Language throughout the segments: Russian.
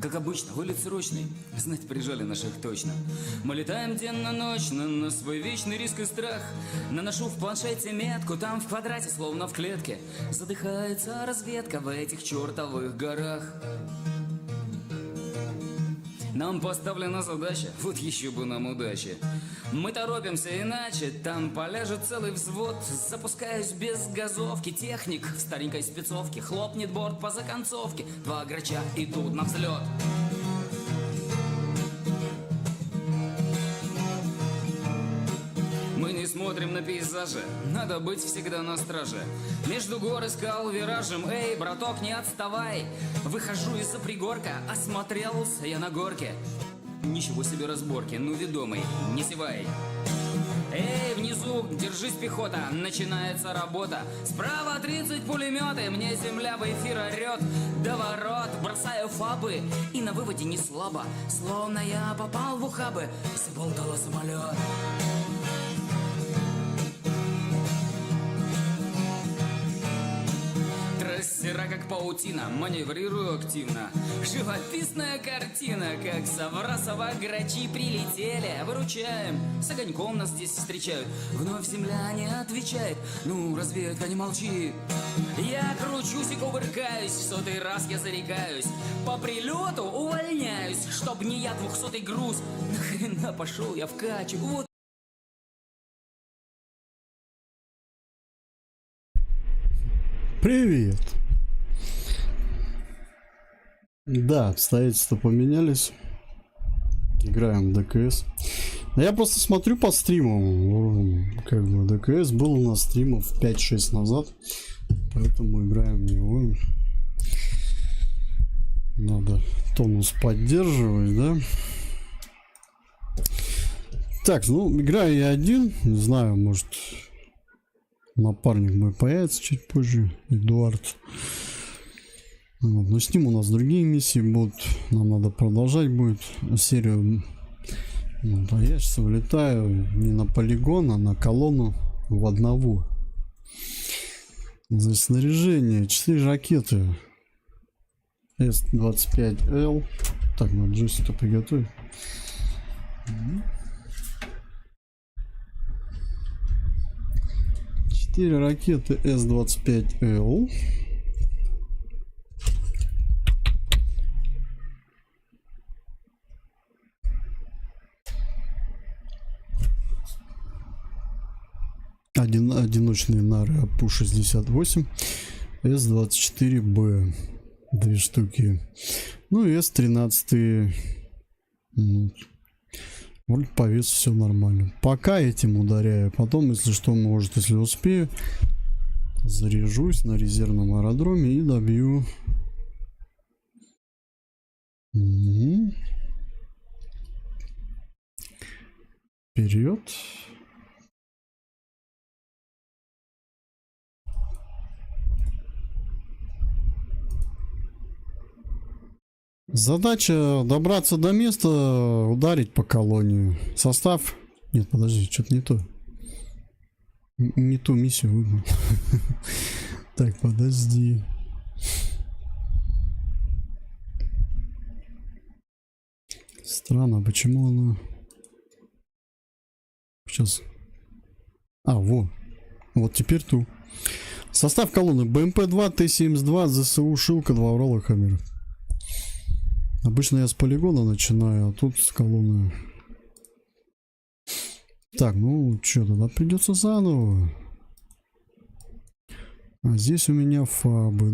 Как обычно, вылет срочный, знать прижали наших точно. Мы летаем денно-ночно на свой вечный риск и страх. Наношу в планшете метку, там в квадрате, словно в клетке. Задыхается разведка в этих чертовых горах. Нам поставлена задача, вот еще бы нам удачи. Мы торопимся иначе, там поляжет целый взвод. Запускаюсь без газовки, техник в старенькой спецовке. Хлопнет борт по законцовке, 2 грача идут на взлет. Мы не смотрим на пейзажи, надо быть всегда на страже. Между гор и скал виражем, эй, браток, не отставай. Выхожу из-за пригорка, осмотрелся я на горке. Ничего себе разборки, ну ведомый, не зевай. Эй, внизу, держись, пехота, начинается работа. Справа 30 пулеметы, мне земля в эфир орет. До ворот бросаю фабы, и на выводе не слабо. Словно я попал в ухабы, заболтала самолет. Трассера как паутина, маневрирую активно. Живописная картина, как Саврасова грачи прилетели. Выручаем, с огоньком нас здесь встречают. Вновь земля не отвечает, ну разведка не молчит. Я кручусь и кувыркаюсь, в 100-й раз я зарекаюсь. По прилету увольняюсь, чтоб не я 200-й груз. Нахрена пошел я в качу, вот. Привет! Да, обстоятельства поменялись. Играем в ДКС. Да я просто смотрю по стримам. Как бы ДКС был у нас стримов 5-6 назад. Поэтому играем в него. Надо тонус поддерживать, да? Так, ну играю я один. Не знаю, может... Напарник мой появится чуть позже, Эдуард. Вот. Но с ним у нас другие миссии будут. Нам надо продолжать будет серию. Вот. А я сейчас вылетаю не на полигон, а на колонну в одного. За снаряжение 4 ракеты С-25Л. Так, надо джойстик-то приготовить. 4 ракеты С-25Л. Одиночные нары АПУ-68. С-24Б. 2 штуки. Ну и С-13. Вроде по весу все нормально. Пока этим ударяю. Потом, если что, может, если успею, заряжусь на резервном аэродроме и добью. Вперед. Задача добраться до места, ударить по колонии. Состав... Нет, подожди, что-то не то. Не ту миссию выбрал. Так, подожди. Странно, почему она... Сейчас... А, во. Вот теперь ту. Состав колонны. БМП-2, Т-72, ЗСУ, Шилка, 2 Урала, Хаммер. Обычно я с полигона начинаю, а тут с колонны. Так, ну что, тогда придется заново. А здесь у меня фабы,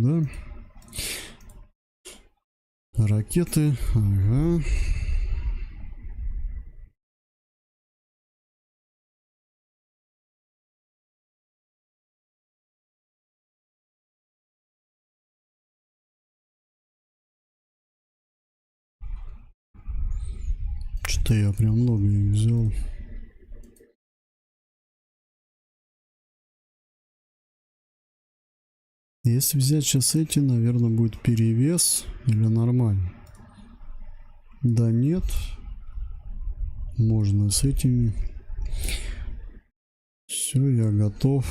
да? Ракеты, ага. Что-то я прям много их взял. Если взять сейчас эти, наверное, будет перевес или нормально. Да нет. Можно с этими. Все, я готов.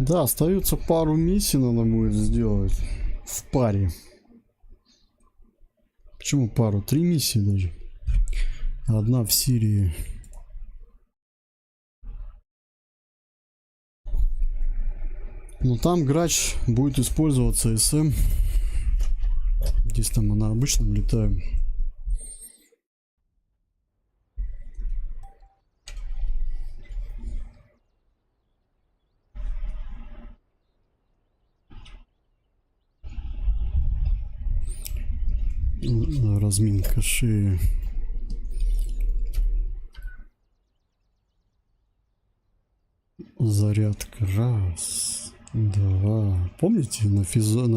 Да, остается пару миссий надо будет сделать в паре. Почему пару? 3 миссии даже. Одна в Сирии. Но там грач будет использоваться СМ. Здесь там мы на обычном летаем. Разминка шеи. Зарядка. Раз, два. Помните на физо?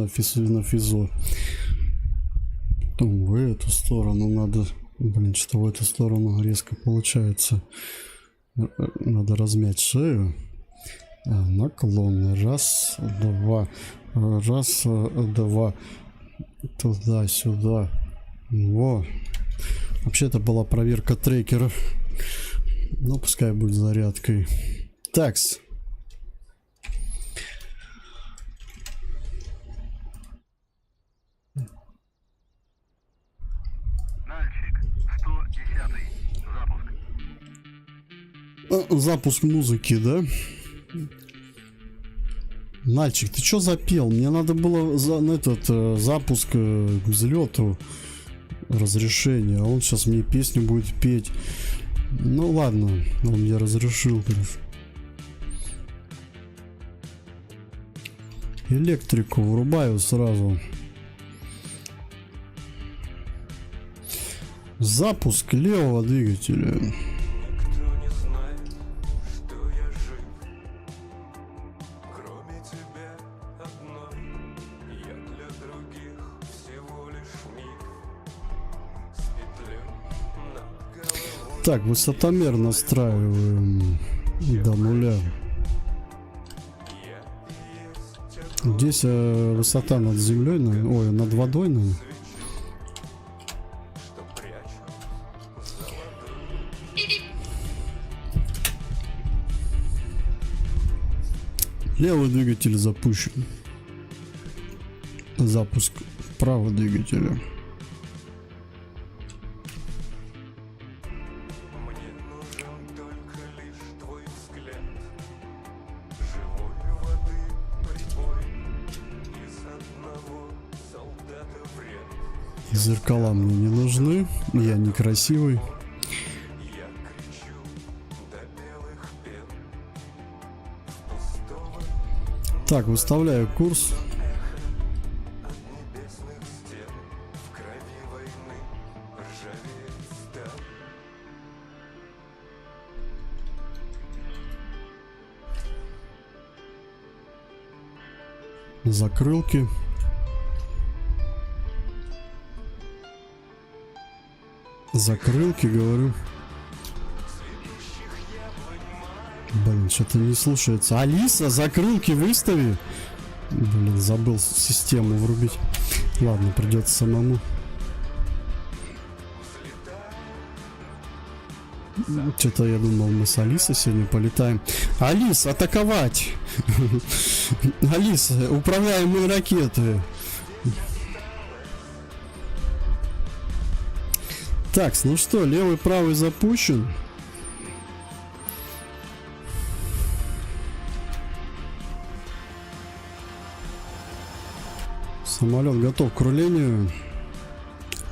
Потом в эту сторону надо. Блин, что в эту сторону резко получается. Надо размять шею. Наклон. Раз, два. Раз, два. Туда-сюда. Во. Вообще это была проверка трекера. Ну, пускай будет зарядкой. Такс. Нальчик, 110-й. Запуск. Запуск музыки, да? Нальчик, ты чё запел? Мне надо было на этот запуск к взлету разрешение, а он сейчас мне песню будет петь. Ну ладно, он мне разрешил, конечно. Электрику врубаю сразу. Запуск левого двигателя. Так, высотомер настраиваем до 0. Здесь высота над землей, ой, над водой, наверное. Левый двигатель запущен. Запуск правого двигателя. Зеркала мне не нужны, я некрасивый. Так, выставляю курс. Закрылки. Закрылки, говорю. Блин, что-то не слушается. Алиса, закрылки выстави. Блин, забыл систему врубить. Ладно, придется самому. Что-то я думал, мы с Алисой сегодня полетаем. Алис, атаковать! Алис, управляемые ракеты. Так, ну что, левый, правый запущен. Самолет готов к рулению.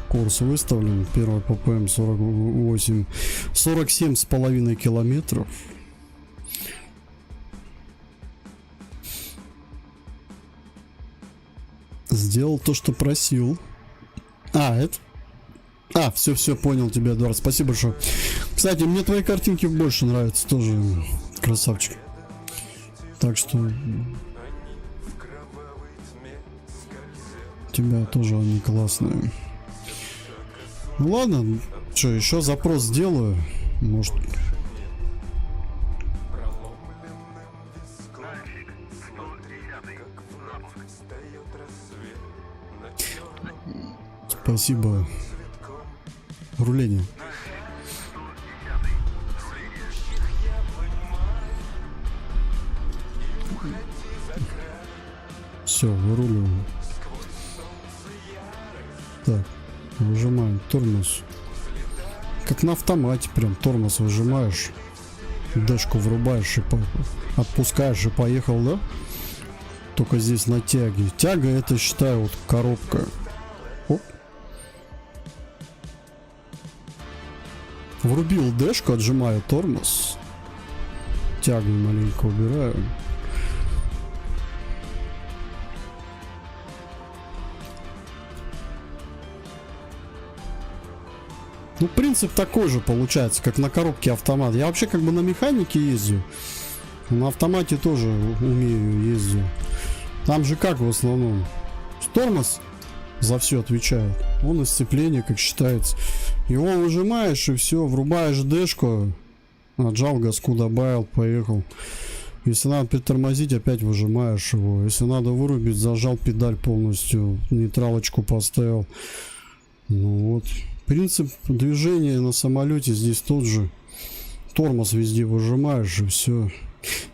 Курс выставлен. Первый ППМ 48, 47,5 километров. Сделал то, что просил. Все, понял тебя, Эдуард. Спасибо большое. Кстати, мне твои картинки больше нравятся. Тоже красавчик. Так что... У тебя тоже они классные. Ну ладно. Что, еще запрос сделаю. Может... Нальчик, 110-й. Запуск. Спасибо. Руление. все, выруливаем. Так, выжимаем тормоз. Как на автомате, прям тормоз выжимаешь, дэшку врубаешь и отпускаешь и поехал, да? Только здесь на тяге. Тяга, это, считаю, вот коробка. Оп. Врубил дэшку, отжимаю тормоз. Тягу маленько убираю. Ну, принцип такой же получается, как на коробке автомат. Я вообще как бы на механике ездил. На автомате тоже умею ездить. Там же как в основном? Тормоз за все отвечает. Он из сцепления, как считается. Его выжимаешь и все, врубаешь дэшку. Отжал газку, добавил, поехал. Если надо притормозить, опять выжимаешь его. Если надо вырубить, зажал педаль полностью, нейтралочку поставил. Ну вот. Принцип движения на самолете здесь тот же. Тормоз везде выжимаешь и все.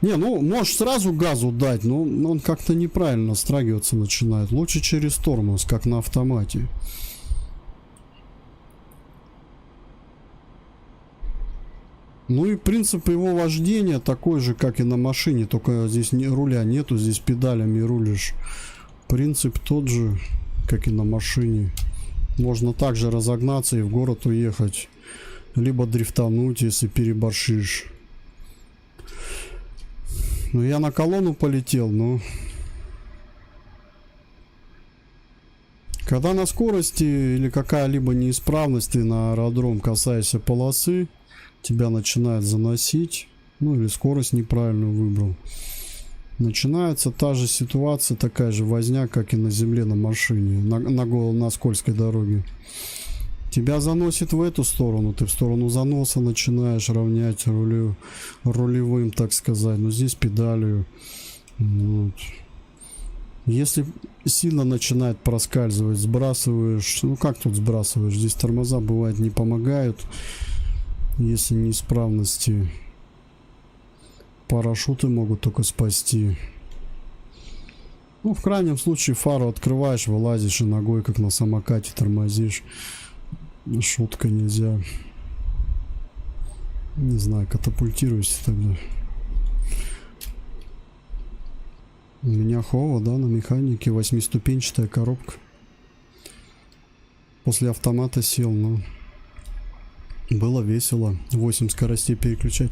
Не, ну можешь сразу газу дать, но он как-то неправильно страгиваться начинает. Лучше через тормоз, как на автомате. Ну и принцип его вождения такой же, как и на машине, только здесь руля нету, здесь педалями рулишь. Принцип тот же, как и на машине. Можно также разогнаться и в город уехать, либо дрифтануть, если переборщишь. Ну я на колонну полетел, но когда на скорости или какая-либо неисправность, ты на аэродром касаешься полосы, тебя начинает заносить, ну или скорость неправильную выбрал. Начинается та же ситуация, такая же возня, как и на земле на машине, на скользкой дороге. Тебя заносит в эту сторону, ты в сторону заноса начинаешь равнять рулевым, так сказать, но здесь педалью. Вот. Если сильно начинает проскальзывать, сбрасываешь, ну как тут сбрасываешь, здесь тормоза бывает не помогают, если неисправности. Парашюты могут только спасти. Ну, в крайнем случае фару открываешь, вылазишь и ногой, как на самокате, тормозишь. Шутка, нельзя. Не знаю, катапультируйся тогда. У меня Хова, да, на механике, 8-ступенчатая коробка. После автомата сел, но было весело. 8 скоростей переключать.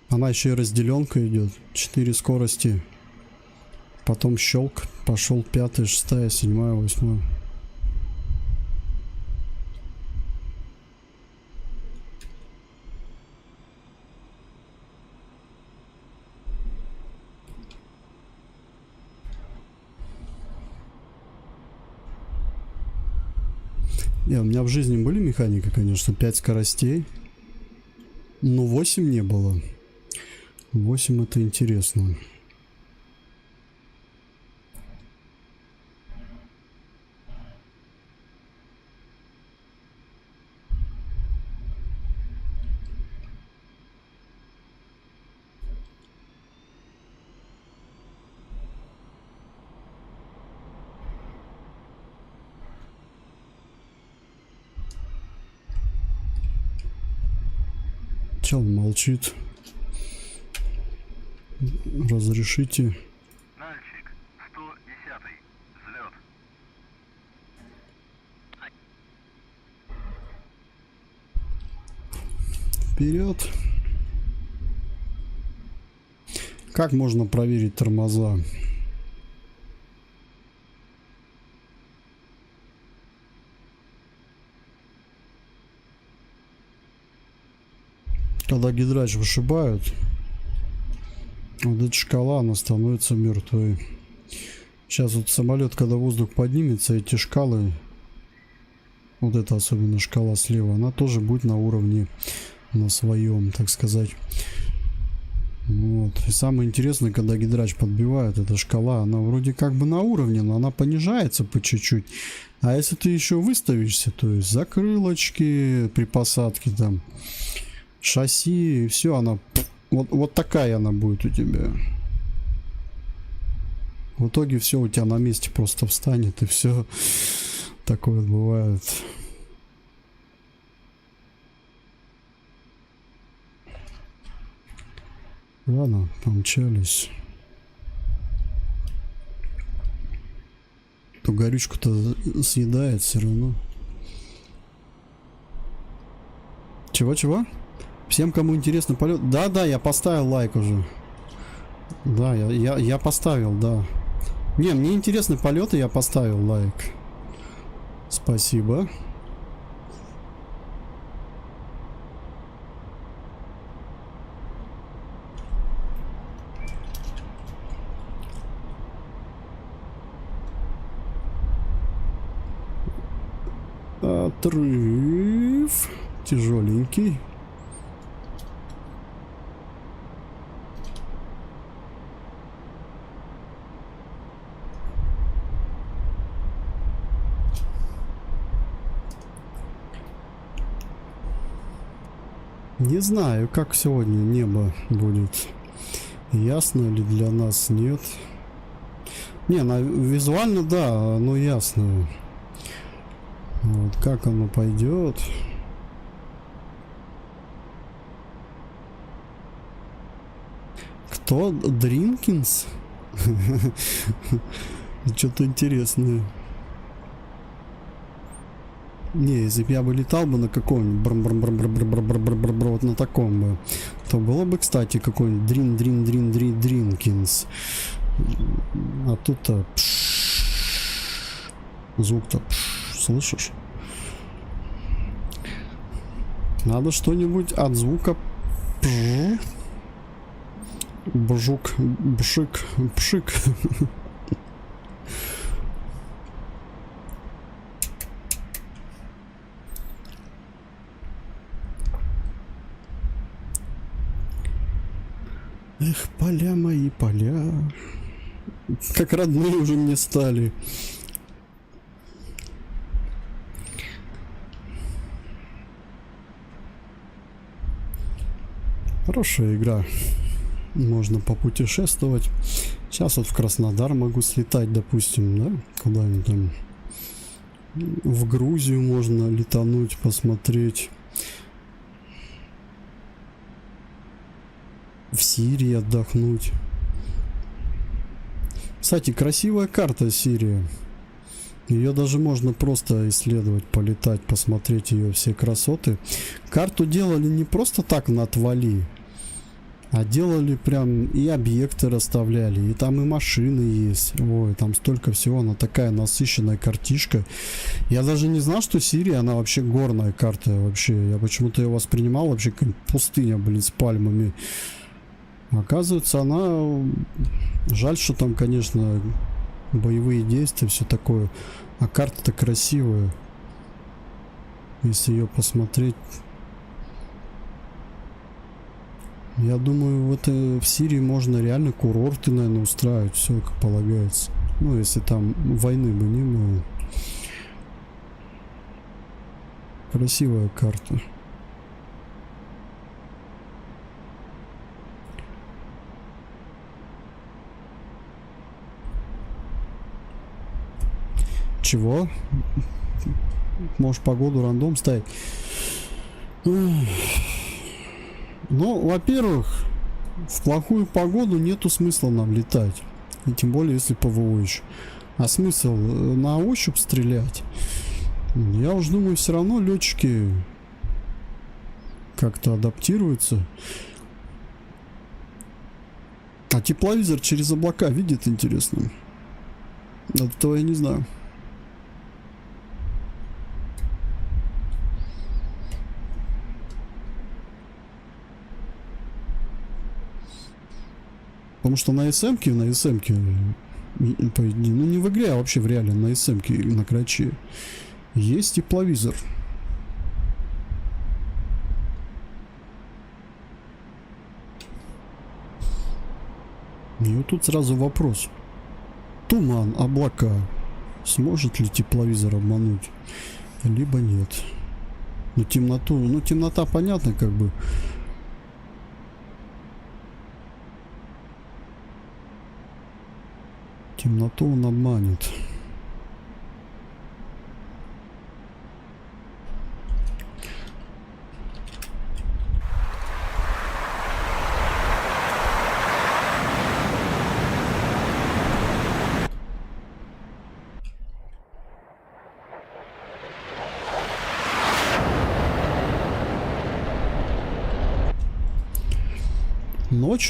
Она еще и разделенка идет. 4 скорости. Потом щелк. Пошел 5, 6, 7, 8. Не, у меня в жизни были механики, конечно, 5 скоростей. Но 8 не было. 8 это интересно. Чел молчит. Разрешите. Нальчик, 110-й, взлет. Вперед. Как можно проверить тормоза? Когда гидрач вышибают, вот эта шкала, она становится мертвой. Сейчас вот самолет, когда воздух поднимется, эти шкалы, вот эта особенно шкала слева, она тоже будет на уровне, на своем, так сказать. Вот. И самое интересное, когда гидрач подбивает, эта шкала, она вроде как бы на уровне, но она понижается по чуть-чуть. А если ты еще выставишься, то есть закрылочки при посадке там, шасси, и все, она... Вот такая она будет у тебя. В итоге все у тебя на месте просто встанет, и все. Такое бывает. Ладно, помчались. То горючку-то съедает все равно. Чего? Всем, кому интересно полет... Да, я поставил лайк уже. Да, я поставил, да. Не, мне интересны полеты, я поставил лайк. Спасибо. Отрыв. Тяжеленький. Не знаю, как сегодня небо будет. Ясно ли для нас, нет. Не, визуально да, оно ясно. Вот как оно пойдет. Кто? Дринкинс? Что-то интересное. Не, если бы я бы летал бы на каком-нибудь вот на таком бы, то было бы, кстати, какой-нибудь Дринкинс. А тут-то звук-то слышишь? Надо что-нибудь от звука бжук, бшик, пшик. Эх, поля мои, поля. Как родные уже мне стали. Хорошая игра. Можно попутешествовать. Сейчас вот в Краснодар могу слетать, допустим, да? Куда-нибудь там. В Грузию можно летануть, посмотреть. В Сирии отдохнуть. Кстати, красивая карта Сирия. Ее даже можно просто исследовать, полетать, посмотреть ее все красоты. Карту делали не просто так на отвали, а делали прям и объекты расставляли, и там и машины есть. Ой, там столько всего, она такая насыщенная картишка. Я даже не знал, что Сирия, она вообще горная карта вообще. Я почему-то ее воспринимал вообще как пустыня, блин, с пальмами. Оказывается, она... Жаль, что там, конечно, боевые действия, все такое. А карта-то красивая. Если ее посмотреть... Я думаю, в Сирии можно реально курорты, наверное, устраивать. Все как полагается. Ну, если там войны бы не было. Красивая карта. Чего? Можешь погоду рандом ставить? Ну, во-первых, в плохую погоду нету смысла нам летать. И тем более, если ПВО еще. А смысл на ощупь стрелять? Я уж думаю, все равно летчики как-то адаптируются. А тепловизор через облака видит, интересно? Этого я не знаю. Потому что на СМ-ке, ну не в игре, а вообще в реале, на СМ-ке, на Краче есть тепловизор. И вот тут сразу вопрос. Туман, облака. Сможет ли тепловизор обмануть? Либо нет. Ну, темноту, ну, темнота, понятно, как бы. Темноту он обманет.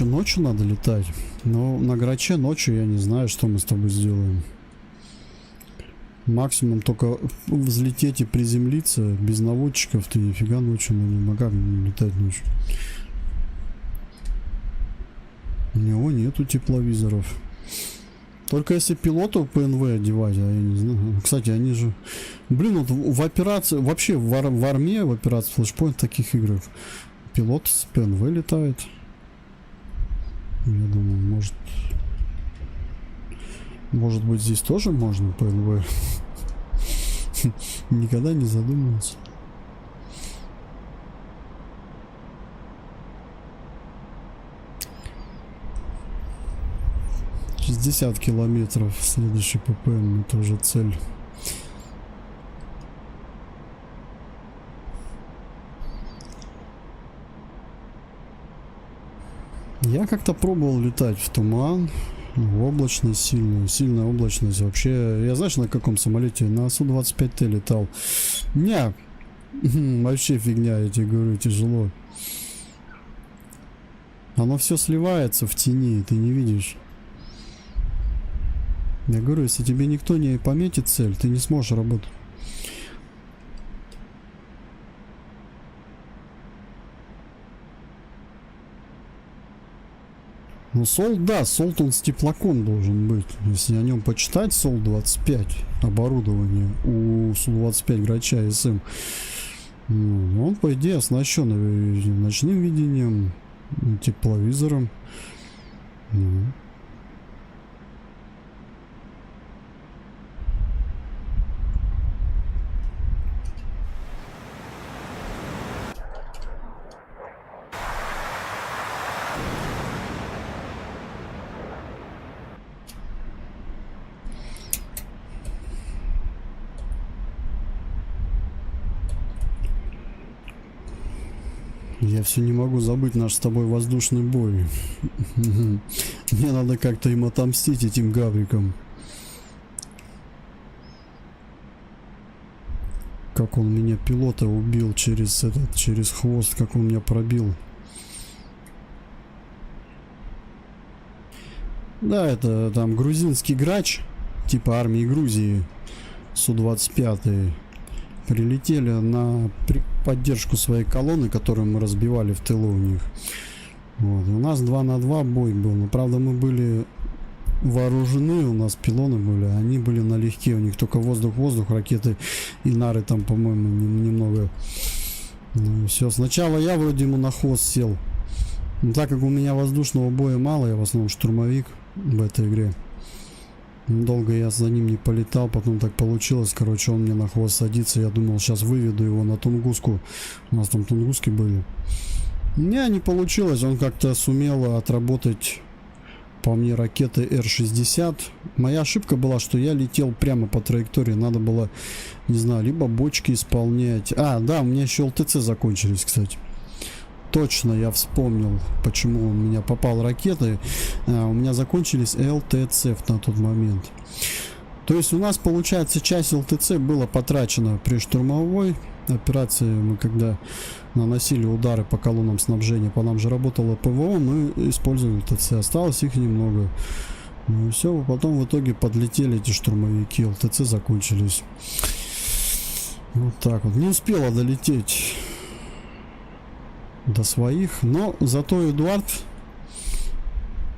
Ночью надо летать. Но на Граче ночью я не знаю, что мы с тобой сделаем. Максимум только взлететь и приземлиться. Без наводчиков ты нифига ночью на нем. А как летать ночью? У него нету тепловизоров. Только если пилоту ПНВ одевать, а я не знаю. Кстати, они же... Блин, вот в операции... Вообще в армии, в операции Flashpoint таких играх пилот с ПНВ летает. Я думаю, может быть здесь тоже можно ПНВ. Никогда не задумывался. Через 60 километров следующий ППМ, это уже цель. Я как-то пробовал летать в туман, в облачность сильная облачность. Вообще, я знаешь, на каком самолете? На Су-25Т летал. Не, вообще фигня, я тебе говорю, тяжело. Оно все сливается в тени, ты не видишь. Я говорю, если тебе никто не пометит цель, ты не сможешь работать. Ну, Солт, да, Солт он с теплаком должен быть. Если о нем почитать, Солт-25, оборудование у Су-25 Грача СМ, ну, он, по идее, оснащен ночным видением, тепловизором. Ну. Я все не могу забыть наш с тобой воздушный бой. Мне надо как-то им отомстить, этим гаврикам. Как он меня, пилота, убил через хвост, как он меня пробил. Да, это там грузинский грач, типа армии Грузии, Су-25. Прилетели на поддержку своей колонны, которую мы разбивали в тылу у них. Вот. У нас 2 на 2 бой был. Но, правда, мы были вооружены, у нас пилоны были, а они были налегке. У них только воздух-воздух, ракеты и нары там, по-моему, немного. Ну, все. Сначала я вроде ему на хвост сел. Но так как у меня воздушного боя мало, я в основном штурмовик в этой игре. Долго я за ним не полетал, потом так получилось, короче, он мне на хвост садится, я думал, сейчас выведу его на Тунгуску, у нас там тунгуски были. Не получилось, он как-то сумел отработать по мне ракеты Р-60. Моя ошибка была, что я летел прямо по траектории, надо было, не знаю, либо бочки исполнять. А, да, у меня еще ЛТЦ закончились, кстати. Точно, я вспомнил, почему у меня попал ракеты. У меня закончились ЛТЦ на тот момент. То есть у нас, получается, часть ЛТЦ была потрачена при штурмовой операции. Мы когда наносили удары по колоннам снабжения, по нам же работало ПВО, мы использовали ЛТЦ. Осталось их немного. Ну и все, потом в итоге подлетели эти штурмовики, ЛТЦ закончились. Вот так вот. Не успела долететь до своих, но зато Эдуард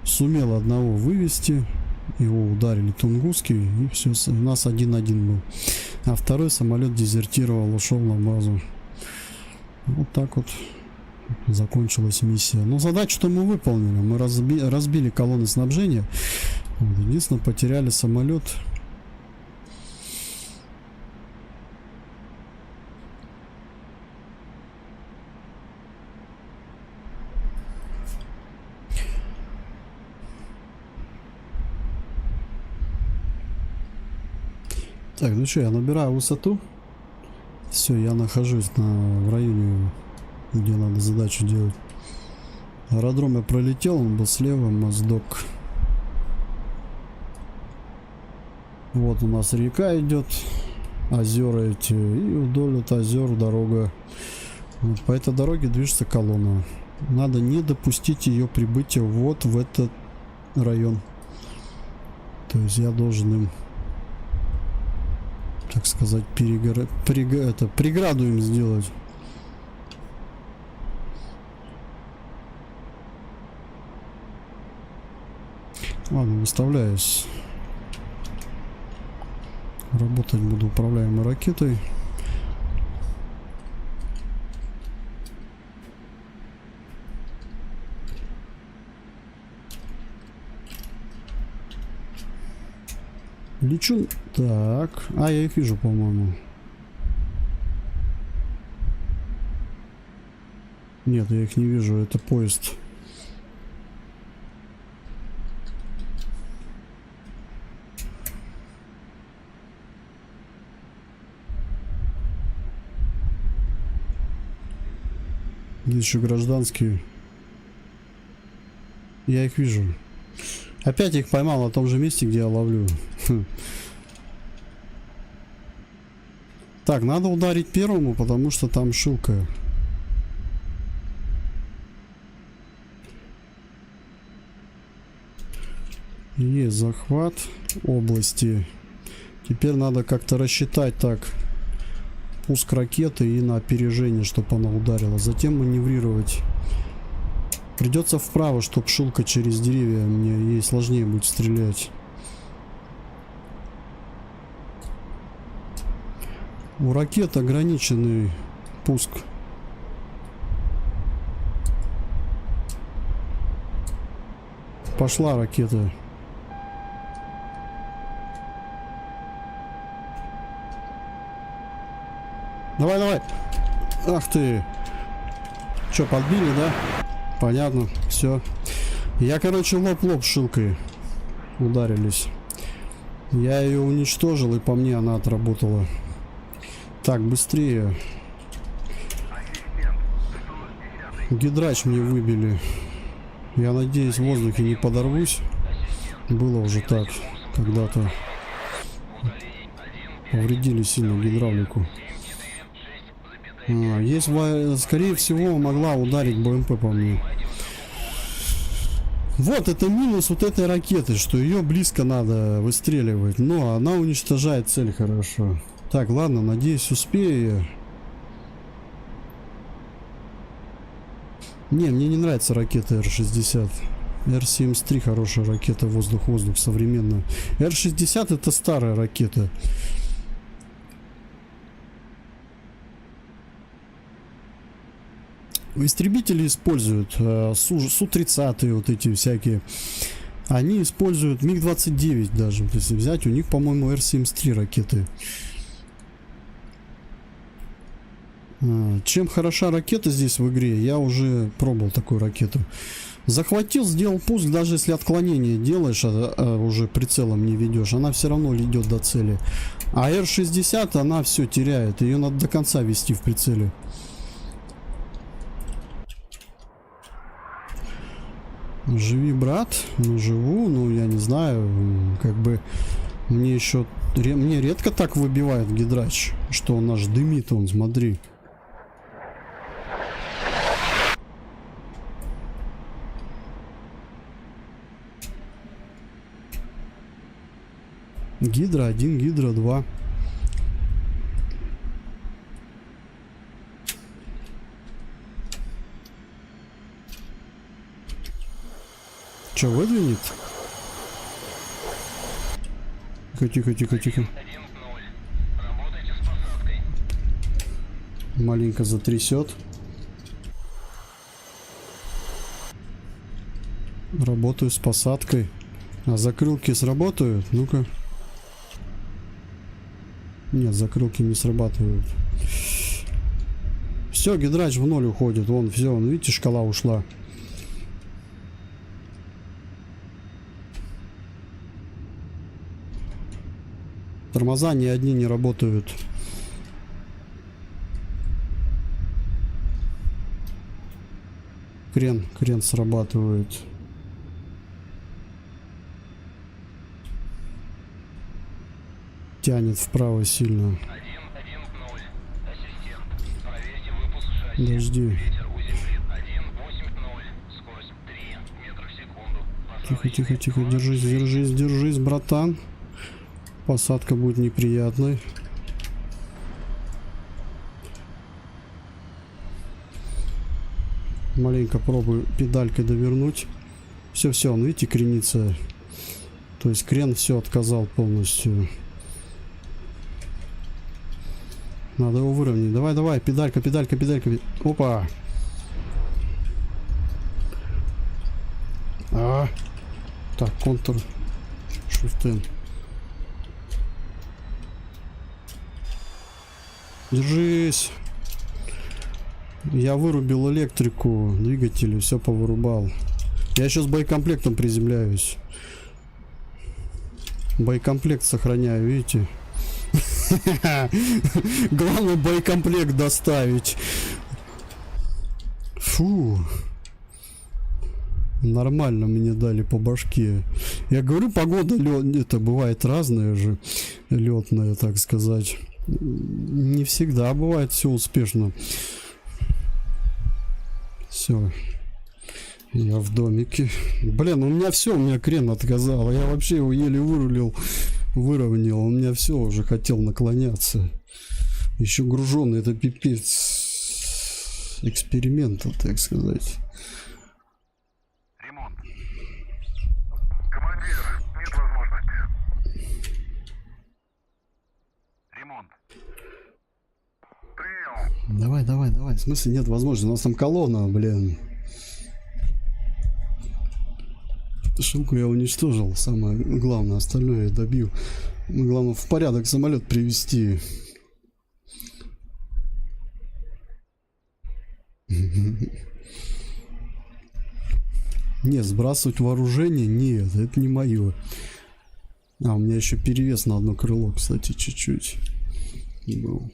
сумел одного вывести, его ударили тунгуски, и все, у нас 1-1 был, а второй самолет дезертировал, ушел на базу. Вот так вот закончилась миссия. Но задачу-то мы выполнили, мы разбили колонны снабжения, единственное, потеряли самолет. Так, ну что, я набираю высоту. Все, я нахожусь в районе, где надо задачу делать. Аэродром я пролетел, он был слева, моздок. Вот у нас река идет, озера эти, и вдоль от озер дорога. Вот по этой дороге движется колонна. Надо не допустить ее прибытия вот в этот район. То есть я должен им, так сказать, преграду им сделать. Ладно, выставляюсь. Работать буду управляемой ракетой. Лечу. Так. А, я их вижу, по-моему. Нет, я их не вижу. Это поезд. Здесь еще гражданские. Я их вижу. Опять их поймал на том же месте, где я ловлю. Так, надо ударить первому, потому что там шилка. Есть захват области. Теперь надо как-то рассчитать так пуск ракеты и на опережение, чтобы она ударила. Затем маневрировать. Придется вправо, чтобы шилка через деревья. Мне ей сложнее будет стрелять. У ракет ограниченный пуск. Пошла ракета. Давай, давай. Ах ты. Че, подбили, да? Понятно, все. Я, короче, лоб-лоб шилкой ударились. Я ее уничтожил, и по мне она отработала. Так, быстрее. Гидрач мне выбили. Я надеюсь, в воздухе не подорвусь. Было уже так. Когда-то повредили сильно гидравлику. Есть, скорее всего, могла ударить БМП по мне. Вот это минус вот этой ракеты, что ее близко надо выстреливать. Но она уничтожает цель хорошо. Так, ладно, надеюсь, успею я. Не, мне не нравится ракета Р-60. Р-73 хорошая ракета, воздух-воздух, современная. Р-60 это старая ракета. Истребители используют Су-30 вот эти всякие. Они используют МиГ-29 даже. Вот если взять, у них, по-моему, Р-73 ракеты. Чем хороша ракета здесь в игре, я уже пробовал такую ракету. Захватил, сделал пуск, даже если отклонение делаешь, уже прицелом не ведешь, она все равно идет до цели. А Р-60 она все теряет, ее надо до конца вести в прицеле. Живи, брат. Ну, живу, ну, я не знаю, как бы мне еще, мне редко так выбивает гидрач, что он аж дымит, он, смотри. Гидра 1, Гидра 2. Че, выдвинет? Тихо, тихо, тихо, тихо. Маленько затрясет. Работаю с посадкой. А закрылки сработают? Ну-ка. Нет, закрылки не срабатывают. Все, гидрач в ноль уходит. Вон, все, вон, видите, шкала ушла. Тормоза ни одни не работают. Крен срабатывает. Тянет вправо сильно. 1-1-0. Ассистент. Проверьте выпуск шасси. Подожди. Ветер у земли 1-8-0. Скорость 3 метра в секунду. Тихо. Держись, братан. Посадка будет неприятной. Маленько пробую педалькой довернуть. Все, он, видите, кренится. То есть крен все отказал полностью. Надо его выровнять. Давай, педалька. Опа. Так, контур. Shift-N. Держись. Я вырубил электрику, двигатели, все повырубал. Я сейчас боекомплектом приземляюсь. Боекомплект сохраняю, видите? Главное боекомплект доставить. Фу. Нормально мне дали по башке. Я говорю, погода это бывает разная же. Летная, так сказать. Не всегда бывает все успешно. Все. Я в домике. Блин, у меня крен отказал. Я вообще его еле выровнял. У меня все уже хотел наклоняться. Еще груженный, это пипец. Эксперимента, так сказать. Ремонт. Командир, нет возможности. Ремонт. Принял. Давай. В смысле нет возможности? У нас там колонна, блин. Шилку я уничтожил. Самое главное, остальное я добью. Главное в порядок самолет привести. Нет, сбрасывать вооружение, нет, это не мое. У меня еще перевес на одно крыло, кстати, чуть-чуть был.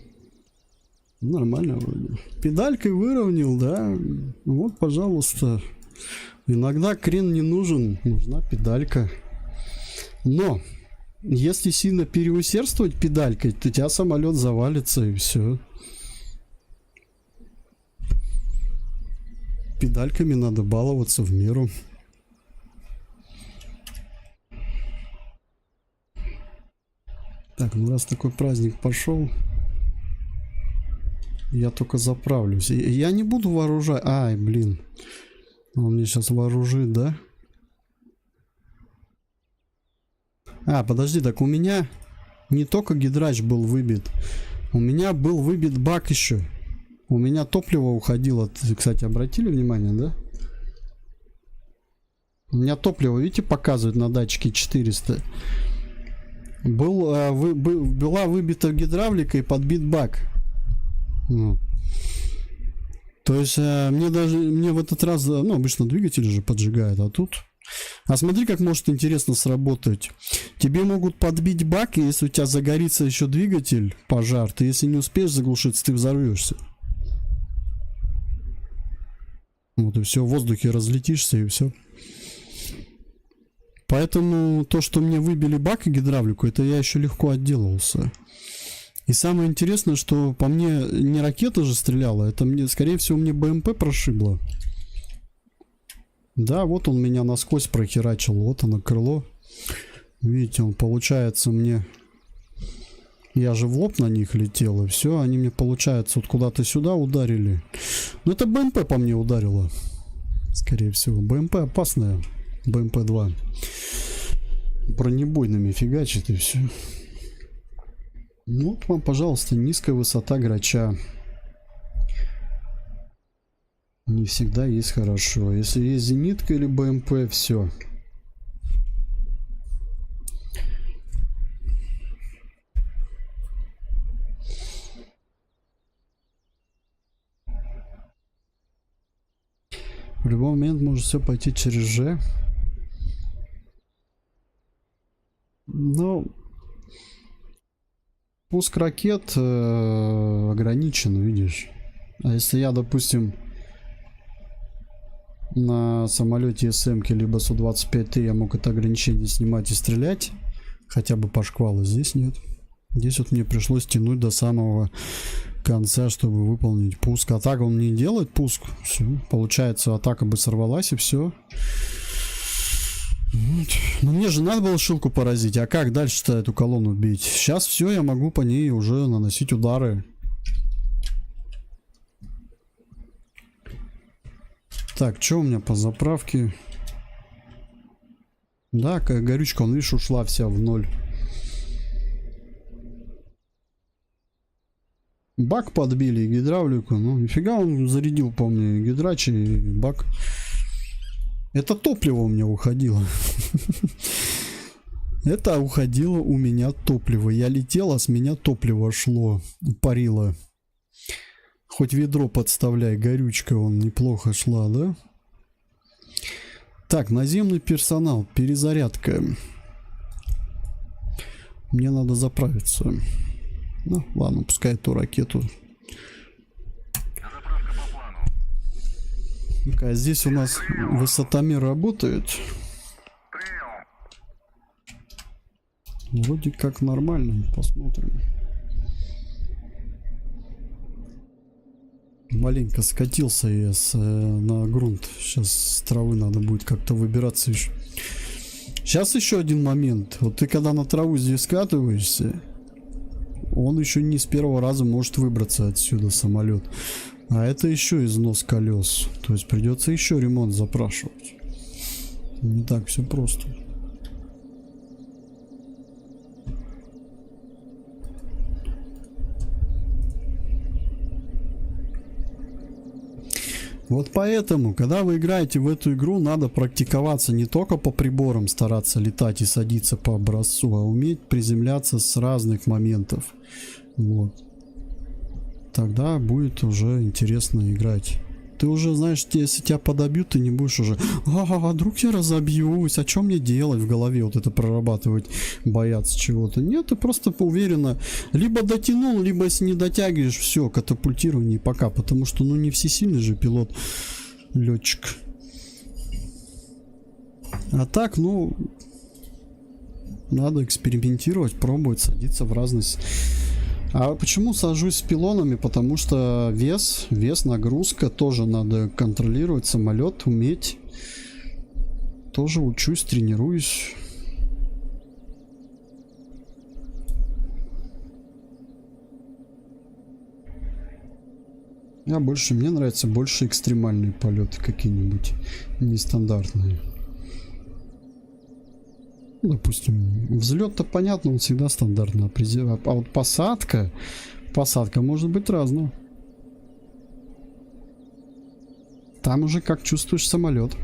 Нормально вроде. Педалькой выровнял, да. Вот, пожалуйста. Иногда крен не нужен, нужна педалька. Но если сильно переусердствовать педалькой, то у тебя самолет завалится и все. Педальками надо баловаться в меру. Так, ну раз такой праздник пошел, я только заправлюсь. Я не буду вооружать. Ай, блин. Он мне сейчас вооружит, да? Подожди, так у меня не только гидрач был выбит. У меня был выбит бак еще. У меня топливо уходило. Кстати, обратили внимание, да? У меня топливо, видите, показывает на датчике 400. Была выбита гидравлика и подбит бак. То есть мне в этот раз, ну, обычно двигатель же поджигает, а тут... А смотри, как может интересно сработать. Тебе могут подбить бак, и если у тебя загорится еще двигатель, пожар, ты если не успеешь заглушиться, ты взорвешься. Вот и все, в воздухе разлетишься и все. Поэтому то, что мне выбили бак и гидравлику, это я еще легко отделался. И самое интересное, что по мне не ракета же стреляла, это мне, скорее всего, мне БМП прошибло. Да, вот он меня насквозь прохерачил, вот оно крыло. Видите, он получается мне... Я же в лоб на них летел, и все, они мне, получается, вот куда-то сюда ударили. Но это БМП по мне ударило, скорее всего. БМП опасная, БМП-2. Бронебойными фигачит и все. Ну вот вам, пожалуйста, низкая высота грача. Не всегда есть хорошо. Если есть зенитка или БМП, все. В любой момент может все пойти через Ж. Но пуск ракет ограничен, видишь. А если я, допустим, на самолете СМ-ки либо Су-25Т я мог это ограничение снимать и стрелять, хотя бы по шквалу, здесь нет. Здесь вот мне пришлось тянуть до самого конца, чтобы выполнить пуск. А так он не делает пуск. Все. Получается, атака бы сорвалась и все. Вот. Но мне же надо было шилку поразить. А как дальше-то эту колонну бить? Сейчас все, я могу по ней уже наносить удары. Так, что у меня по заправке? Да, горючка, он, видишь, ушла вся в ноль. Бак подбили, гидравлику. Ну, нифига он зарядил, помню, гидрач и бак. Это топливо у меня уходило. Это уходило у меня топливо. Я летел, а с меня топливо шло. Парило. Хоть ведро подставляй, горючка он неплохо шла, да? Так, наземный персонал, перезарядка. Мне надо заправиться. Ну, ладно, пускай эту ракету. Заправка по плану. Ну-ка, здесь у нас высотомер работает. Принял. Вроде как нормально, посмотрим. Маленько скатился я на грунт. Сейчас с травы надо будет как-то выбираться еще. Сейчас еще один момент. Вот ты когда на траву здесь скатываешься, он еще не с первого раза может выбраться отсюда, самолет. А это еще износ колес. То есть придется еще ремонт запрашивать. Не так все просто. Вот поэтому, когда вы играете в эту игру, надо практиковаться не только по приборам, стараться летать и садиться по образцу, а уметь приземляться с разных моментов. Вот. Тогда будет уже интересно играть. Ты уже знаешь, если тебя подобьют, ты не будешь уже: а вдруг я разобьюсь, а что мне делать в голове, вот это прорабатывать, бояться чего-то. Нет, ты просто уверенно либо дотянул, либо если не дотягиваешь, все, катапультирование пока, потому что ну не всесильный же пилот, летчик. А так, ну, надо экспериментировать, пробовать, садиться в разность. А почему сажусь с пилонами? Потому что вес, нагрузка тоже надо контролировать, самолет уметь. Тоже учусь, тренируюсь. Мне нравятся больше экстремальные полеты какие-нибудь, нестандартные. Допустим, взлет-то понятно, он всегда стандартно. А вот посадка может быть разная. Там уже как чувствуешь самолет.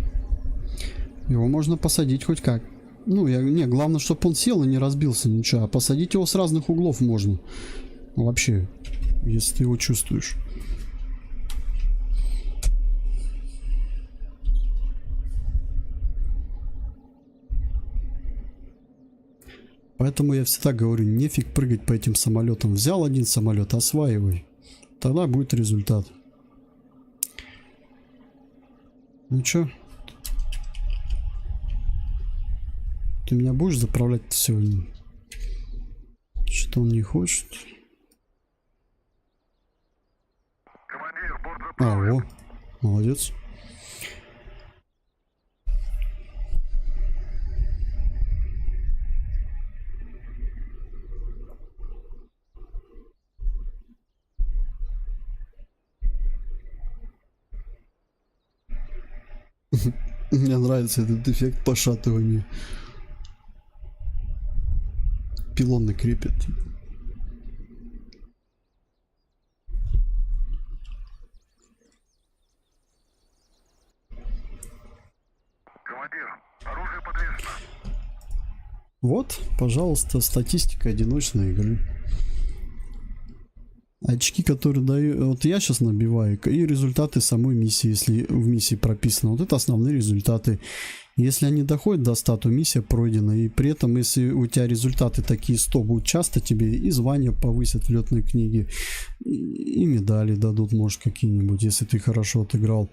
Его можно посадить хоть как. Ну, главное, чтобы он сел и не разбился, ничего. А посадить его с разных углов можно. Вообще, если ты его чувствуешь. Поэтому я всегда говорю, нефиг прыгать по этим самолетам. Взял один самолет, осваивай. Тогда будет результат. Ну чё? Ты меня будешь заправлять сегодня? Что он не хочет? Командир, борт заправлен. Во, молодец. Мне нравится этот эффект пошатывания. Пилоны крепят. Командир, оружие подвешено. Вот, пожалуйста, статистика одиночной игры. Очки, которые даю, вот я сейчас набиваю, и результаты самой миссии, если в миссии прописано. Вот это основные результаты. Если они доходят до 100, то миссия пройдена. И при этом, если у тебя результаты такие 100 будут часто, тебе и звания повысят в летной книге, и медали дадут, может, какие-нибудь, если ты хорошо отыграл.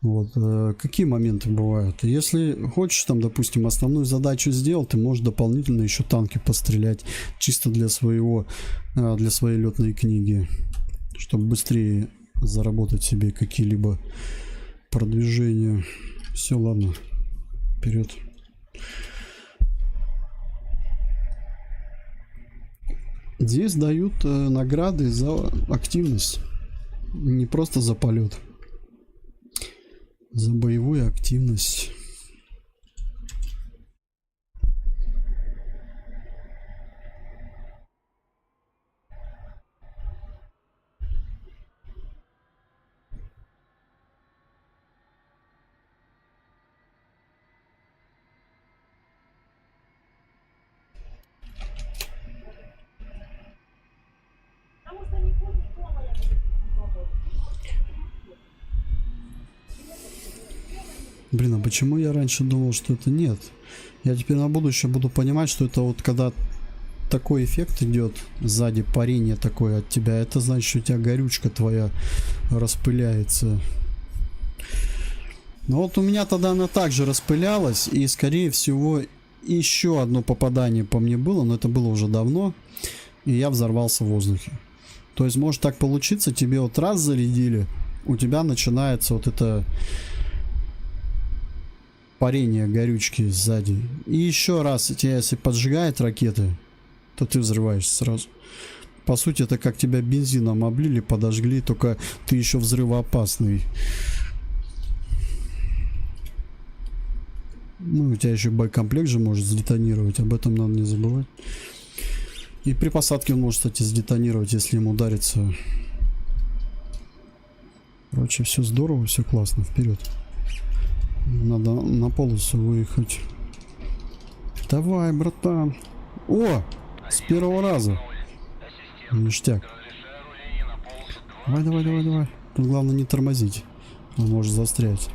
Вот. Какие моменты бывают? Если хочешь, там, допустим, основную задачу сделал, ты можешь дополнительно еще танки пострелять, чисто для своей летной книги, чтобы быстрее заработать себе какие-либо продвижения. Все, ладно, вперед. Здесь дают награды за активность, не просто за полет, за боевую активность. Блин, а почему я раньше думал, что это нет? Я теперь на будущее буду понимать, что это вот когда такой эффект идет, сзади парение такое от тебя, это значит, что у тебя горючка твоя распыляется. Но вот у меня тогда она также распылялась, и скорее всего еще одно попадание по мне было, но это было уже давно, и я взорвался в воздухе. То есть может так получиться, тебе вот раз зарядили, у тебя начинается вот это парение горючки сзади. И еще раз тебя если поджигает ракеты, то ты взрываешься сразу. По сути это как тебя бензином облили, подожгли, только ты еще взрывоопасный. Ну у тебя еще боекомплект же может сдетонировать, об этом надо не забывать. И при посадке он может, кстати, сдетонировать, если им ударится. Короче, все здорово, все классно, вперед. Надо на полосу выехать. Давай, братан. О! С первого раза. Ништяк. Давай, давай, давай, давай. Тут главное не тормозить. Он может застрять.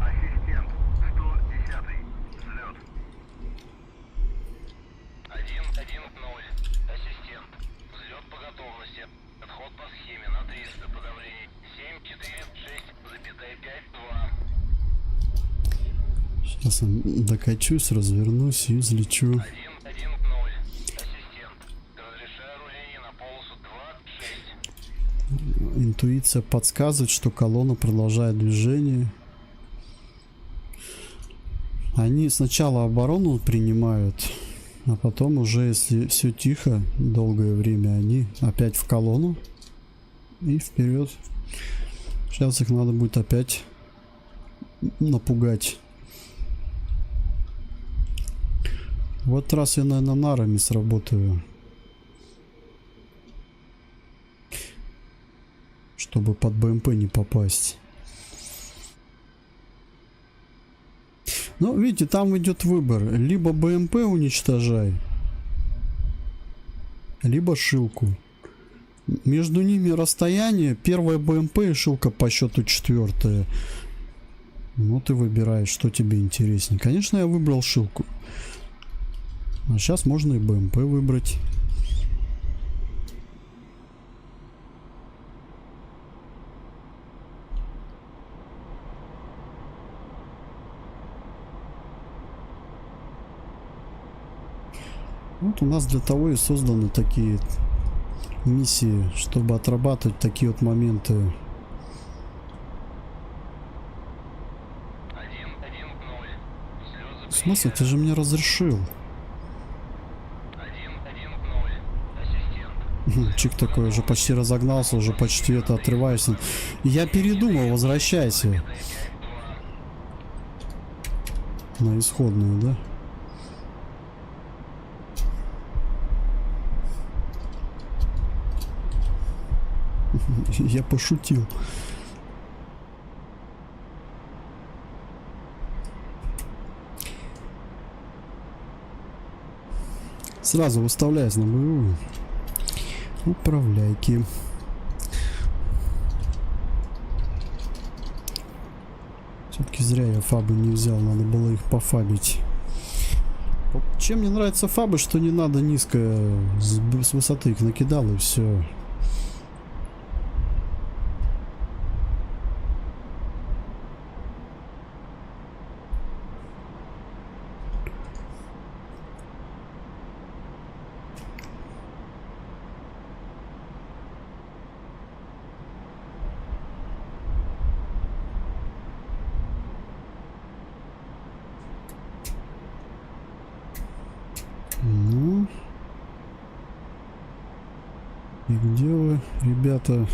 Ассистент, 110-й, взлет. 1-1-0. Ассистент, взлет по готовности. Отход по схеме на 300 подавлений. 7-4-6, 5-2. Сейчас я докачусь, развернусь и взлечу. 1-1-0. Ассистент, разрешаю руление на полосу 2-6. Интуиция подсказывает, что колонна продолжает движение. Они сначала оборону принимают, а потом уже, если все тихо долгое время, они опять в колонну и вперед. Сейчас их надо будет опять напугать. В этот раз я, наверное, нарами сработаю, чтобы под БМП не попасть. Но видите, там идет выбор: либо БМП уничтожай, либо шилку. Между ними расстояние: первая БМП и шилка по счету 4-я. Ну ты выбираешь, что тебе интереснее. Конечно, я выбрал шилку. А сейчас можно и БМП выбрать. Вот у нас для того и созданы такие миссии, чтобы отрабатывать такие вот моменты. 1-1-0. В смысле? Ты же мне разрешил. 1-1-0. Ассистент. Чик такой уже почти разогнался, уже почти это отрываешься. Я передумал, возвращайся. На исходную, да? Я пошутил. Сразу выставляюсь на боевую. Управляйки. Все-таки Все-таки зря я фабы не взял, надо было их пофабить. Вот чем мне нравятся фабы, что не надо низко с высоты их накидал и все. Ну, и где вы, ребята?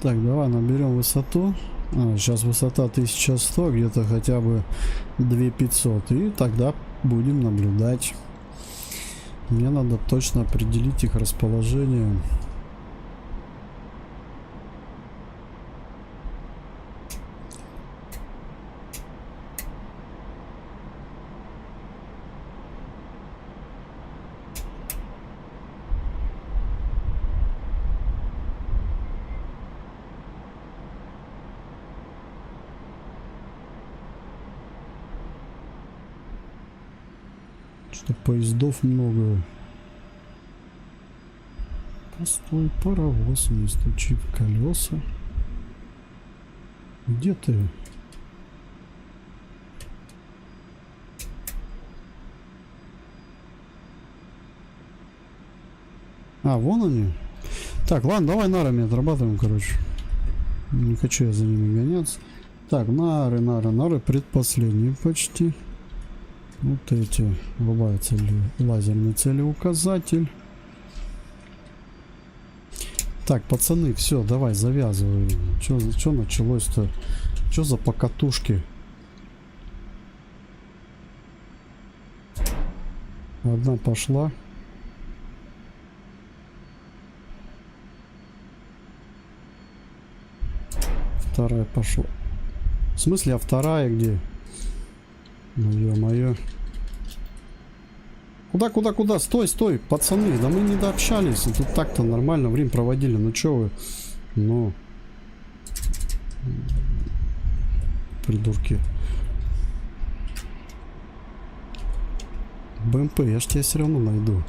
Так, давай наберем высоту. Сейчас высота 1100, где-то хотя бы 2500. И тогда будем наблюдать. Мне надо точно определить их расположение. Что поездов много. Постой, паровоз, не стучи в колеса. Где ты? А, вон они. Так, ладно, давай нарами отрабатываем, короче. Не хочу я за ними гоняться. Так, нары предпоследние почти. Вот эти. Бывает лазерный целеуказатель. Так, пацаны, все, давай, завязывай. Что началось-то? Что за покатушки? Одна пошла. Вторая пошла. В смысле, а вторая где? Ну, ё-моё. Куда? Стой, пацаны, да мы не дообщались. Тут так-то нормально время проводили. Ну чё вы? Ну. Придурки. БМП, я ж тебя все равно найду.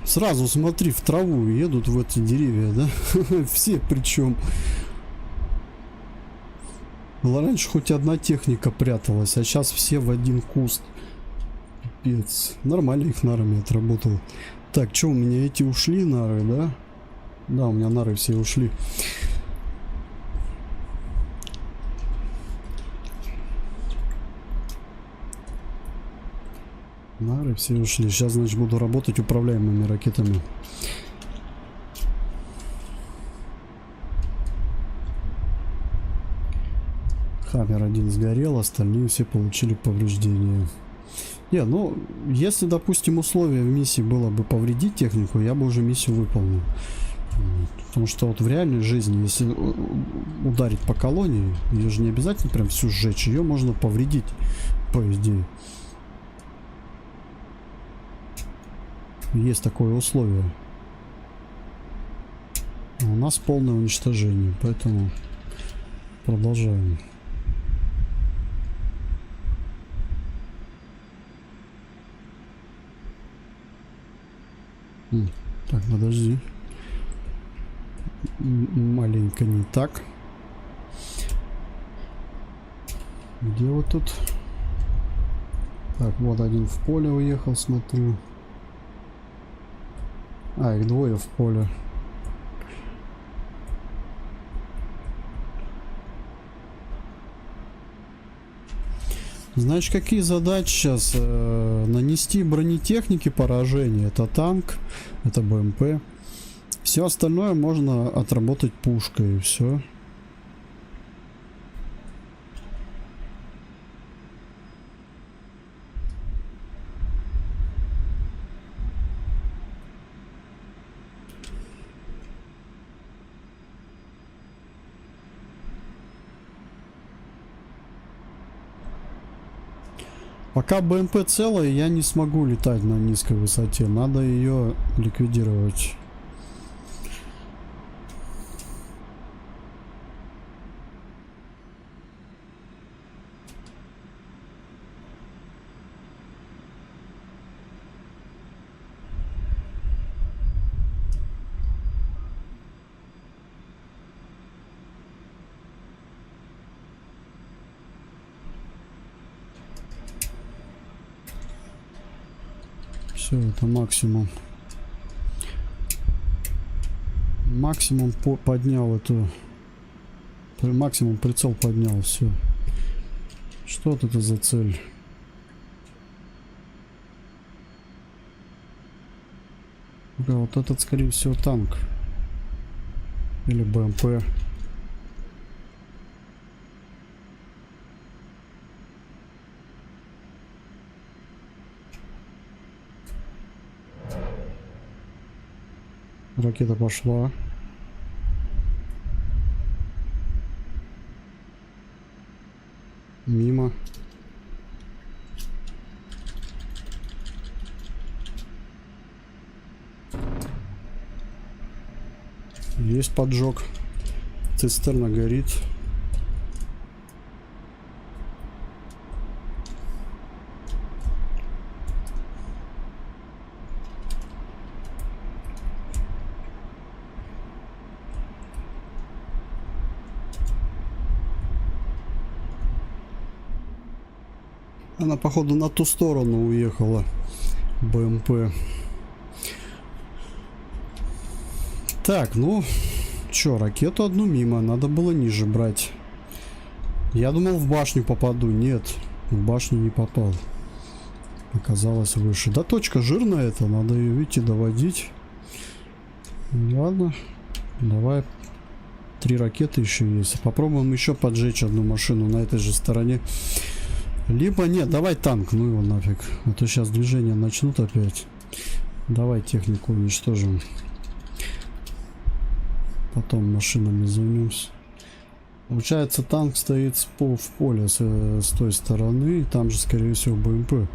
Сразу смотри, в траву едут в эти деревья, да? Все причем. Была раньше хоть одна техника пряталась, а сейчас все в один куст. Пипец. Нормально их нарами отработал. Так, что у меня эти ушли нары, да? Да, у меня нары все ушли. Нары все ушли. Сейчас, значит, буду работать управляемыми ракетами. Хаммер один сгорел, остальные все получили повреждения. Не, ну, если, допустим, условие в миссии было бы повредить технику, я бы уже миссию выполнил. Потому что вот в реальной жизни, если ударить по колонии, ее же не обязательно прям всю сжечь, ее можно повредить, по идее. Есть такое условие. У нас полное уничтожение, поэтому продолжаем. Так, подожди. Маленько не так. Где вот тут? Так, вот один в поле уехал, смотрю. А, их двое в поле. Знаешь, какие задачи сейчас? Нанести бронетехнике поражение. Это танк, это БМП. Все остальное можно отработать пушкой, и все. Пока БМП целая, я не смогу летать на низкой высоте. Надо ее ликвидировать. Все, это максимум. Максимум поднял эту. Максимум прицел поднял. Все. Что вот это за цель? Да, вот этот, скорее всего, танк. Или БМП. Ракета пошла. Мимо. Есть поджог. Цистерна горит. Она, походу, на ту сторону уехала. БМП. Так, ну... Чё, ракету одну мимо. Надо было ниже брать. Я думал, в башню попаду. Нет, в башню не попал. Оказалось выше. Да, точка жирная это. Надо ее, видите, доводить. Ладно. Давай. 3 ракеты еще есть. Попробуем еще поджечь одну машину на этой же стороне. Либо нет, давай танк, ну его нафиг. А то сейчас движение начнут опять. Давай технику уничтожим. Потом машинами займемся. Получается, танк стоит в поле с той стороны. И там же, скорее всего, БМП.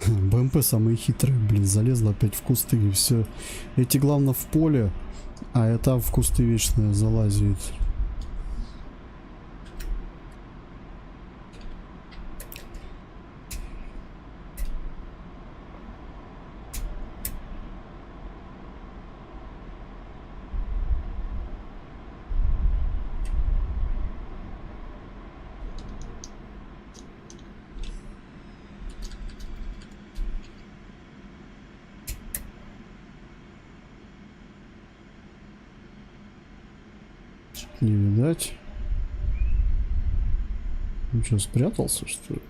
БМП самые хитрые, блин, залезла опять в кусты и все. Эти, главное, в поле, а это в кусты вечно залазит. Не видать. Ну что, спрятался, что ли?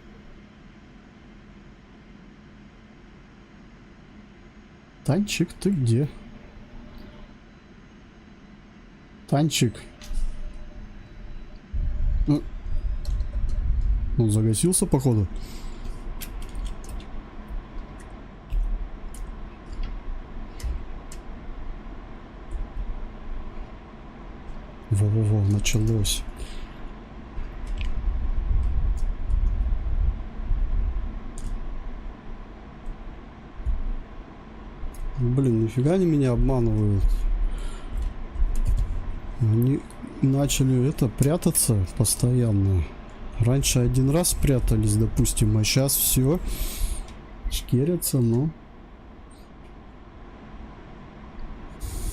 Танчик, ты где? Танчик. Ну, он загасился, походу. Во-во-во, началось. Блин, нифига они меня обманывают. Они начали это прятаться постоянно. Раньше один раз прятались, допустим, а сейчас все шкерятся, но...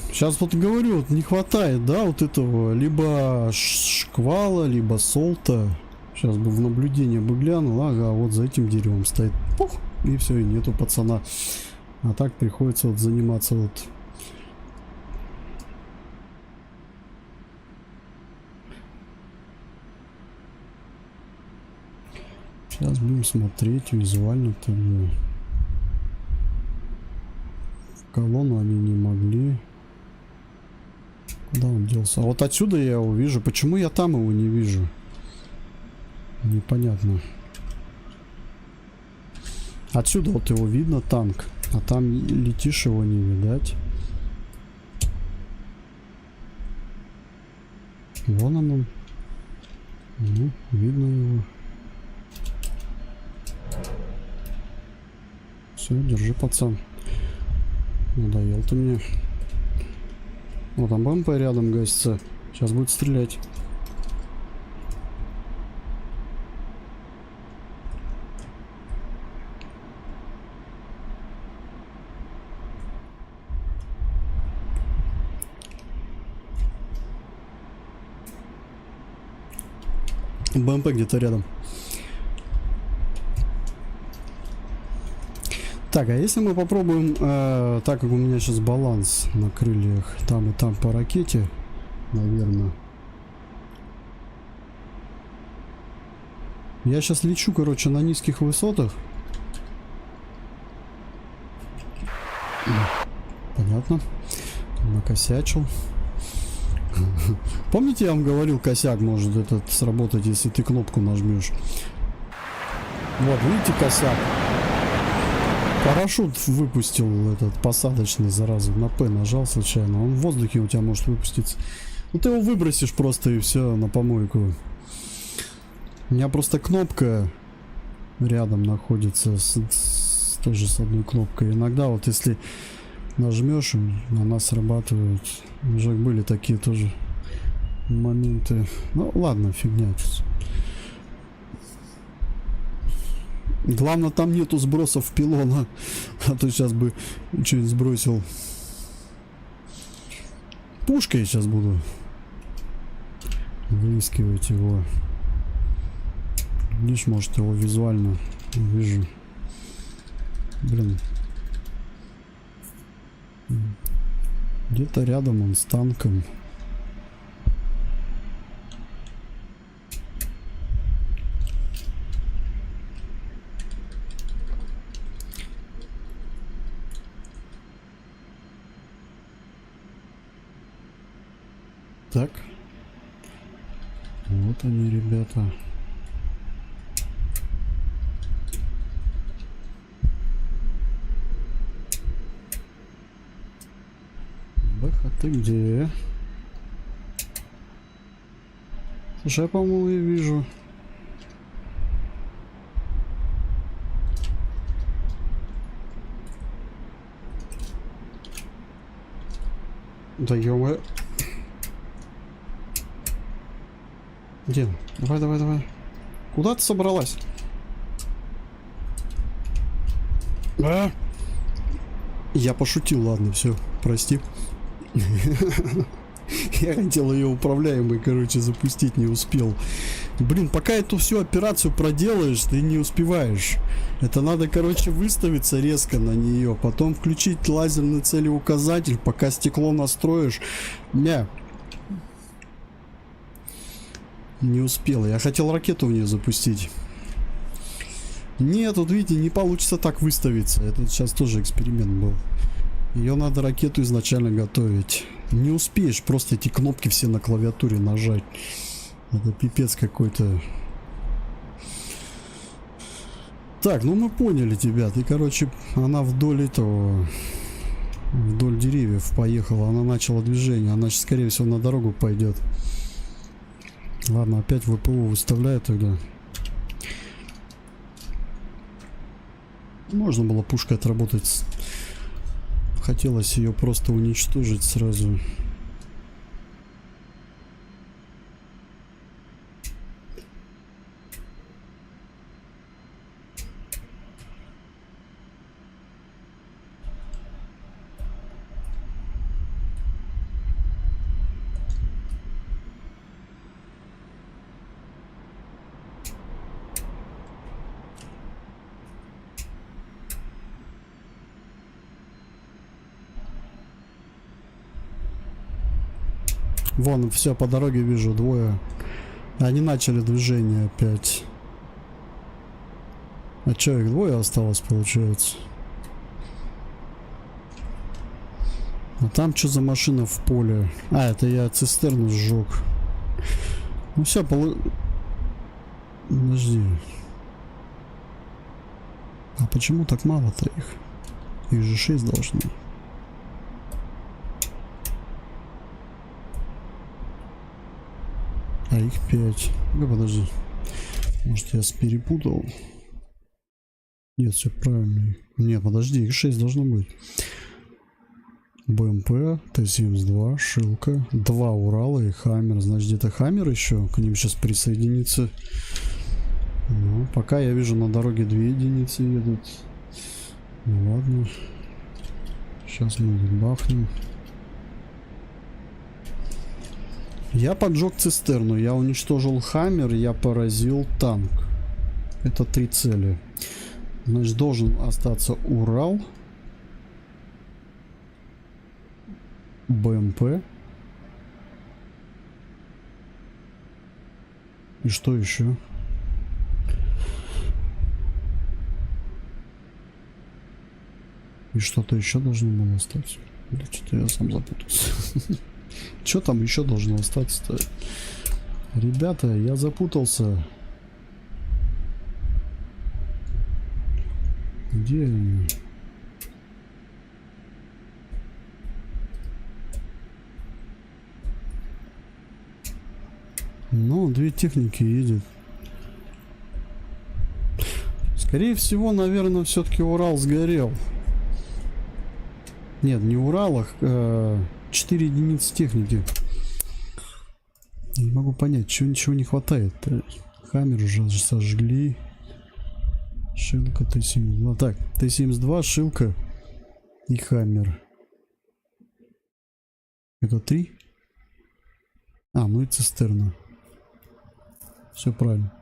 Сейчас вот говорю, вот не хватает, да, вот этого либо шквала, либо солта. Сейчас бы в наблюдение бы глянул, ага, вот за этим деревом стоит, пух, и все, и нету пацана. А так приходится вот заниматься вот. Сейчас будем смотреть визуально тогда. В колонну они не могли. Куда он делся? А вот отсюда я его вижу. Почему я там его не вижу? Непонятно. Отсюда вот его видно, танк. А там летишь, его не видать. Вон он. Ну, видно его. Все, держи, пацан. Надоел ты мне. Вот там БМП рядом гасится. Сейчас будет стрелять. БМП где-то рядом. Так, а если мы попробуем, так как у меня сейчас баланс на крыльях, там и там по ракете, наверное. Я сейчас лечу, короче, на низких высотах. Понятно. Накосячил. Помните, я вам говорил, косяк может этот сработать, если ты кнопку нажмешь. Вот, видите, косяк. Парашют выпустил этот посадочный, зараза. На П нажал случайно. Он в воздухе у тебя может выпуститься. Ну ты его выбросишь просто и все на помойку. У меня просто кнопка рядом находится тоже с одной кнопкой. Иногда вот если нажмешь, она срабатывает. Уже были такие тоже моменты. Ну ладно, фигня. Главное, там нету сбросов пилона. А то сейчас бы что-нибудь сбросил. Пушкой сейчас буду выискивать его. Видишь, может, его визуально вижу. Блин. Где-то рядом он с танком. Так. Вот они, ребята. Бэха, ты где? Слушай, я, по-моему, и вижу. Да ё-моё. Где? Давай, давай, давай. Куда ты собралась? А? Я пошутил, ладно, все, прости. Я хотел ее управляемой, короче, запустить, не успел. Блин, пока эту всю операцию проделаешь, ты не успеваешь. Это надо, короче, выставиться резко на нее, потом включить лазерный целеуказатель, пока стекло настроишь. Не успел. Я хотел ракету в нее запустить. Нет, тут видите, не получится так выставиться. Это сейчас тоже эксперимент был. Ее надо ракету изначально готовить. Не успеешь просто эти кнопки все на клавиатуре нажать. Это пипец какой-то. Так, ну мы поняли тебя. Ты, короче, она вдоль этого... Вдоль деревьев поехала. Она начала движение. Она сейчас, скорее всего, на дорогу пойдет. Ладно, опять ВПО выставляю тогда. Можно было пушкой отработать. Хотелось ее просто уничтожить сразу. Вон, все, по дороге вижу, двое. Они начали движение опять. А че, их двое осталось, получается? А там что за машина в поле? А, это я цистерну сжег. Ну все, Подожди. А почему так мало-то их? Их же 6 должно. А их 5. Ну подожди. Может я перепутал? Нет, все правильно. Нет, подожди, их 6 должно быть. БМП, Т-72, Шилка, 2 Урала и Хаммер. Значит, где-то Хаммер еще к ним сейчас присоединится. Ну, пока я вижу на дороге 2 единицы едут. Ну ладно. Сейчас мы их бахнем. Я поджег цистерну, я уничтожил Хаммер, я поразил танк. Это 3 цели. Значит, должен остаться Урал, БМП. И что еще? И что-то еще должно было остаться. Да что-то я сам запутался. Что там еще должно остаться-то? Ребята, я запутался. Где они? Ну, 2 техники едет. Скорее всего, наверное, все-таки Урал сгорел. Нет, не Урал, а 4 единицы техники. Не могу понять, чего не хватает. Хаммер уже сожгли. Шилка, Т-72. Так, Т-72, Шилка и Хаммер. Это 3? А, ну и цистерна. Все правильно.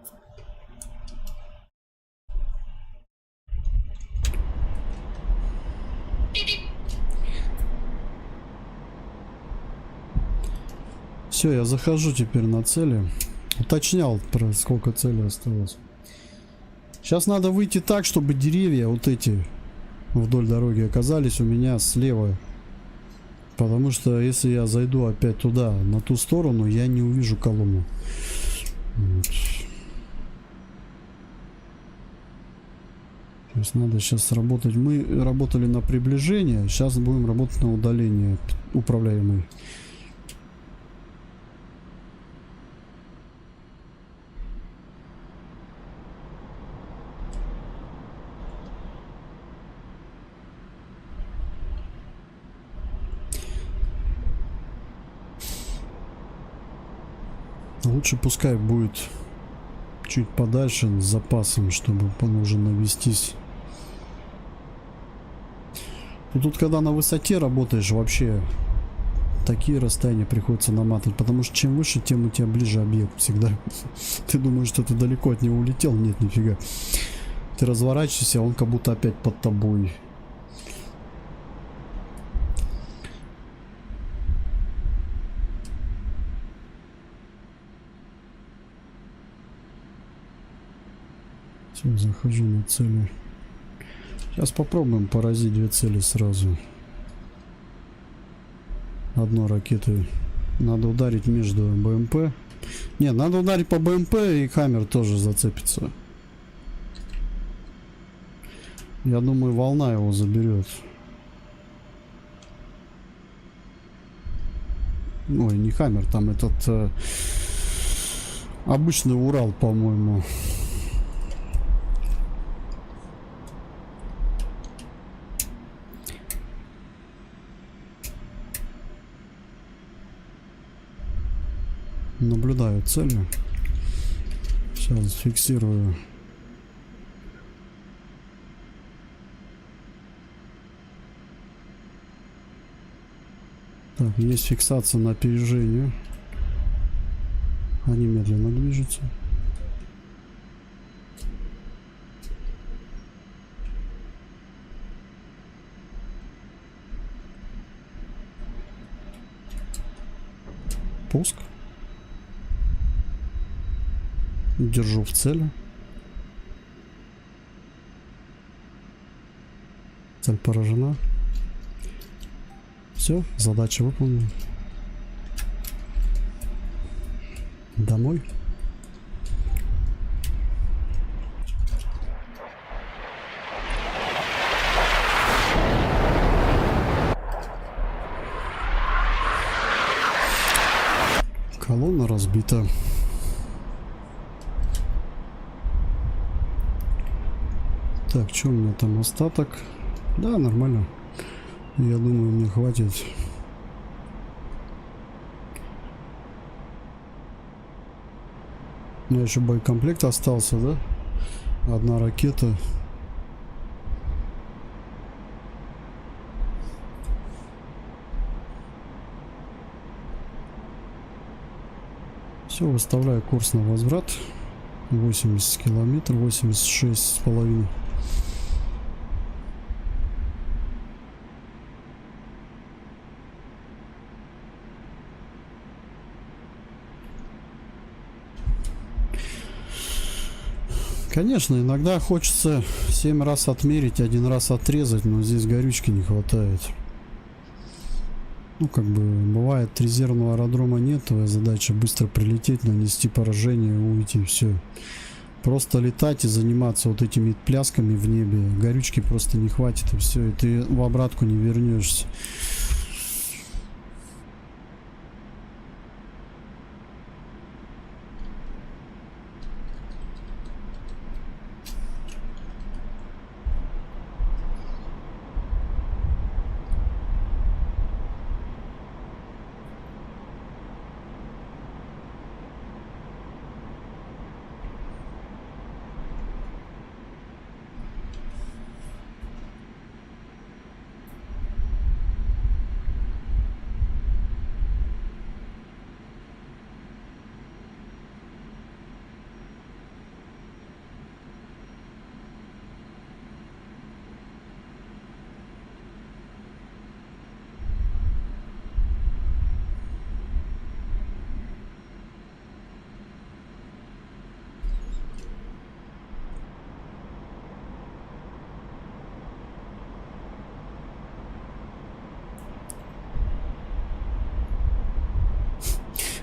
Все, я захожу теперь на цели. Уточнял, про сколько целей осталось. Сейчас надо выйти так, чтобы деревья вот эти вдоль дороги оказались у меня слева. Потому что если я зайду опять туда, на ту сторону, я не увижу колонну. Вот. То есть надо сейчас работать. Мы работали на приближение, сейчас будем работать на удаление управляемой. Лучше пускай будет чуть подальше с запасом, чтобы уже навестись. И тут когда на высоте работаешь, вообще такие расстояния приходится наматывать, потому что чем выше, тем у тебя ближе объект всегда. Ты думаешь, что ты далеко от него улетел? Нет, нифига. Ты разворачиваешься, а он как будто опять под тобой. Все, захожу на цели. Сейчас попробуем поразить 2 цели сразу. Одной ракетой. Надо ударить между БМП. Нет, надо ударить по БМП, и Хаммер тоже зацепится. Я думаю, волна его заберет. Ой, не Хаммер, там этот обычный Урал, по-моему. Наблюдаю цели. Сейчас фиксирую. Так, есть фиксация на опережение. Они медленно движутся. Пуск. Держу в цели. Цель поражена. Все, задача выполнена. Домой. Колонна разбита. Так, что у меня там остаток? Да, нормально. Я думаю, мне хватит. У меня еще боекомплект остался, да? Одна ракета. Все, выставляю курс на возврат. 80 километров, 86,5. Конечно, иногда хочется 7 раз отмерить, 1 раз отрезать, но здесь горючки не хватает. Ну, как бы, бывает, резервного аэродрома нет, твоя задача быстро прилететь, нанести поражение, уйти, все. Просто летать и заниматься вот этими плясками в небе, горючки просто не хватит, и все, и ты в обратку не вернешься.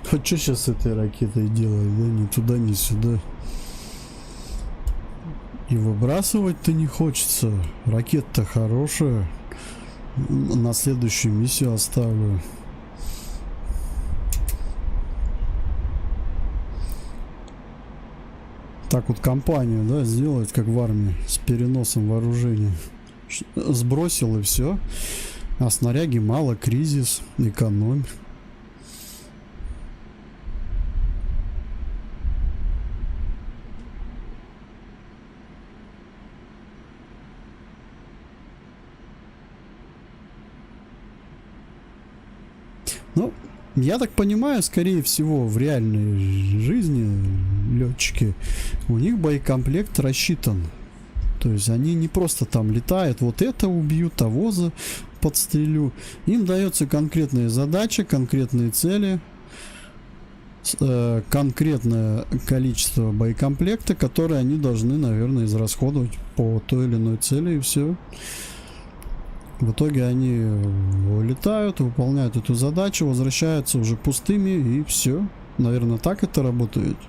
А что сейчас с этой ракетой делать, да? Ни туда, ни сюда. И выбрасывать-то не хочется. Ракета-то хорошая. На следующую миссию оставлю. Так вот компанию, да, сделать, как в армии, с переносом вооружения. Сбросил и все. А снаряги мало, кризис, экономь. Ну, я так понимаю, скорее всего, в реальной жизни летчики, у них боекомплект рассчитан. То есть они не просто там летают, вот это убью, того подстрелю. Им дается конкретная задача, конкретные цели, конкретное количество боекомплекта, которые они должны, наверное, израсходовать по той или иной цели, и все. В итоге они улетают, выполняют эту задачу, возвращаются уже пустыми, и все. Наверное, так это работает. —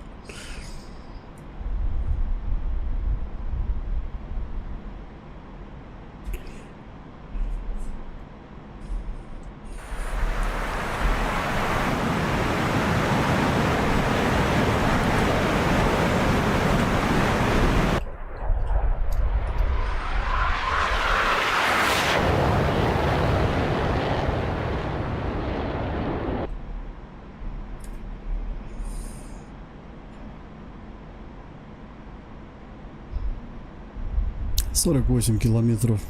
48 километров.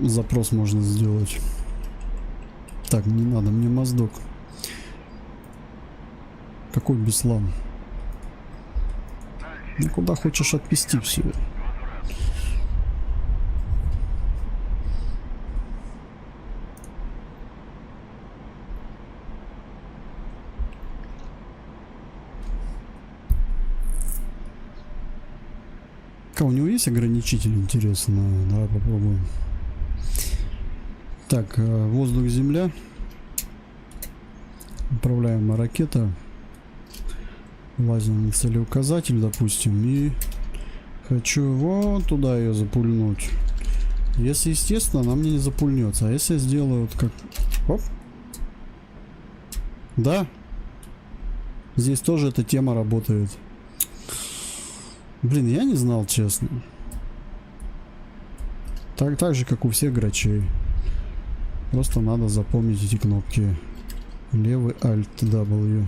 Запрос можно сделать. Так, не надо мне моздок. Какой беслан? Ну, куда хочешь отвезти все. У него есть ограничитель, интересно? Давай попробуем. Так, воздух-земля. Управляемая ракета. Лазим на целеуказатель, допустим, и хочу вон туда ее запульнуть. Если, естественно, она мне не запульнется. А если я сделаю вот как... Оп. Да. Здесь тоже эта тема работает. Блин, я не знал, честно. Так же, как у всех грачей. Просто надо запомнить эти кнопки. Левый Alt W.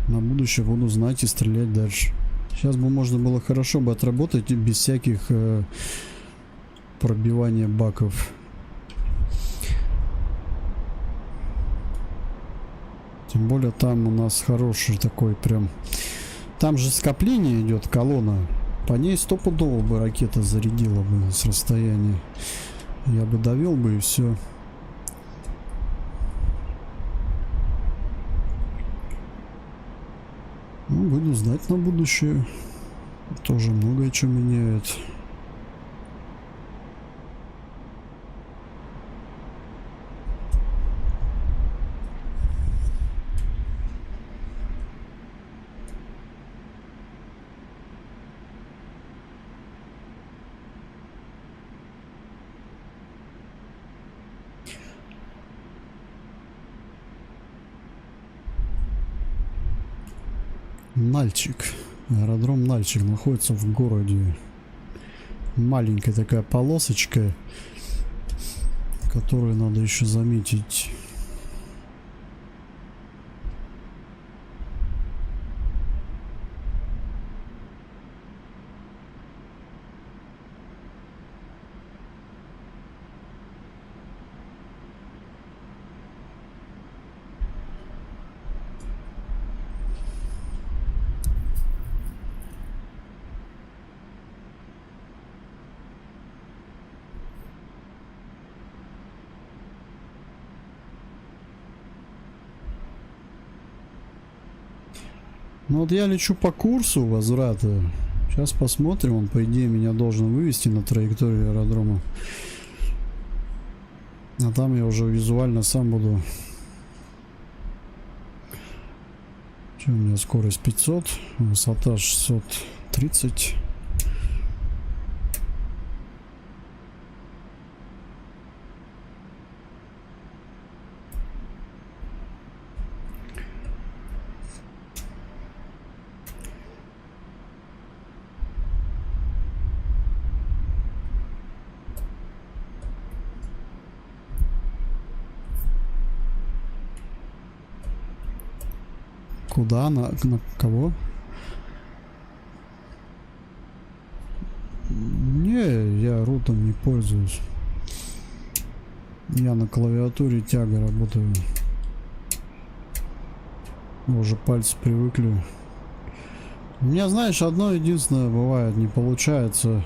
На будущее буду знать и стрелять дальше. Сейчас бы можно было хорошо бы отработать без всяких пробивания баков. Тем более там у нас хороший такой прям... Там же скопление идет, колонна. По ней стопудово бы ракета зарядила бы с расстояния. Я бы довел бы и все. Ну, буду знать на будущее. Тоже многое что меняет. Нальчик. Аэродром Нальчик находится в городе. Маленькая такая полосочка, которую надо еще заметить. Ну вот я лечу по курсу возврата. Сейчас посмотрим. Он, по идее, меня должен вывести на траекторию аэродрома. А там я уже визуально сам буду. Что у меня скорость 500, высота 630. Куда? На кого? Не, я рутом не пользуюсь. Я на клавиатуре тяга работаю. Уже пальцы привыкли. У меня, знаешь, одно единственное бывает, не получается.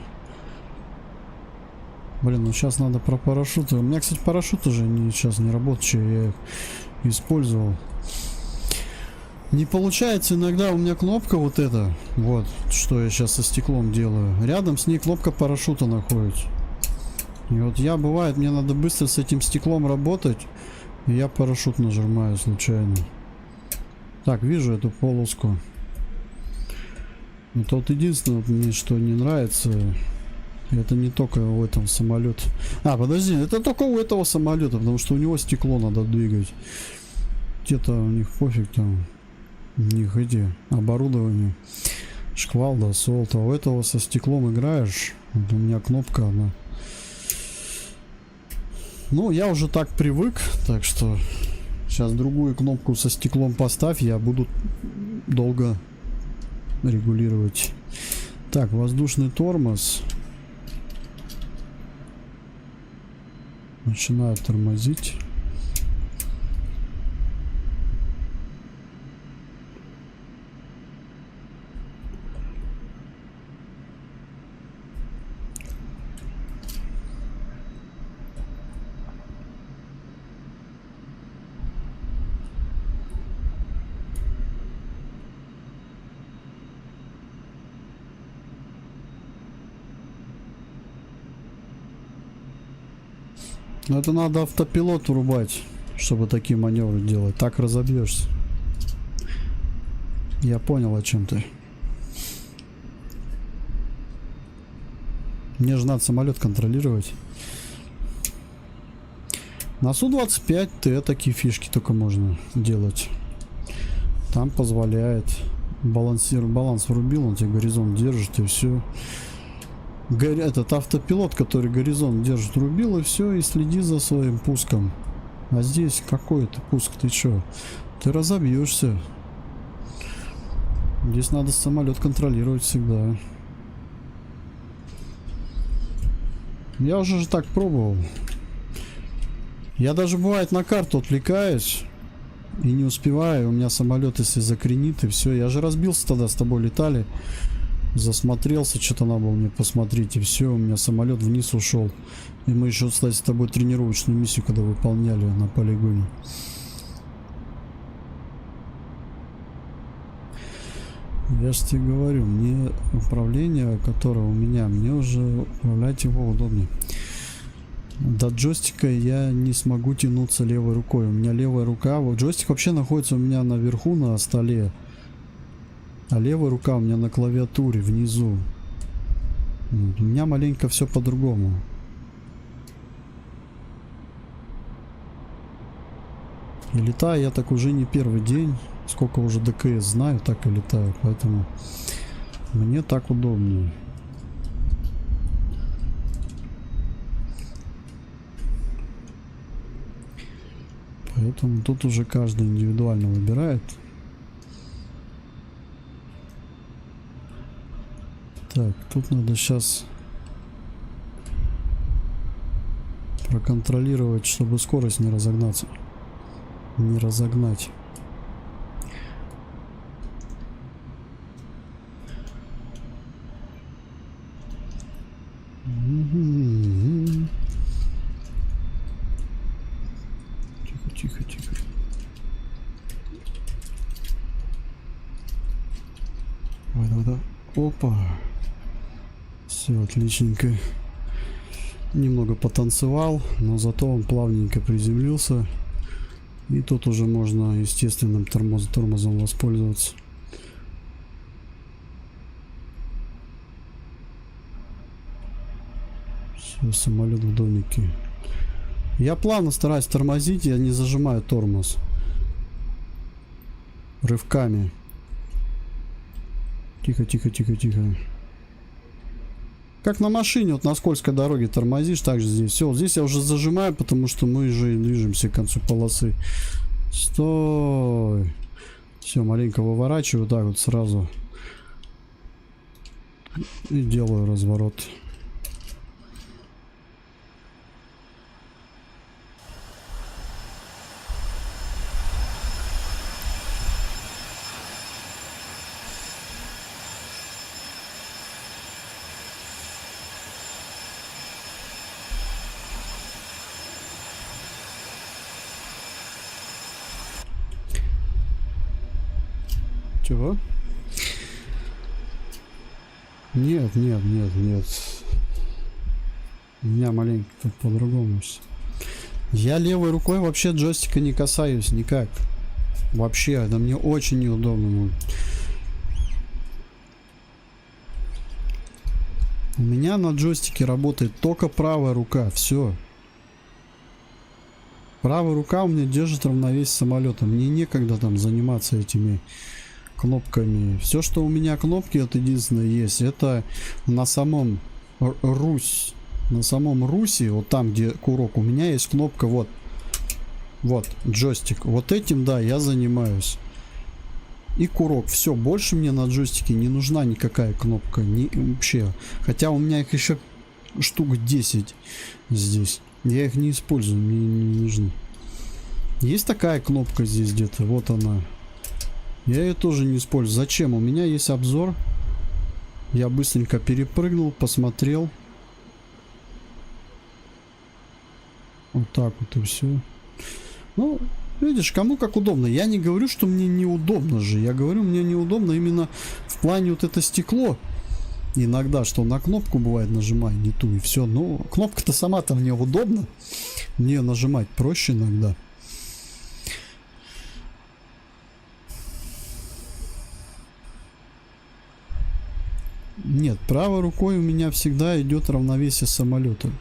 Блин, ну сейчас надо про парашюты. У меня, кстати, парашюты уже сейчас не работающие, я их использовал. Не получается иногда у меня кнопка вот эта, вот, что я сейчас со стеклом делаю. Рядом с ней кнопка парашюта находится. И вот я, бывает, мне надо быстро с этим стеклом работать, и я парашют нажимаю случайно. Так, вижу эту полоску. Это вот единственное, мне что не нравится, это не только у этого самолета. А, подожди, это только у этого самолета, потому что у него стекло надо двигать. Где-то у них пофиг там. У них эти оборудование, шквал, да, солт. А у этого со стеклом играешь. Вот у меня кнопка одна. Ну, я уже так привык, так что сейчас другую кнопку со стеклом поставь, я буду долго регулировать. Так, воздушный тормоз. Начинаю тормозить. Но это надо автопилот врубать, чтобы такие маневры делать. Так разобьешься. Я понял, о чем ты. Мне же надо самолет контролировать. На Су-25Т такие фишки только можно делать. Там позволяет баланс врубил, он тебе горизонт держит и все. Этот автопилот, который горизонт держит, рубил, и все, и следи за своим пуском. А здесь какой это пуск? Ты чё? Ты разобьешься. Здесь надо самолет контролировать всегда. Я уже же так пробовал. Я даже бывает на карту отвлекаюсь и не успеваю. У меня самолет если закренит, и все. Я же разбился тогда, с тобой летали. Засмотрелся, что-то надо было мне посмотреть, и все, у меня самолет вниз ушел. И мы еще, кстати, с тобой тренировочную миссию когда выполняли на полигоне. Я же тебе говорю, мне управление, которое у меня, мне уже управлять его удобнее. До джойстика я не смогу тянуться левой рукой. У меня левая рука, вот джойстик вообще находится у меня наверху на столе. А левая рука у меня на клавиатуре внизу. У меня маленько все по-другому. И летаю я так уже не первый день. Сколько уже ДКС знаю, так и летаю. Поэтому мне так удобнее. Поэтому тут уже каждый индивидуально выбирает. Так, тут надо сейчас проконтролировать, чтобы скорость не разогнаться. Не разогнать. Тихо, тихо, тихо. Давай, давай, давай. Опа. Все отличненько. Немного потанцевал, но зато он плавненько приземлился. И тут уже можно естественным тормозом воспользоваться. Все, самолет в домике. Я плавно стараюсь тормозить, я не зажимаю тормоз. Рывками. Тихо, тихо, тихо, тихо. Как на машине, вот на скользкой дороге тормозишь, так же здесь. Все, здесь я уже зажимаю, потому что мы уже движемся к концу полосы. Стой. Все, маленько выворачиваю, так вот сразу. И делаю разворот. Чего? Нет, нет, нет, нет. У меня маленько тут по-другому все. Я левой рукой вообще джойстика не касаюсь никак. Вообще, это мне очень неудобно. У меня на джойстике работает только правая рука. Все. Правая рука у меня держит равновесие самолета. Мне некогда там заниматься этими кнопками. Все, что у меня кнопки, это единственное есть. Это на самом на самом русе, вот там, где курок, у меня есть кнопка, вот. Вот, джойстик. Вот этим, да, я занимаюсь. И курок. Все, больше мне на джойстике не нужна никакая кнопка. Вообще. Хотя у меня их еще штук 10 здесь. Я их не использую, мне не нужны. Есть такая кнопка здесь где-то, вот она. Я ее тоже не использую. Зачем? У меня есть обзор. Я быстренько перепрыгнул, посмотрел. Вот так вот и все. Ну, видишь, кому как удобно. Я не говорю, что мне неудобно же. Я говорю, мне неудобно именно в плане вот это стекло. Иногда, что на кнопку бывает нажимаю не ту и все. Но кнопка-то сама-то мне удобно. Мне нажимать проще иногда. Нет, правой рукой у меня всегда идет равновесие самолета.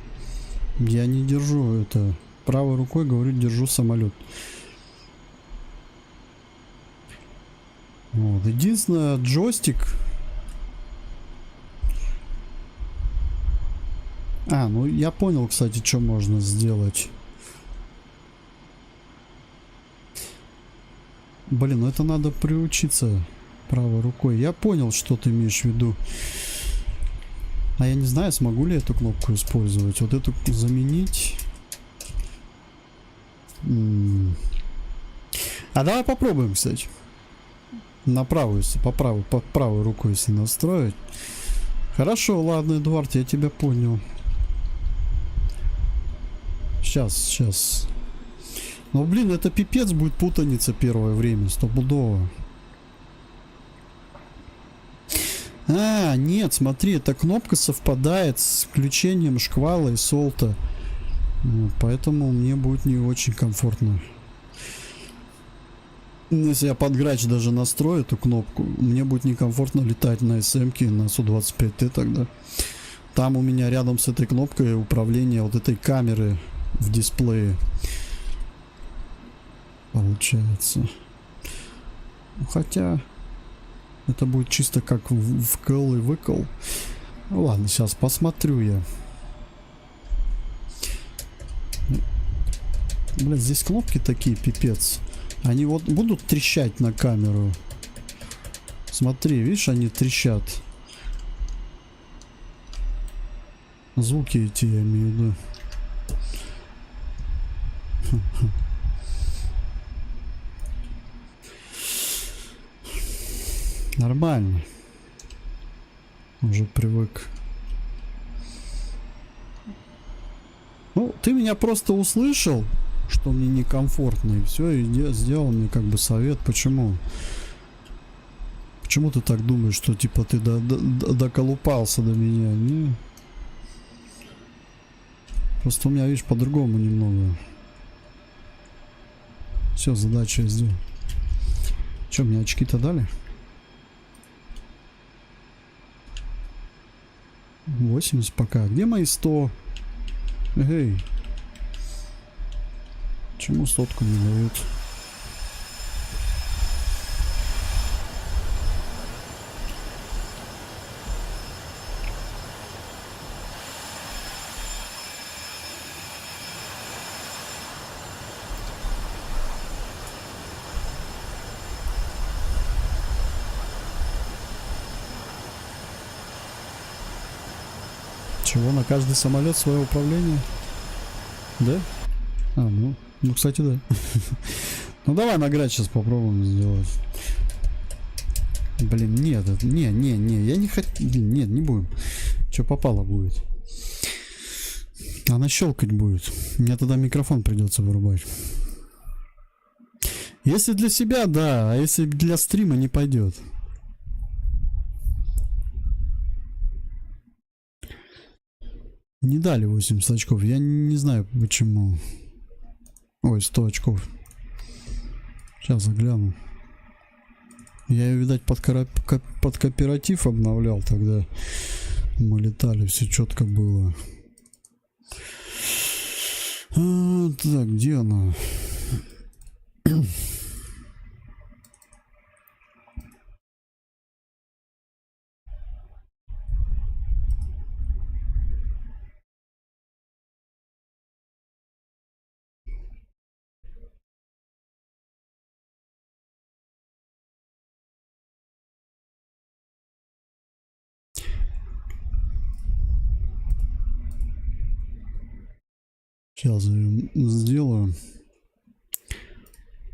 Я не держу это. Правой рукой, говорю, держу самолет. Вот. Единственное, джойстик. А, ну я понял, кстати, что можно сделать. Блин, ну это надо приучиться правой рукой. Я понял, что ты имеешь в виду. А я не знаю, смогу ли эту кнопку использовать. Вот эту заменить. А давай попробуем, кстати. На правую, под правой рукой, если настроить. Хорошо, ладно, Эдуард, я тебя понял. Сейчас. Ну, блин, это пипец будет путаница первое время, стопудово. А, нет, смотри, эта кнопка совпадает с включением шквала и солта. Поэтому мне будет не очень комфортно. Если я под грач даже настрою эту кнопку, мне будет некомфортно летать на СМ-ке, на Су-25Т тогда. Там у меня рядом с этой кнопкой управление вот этой камеры в дисплее. Получается. Хотя это будет чисто как вкл и выкл. Ну, ладно, сейчас посмотрю я. Блин, здесь кнопки такие, пипец. Они вот будут трещать на камеру. Смотри, видишь, они трещат. Звуки эти, я имею в виду. Нормально. Уже привык. Ну, ты меня просто услышал, что мне некомфортно, и все, и сделал мне как бы совет. Почему? Почему ты так думаешь, что типа ты доколупался до меня? Не. Просто у меня, видишь, по-другому немного. Все, задачу я сделал. Че, мне очки-то дали? 80 пока. Где мои 100? Эй. Чему сотку не дают? Чего, на каждый самолет свое управление? Да? А, ну, кстати, да. Ну, давай награть сейчас попробуем сделать. Блин, нет, не, я не хочу, нет, не будем. Что попало будет. Она щелкать будет. Мне тогда микрофон придется вырубать. Если для себя, да, а если для стрима не пойдет. Не дали 80 очков. Я не знаю почему. Ой, 100 очков. Сейчас загляну. Я ее, видать, под кооператив обновлял тогда. Мы летали, все четко было. Так, где она? Сейчас я её сделаю.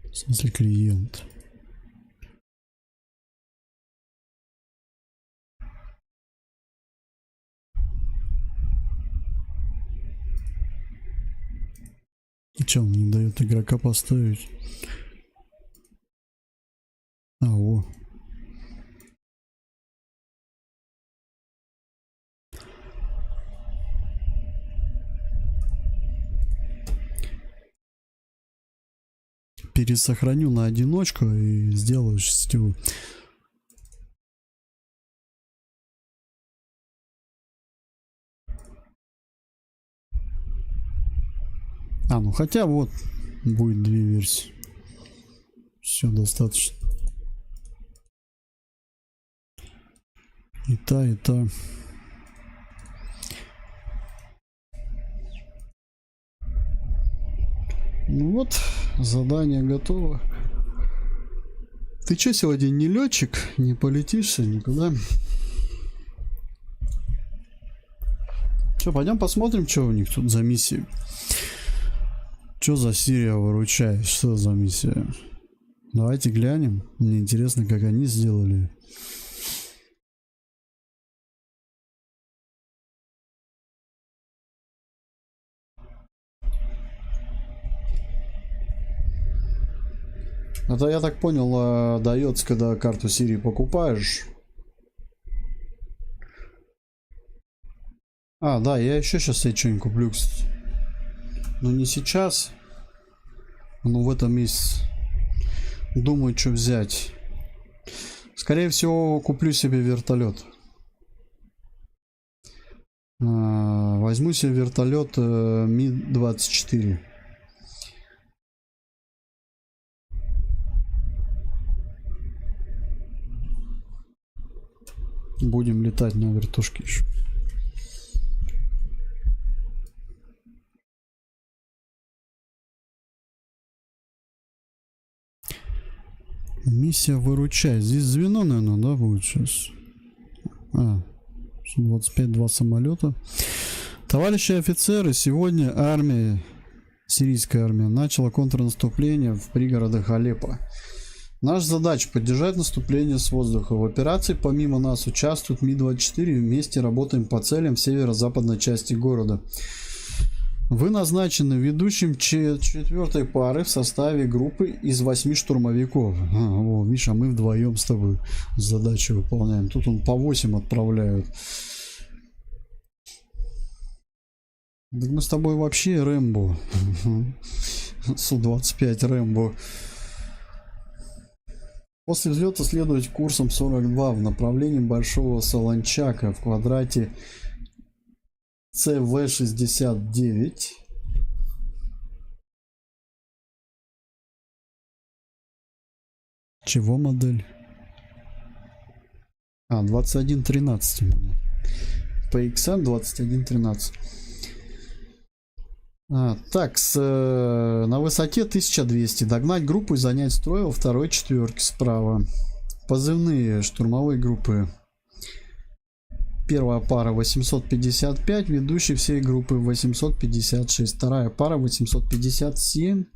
В смысле, клиент. И что, он не дает игрока поставить? А, о. Пересохраню на одиночку и сделаю сетевую. А, ну хотя вот будет две версии. Все достаточно. И та, и та. Ну вот, задание готово. Ты чё сегодня не летчик? Не полетишься никуда? Че, пойдем посмотрим, что у них тут за миссии. Что за Сирия выручает? Что за миссия? Давайте глянем. Мне интересно, как они сделали. Это, я так понял, дается, когда карту Сирии покупаешь. А, да, я еще сейчас себе что-нибудь куплю, кстати. Но не сейчас. Но в этом месяце. Думаю, что взять. Скорее всего, куплю себе вертолет. Возьму себе вертолет Ми-24. Будем летать на вертушке еще. Миссия выручай. Здесь звено, наверное, да, будет сейчас. 25-2 самолета. Товарищи офицеры, сегодня армия, сирийская армия, начала контрнаступление в пригородах Алеппо. Наша задача поддержать наступление с воздуха. В операции помимо нас участвует Ми-24. Вместе работаем по целям в северо-западной части города. Вы назначены ведущим четвертой пары в составе группы из 8 штурмовиков. Видишь, а мы вдвоем с тобой задачу выполняем. Тут он по 8 отправляют. Так мы с тобой вообще Рэмбо. Су-25 Рэмбо. После взлета следовать курсом 42 в направлении Большого Солончака в квадрате ЦВ-69. Чего модель? 2113 у меня. PXM 2113. Так, на высоте 1200. Догнать группу и занять строй во второй четверке справа. Позывные штурмовой группы. Первая пара 855, ведущий всей группы 856. Вторая пара 857.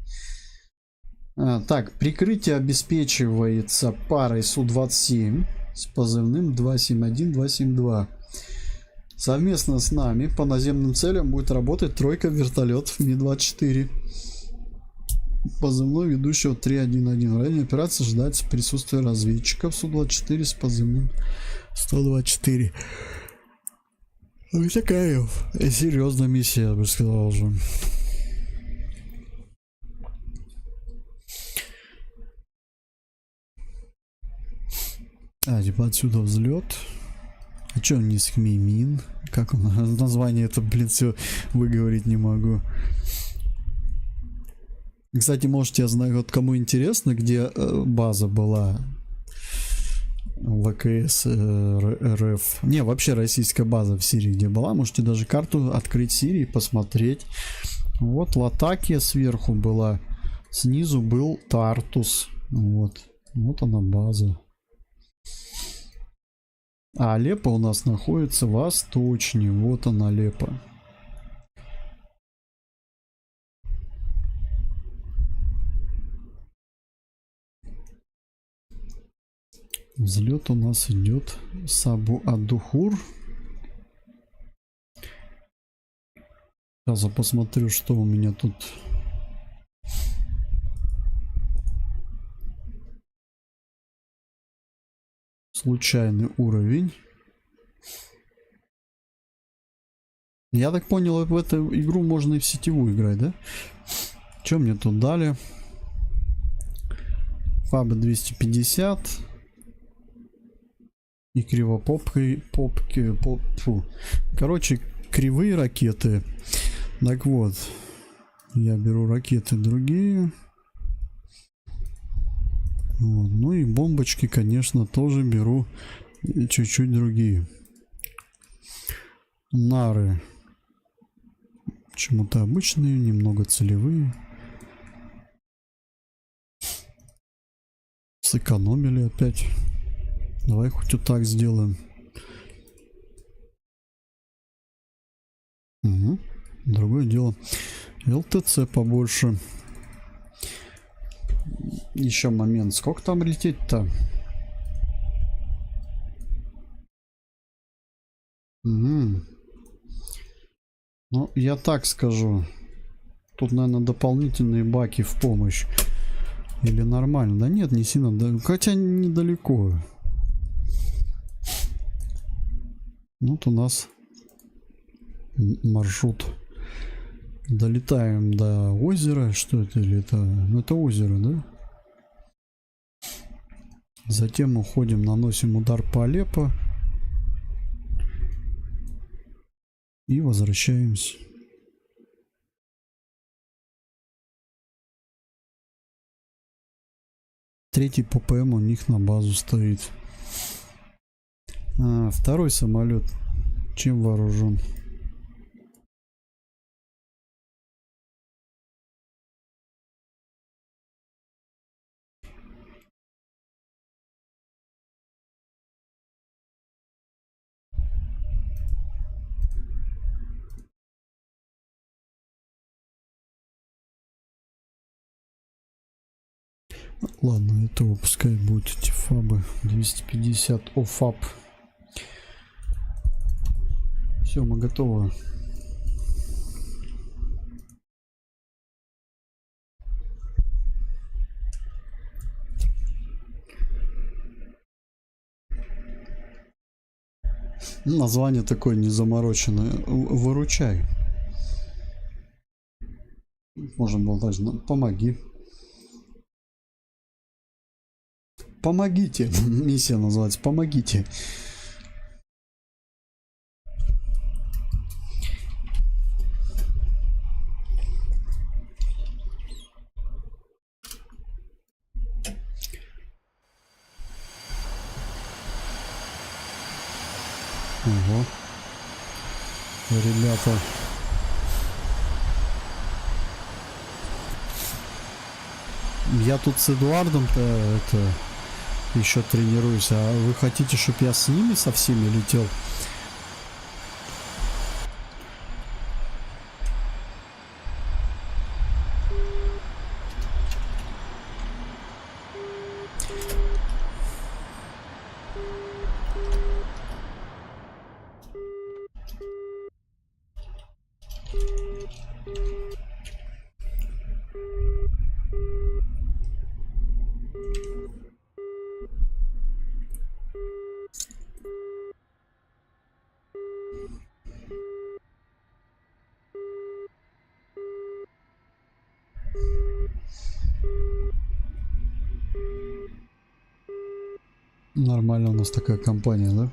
Так, прикрытие обеспечивается парой Су-27 с позывным 271-272. Совместно с нами по наземным целям будет работать тройка вертолетов Ми-24. Позывной ведущего 311. В районе операции ожидается присутствие разведчиков Су-24 с позывным 124. Такая серьезная миссия, я бы сказал уже. Типа отсюда взлет. А чё он не Схмеймин? Как он? Название это, блин, все выговорить не могу. Кстати, может, я знаю, вот кому интересно, где база была ВКС РФ. Не, вообще российская база в Сирии где была. Можете даже карту открыть Сирии, посмотреть. Вот Латакия сверху была. Снизу был Тартус. Вот она база. А Алеппо у нас находится восточнее. Вот она, Алеппо. Взлет у нас идет Сабу-ад-Духур. Сейчас я посмотрю, что у меня тут. Случайный уровень. Я так понял, в эту игру можно и в сетевую играть, да? Что мне тут дали? Фаба 250. И кривопопки. Короче, кривые ракеты. Так вот. Я беру ракеты другие. Вот. Ну и бомбочки, конечно, тоже беру чуть-чуть другие. Нары. Почему-то обычные, немного целевые. Сэкономили опять. Давай хоть вот так сделаем. Угу. Другое дело. ЛТЦ побольше. Еще момент. Сколько там лететь-то? Угу. Ну, я так скажу. Тут, наверное, дополнительные баки в помощь. Или нормально? Да нет, не сильно. Да, хотя недалеко. Вот у нас маршрут. Долетаем до озера. Что это? Или это? Ну, это озеро, да? Затем уходим, наносим удар по Алеппо. И возвращаемся. Третий ППМ у них на базу стоит. Второй самолет. Чем вооружен? Ладно, этого пускай будет эти фабы. 250 ОФАП. Все, мы готовы. Название такое незамороченное. Выручай. Можно было даже помоги. Помогите. Миссия называется «Помогите». Ого. Ребята. Я тут с Эдуардом-то это еще тренируюсь. А вы хотите, чтобы я с ними со всеми летел? Нормально у нас такая компания, да?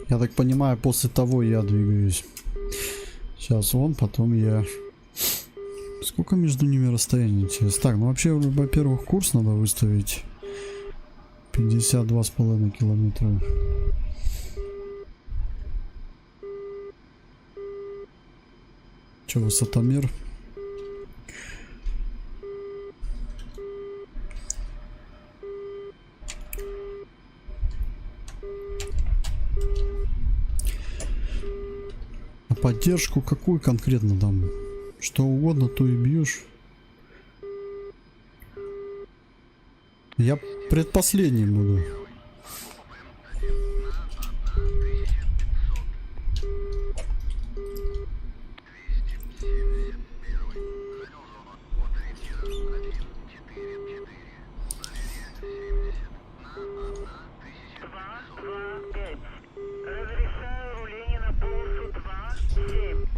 Я так понимаю, после того я двигаюсь. Сейчас он, потом я. Сколько между ними расстояние, интересно? Так, ну вообще, во-первых, курс надо выставить. 52,5 километра. Че, высотомер? А поддержку какую конкретно там? Что угодно, то и бьешь. Я предпоследний буду. Разрешаю руление на полосу 2-7.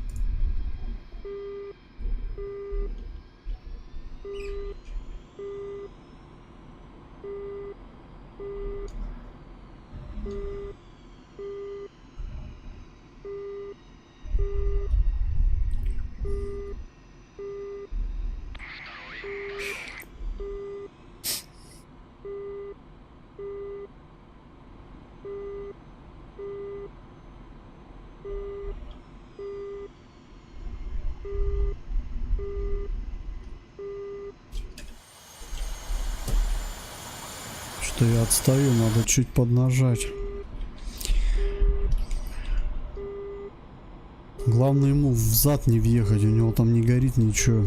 Что-то я отстаю, надо чуть поднажать. Главное ему взад не въехать, у него там не горит ничего.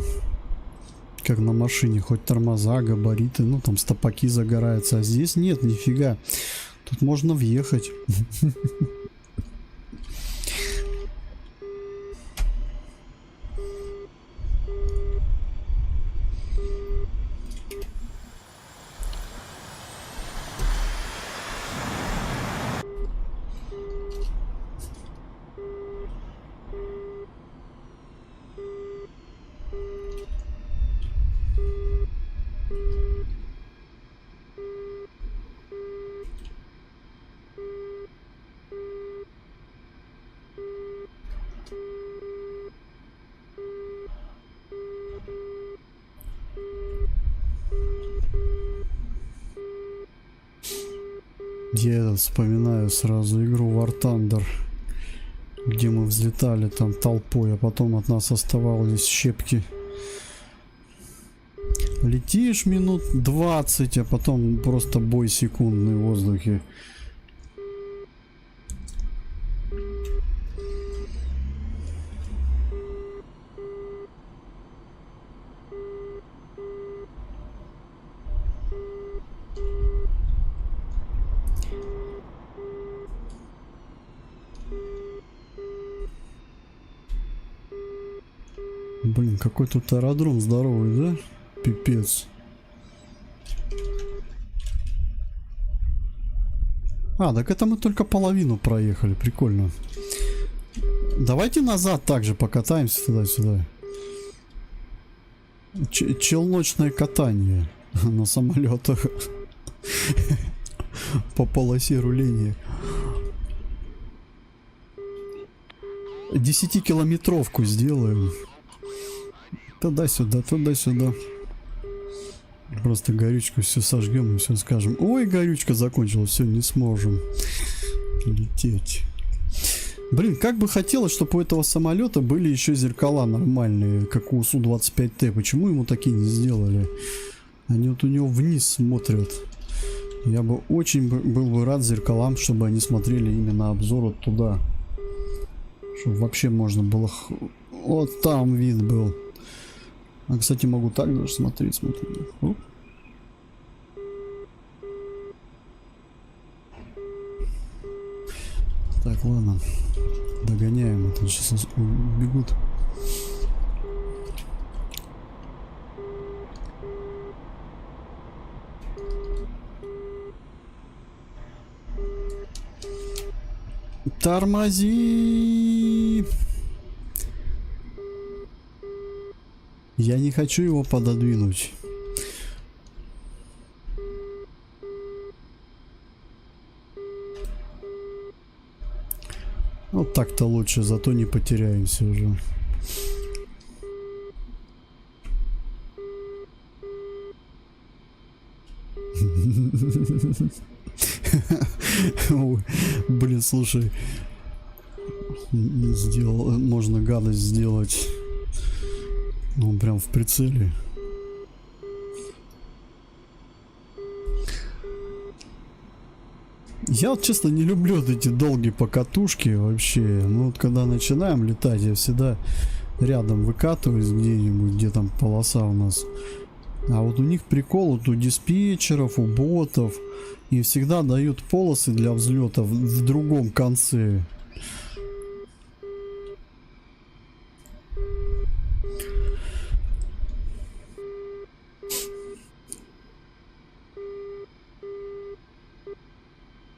Как на машине, хоть тормоза, габариты, ну там стопаки загораются, а здесь нет, нифига. Тут можно въехать. Я вспоминаю сразу игру War Thunder, где мы взлетали там толпой, а потом от нас оставались щепки. Летишь минут 20, а потом просто бой секундный в воздухе. Блин, какой тут аэродром здоровый, да? Пипец. А, так это мы только половину проехали, прикольно. Давайте назад также покатаемся туда-сюда. Челночное катание на самолетах по полосе руления. 10-километровку сделаем. Туда-сюда, туда-сюда. Просто горючку все сожгем и все скажем. Ой, горючка закончилась, все, не сможем лететь. Блин, как бы хотелось, чтобы у этого самолета были еще зеркала нормальные, как у Су-25Т. Почему ему такие не сделали? Они вот у него вниз смотрят. Я бы очень был бы рад зеркалам, чтобы они смотрели именно обзор вот туда. Чтобы вообще можно было... Вот там вид был. А, кстати, могу так даже смотреть, смотри. Оп. Так, ладно. Догоняем. Это сейчас убегут. Тормози! Я не хочу его пододвинуть. Вот так-то лучше, зато не потеряемся уже. Блин, слушай, можно гадость сделать. Он прям в прицеле. Я вот честно не люблю вот эти долгие покатушки вообще. Ну вот когда начинаем летать, я всегда рядом выкатываюсь где-нибудь, где там полоса у нас. А вот у них прикол, вот у диспетчеров, у ботов, им всегда дают полосы для взлета в другом конце.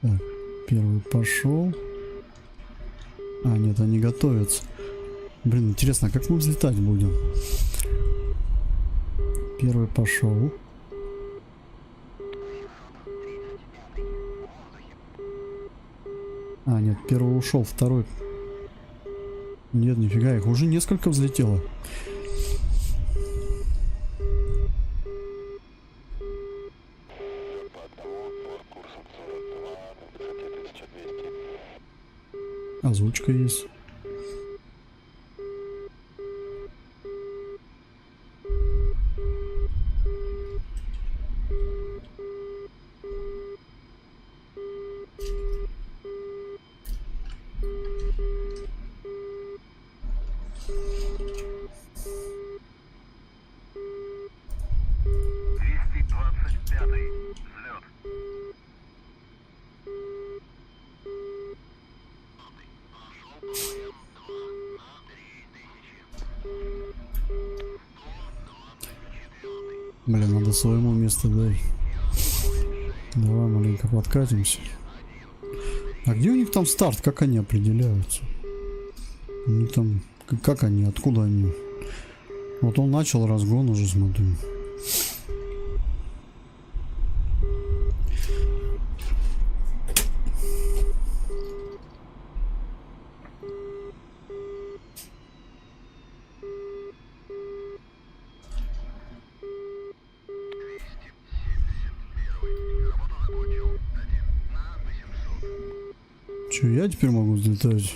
Так, первый пошел. А, нет, они готовятся. Блин, интересно, как мы взлетать будем? Первый пошел. А, нет, первый ушел, второй. Нет, нифига, их уже несколько взлетело. Озвучка есть. Блин, надо своему месту дай. Давай маленько подкатимся. А где у них там старт? Как они определяются? Они там... Как они? Откуда они? Вот он начал разгон уже, смотрю. Че, я теперь могу взлетать?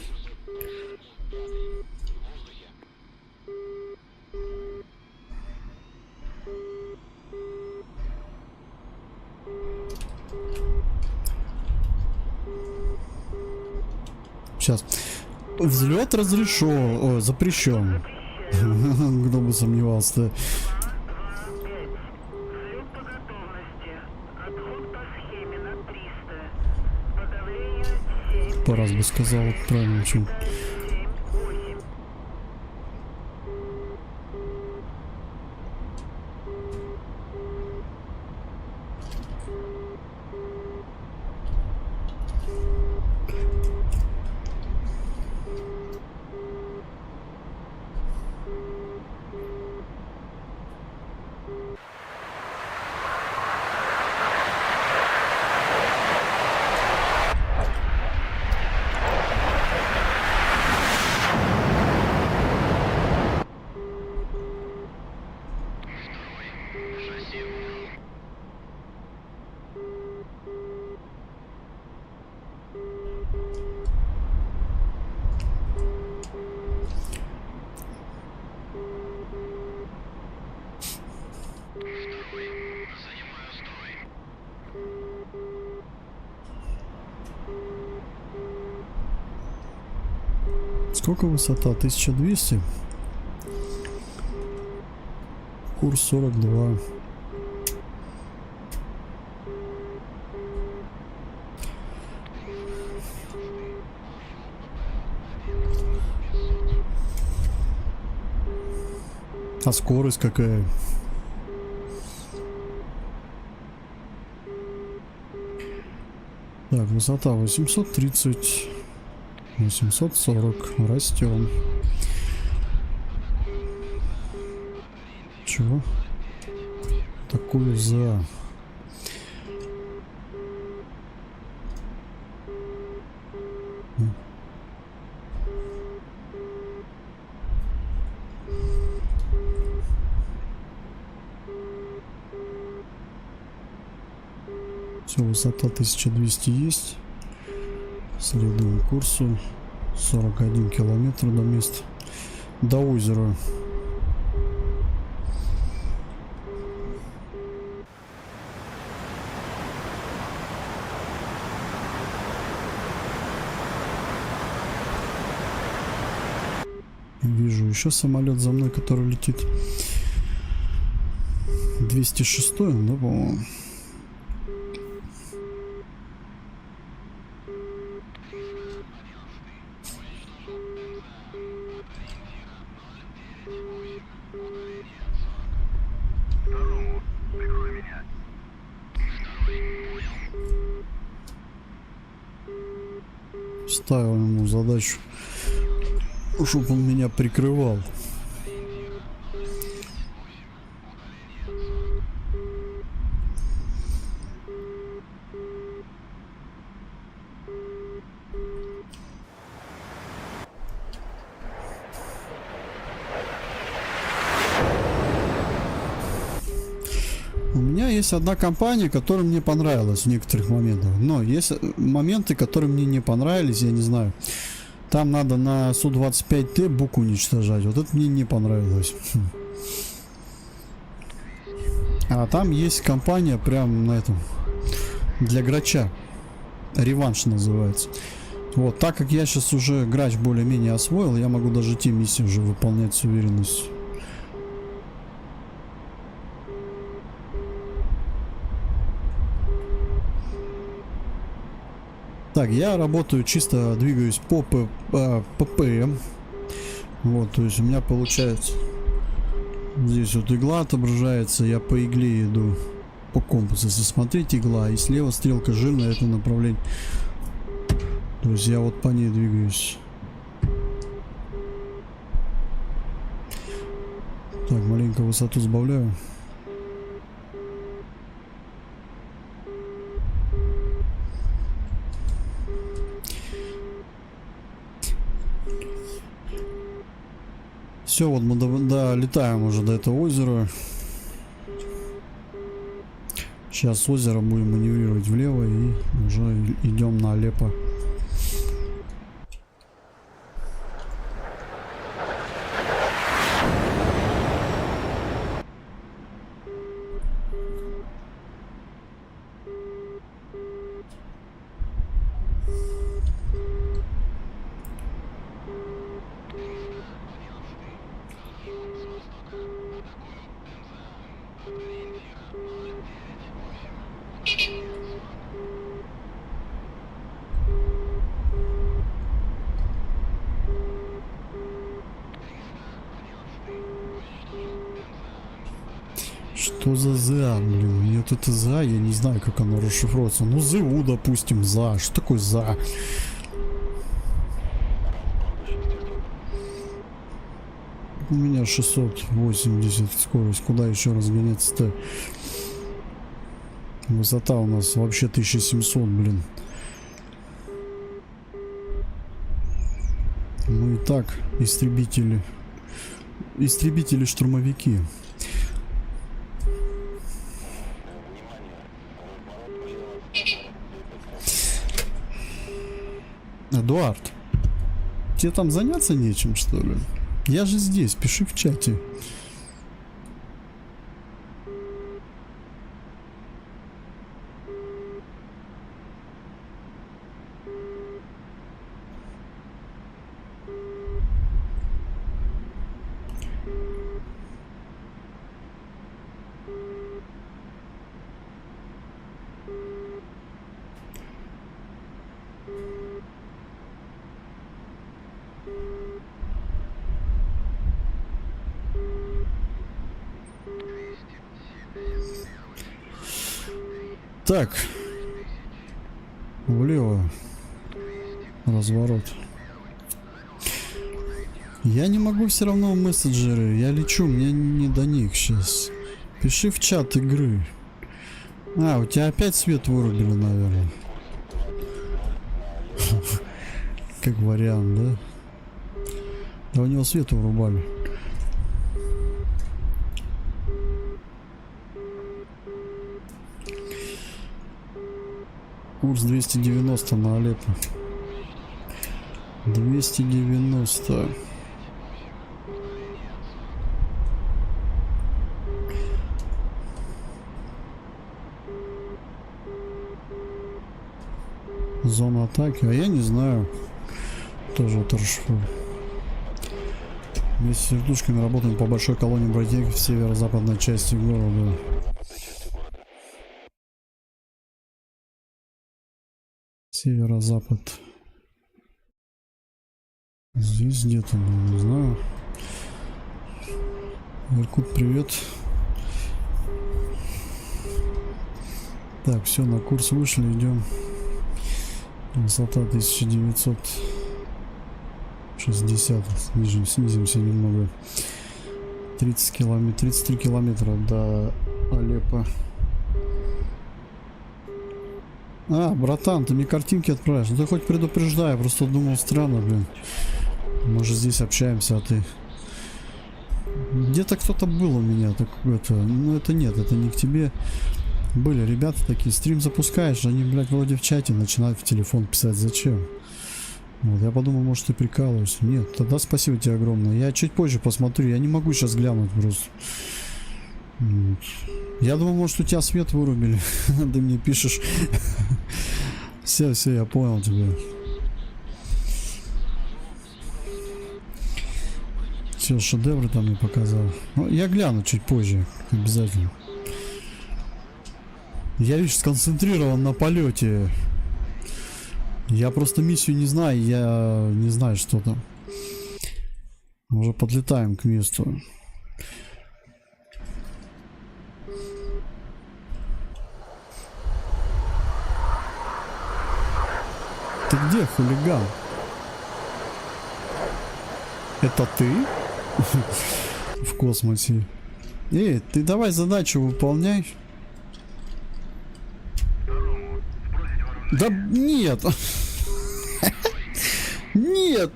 Сейчас. Взлет разрешен. Ой, запрещен. Кто бы сомневался. 2, 5. Взлет по готовности. Отход по схеме на 300. Подавление 7. По раз бы сказал правильно, чем. 7, 8. Сколько высота? 1200. Курс 42. А скорость какая? Так, высота 830. 840. Растем. Чего? Такую за... Все, высота 1200 есть. Следуем курсу. 41 километр до места. До озера. Вижу еще самолет за мной, который летит. 206, да, по-моему. Второму, прикрой меня. Ставил ему задачу, чтобы он меня прикрывал. У меня есть одна компания, которая мне понравилась в некоторых моментах. Но есть моменты, которые мне не понравились, я не знаю. Там надо на Су-25Т бук уничтожать. Вот это мне не понравилось. А там есть компания прям на этом. Для грача. Реванш называется. Вот, так как я сейчас уже грач более-менее освоил, я могу даже те миссии уже выполнять с уверенностью. Так, я работаю чисто, двигаюсь по ППМ. Вот, то есть у меня получается Здесь вот игла отображается, я по игле иду. По компасу, если смотреть, игла, и слева стрелка жирная, это направление. То есть я вот по ней двигаюсь. Так, маленько высоту сбавляю. Все, вот мы долетаем уже до этого озера. Сейчас озеро будем маневрировать влево и уже идем на Алеппо. Что за ЗА, блин? Нет, это ЗА, я не знаю, как оно расшифруется. Ну, ЗУ, допустим, ЗА. Что такое ЗА? У меня 680 скорость. Куда еще разгоняться-то? Высота у нас вообще 1700, блин. Ну и так, истребители. Истребители-штурмовики. Эдуард, тебе там заняться нечем, что ли? Я же здесь, пиши в чате. Так, влево, разворот. Я не могу все равно в мессенджеры, я лечу, мне не до них сейчас. Пиши в чат игры. А, у тебя опять свет вырубили, наверное. Как вариант, да? Да у него свет вырубали. Курс 290 на Алеппо. 290. Зона атаки, а я не знаю. Тоже вот расшифрую. Вместе с вертушками работаем по большой колонии бродяг в северо-западной части города. Северо-запад. Здесь где-то, не знаю. Иркут, привет. Так, все, на курс вышли, идем. Высота 1960. Снизимся немного. 33 километра до Алеппо. А, братан, ты мне картинки отправишь. Ну ты хоть предупреждай, я просто думал, странно, блин. Мы же здесь общаемся, а ты... Где-то кто-то был у меня, так это... Ну это нет, это не к тебе. Были ребята такие, стрим запускаешь, они, блядь, вроде в чате начинают в телефон писать. Зачем? Вот, я подумал, может ты прикалываешься. Нет, тогда спасибо тебе огромное. Я чуть позже посмотрю, я не могу сейчас глянуть просто. Вот. Я думал, может у тебя свет вырубили. Ты мне пишешь. Все, я понял тебя. Все, шедевры там мне показал. Ну, я гляну чуть позже, обязательно. Я, видишь, сконцентрирован на полете. Я просто миссию не знаю, я не знаю, что там. Уже подлетаем к месту. Ты где, хулиган? Это ты? В космосе. Эй, ты давай задачу выполняй. Да нет. Нет.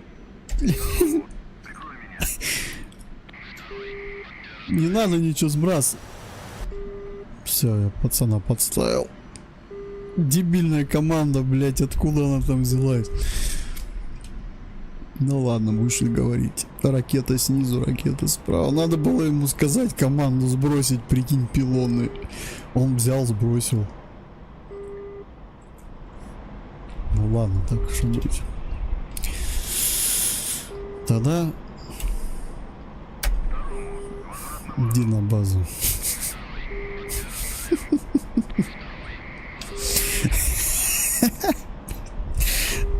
Не надо ничего сбрасывать. Все, я пацана подставил. Дебильная команда, блять, откуда она там взялась? Ну ладно, будешь ли говорить. Ракета снизу, ракета справа. Надо было ему сказать команду сбросить, прикинь, пилоны. Он взял, сбросил. Ну ладно, так что быть. Тогда иди на базу.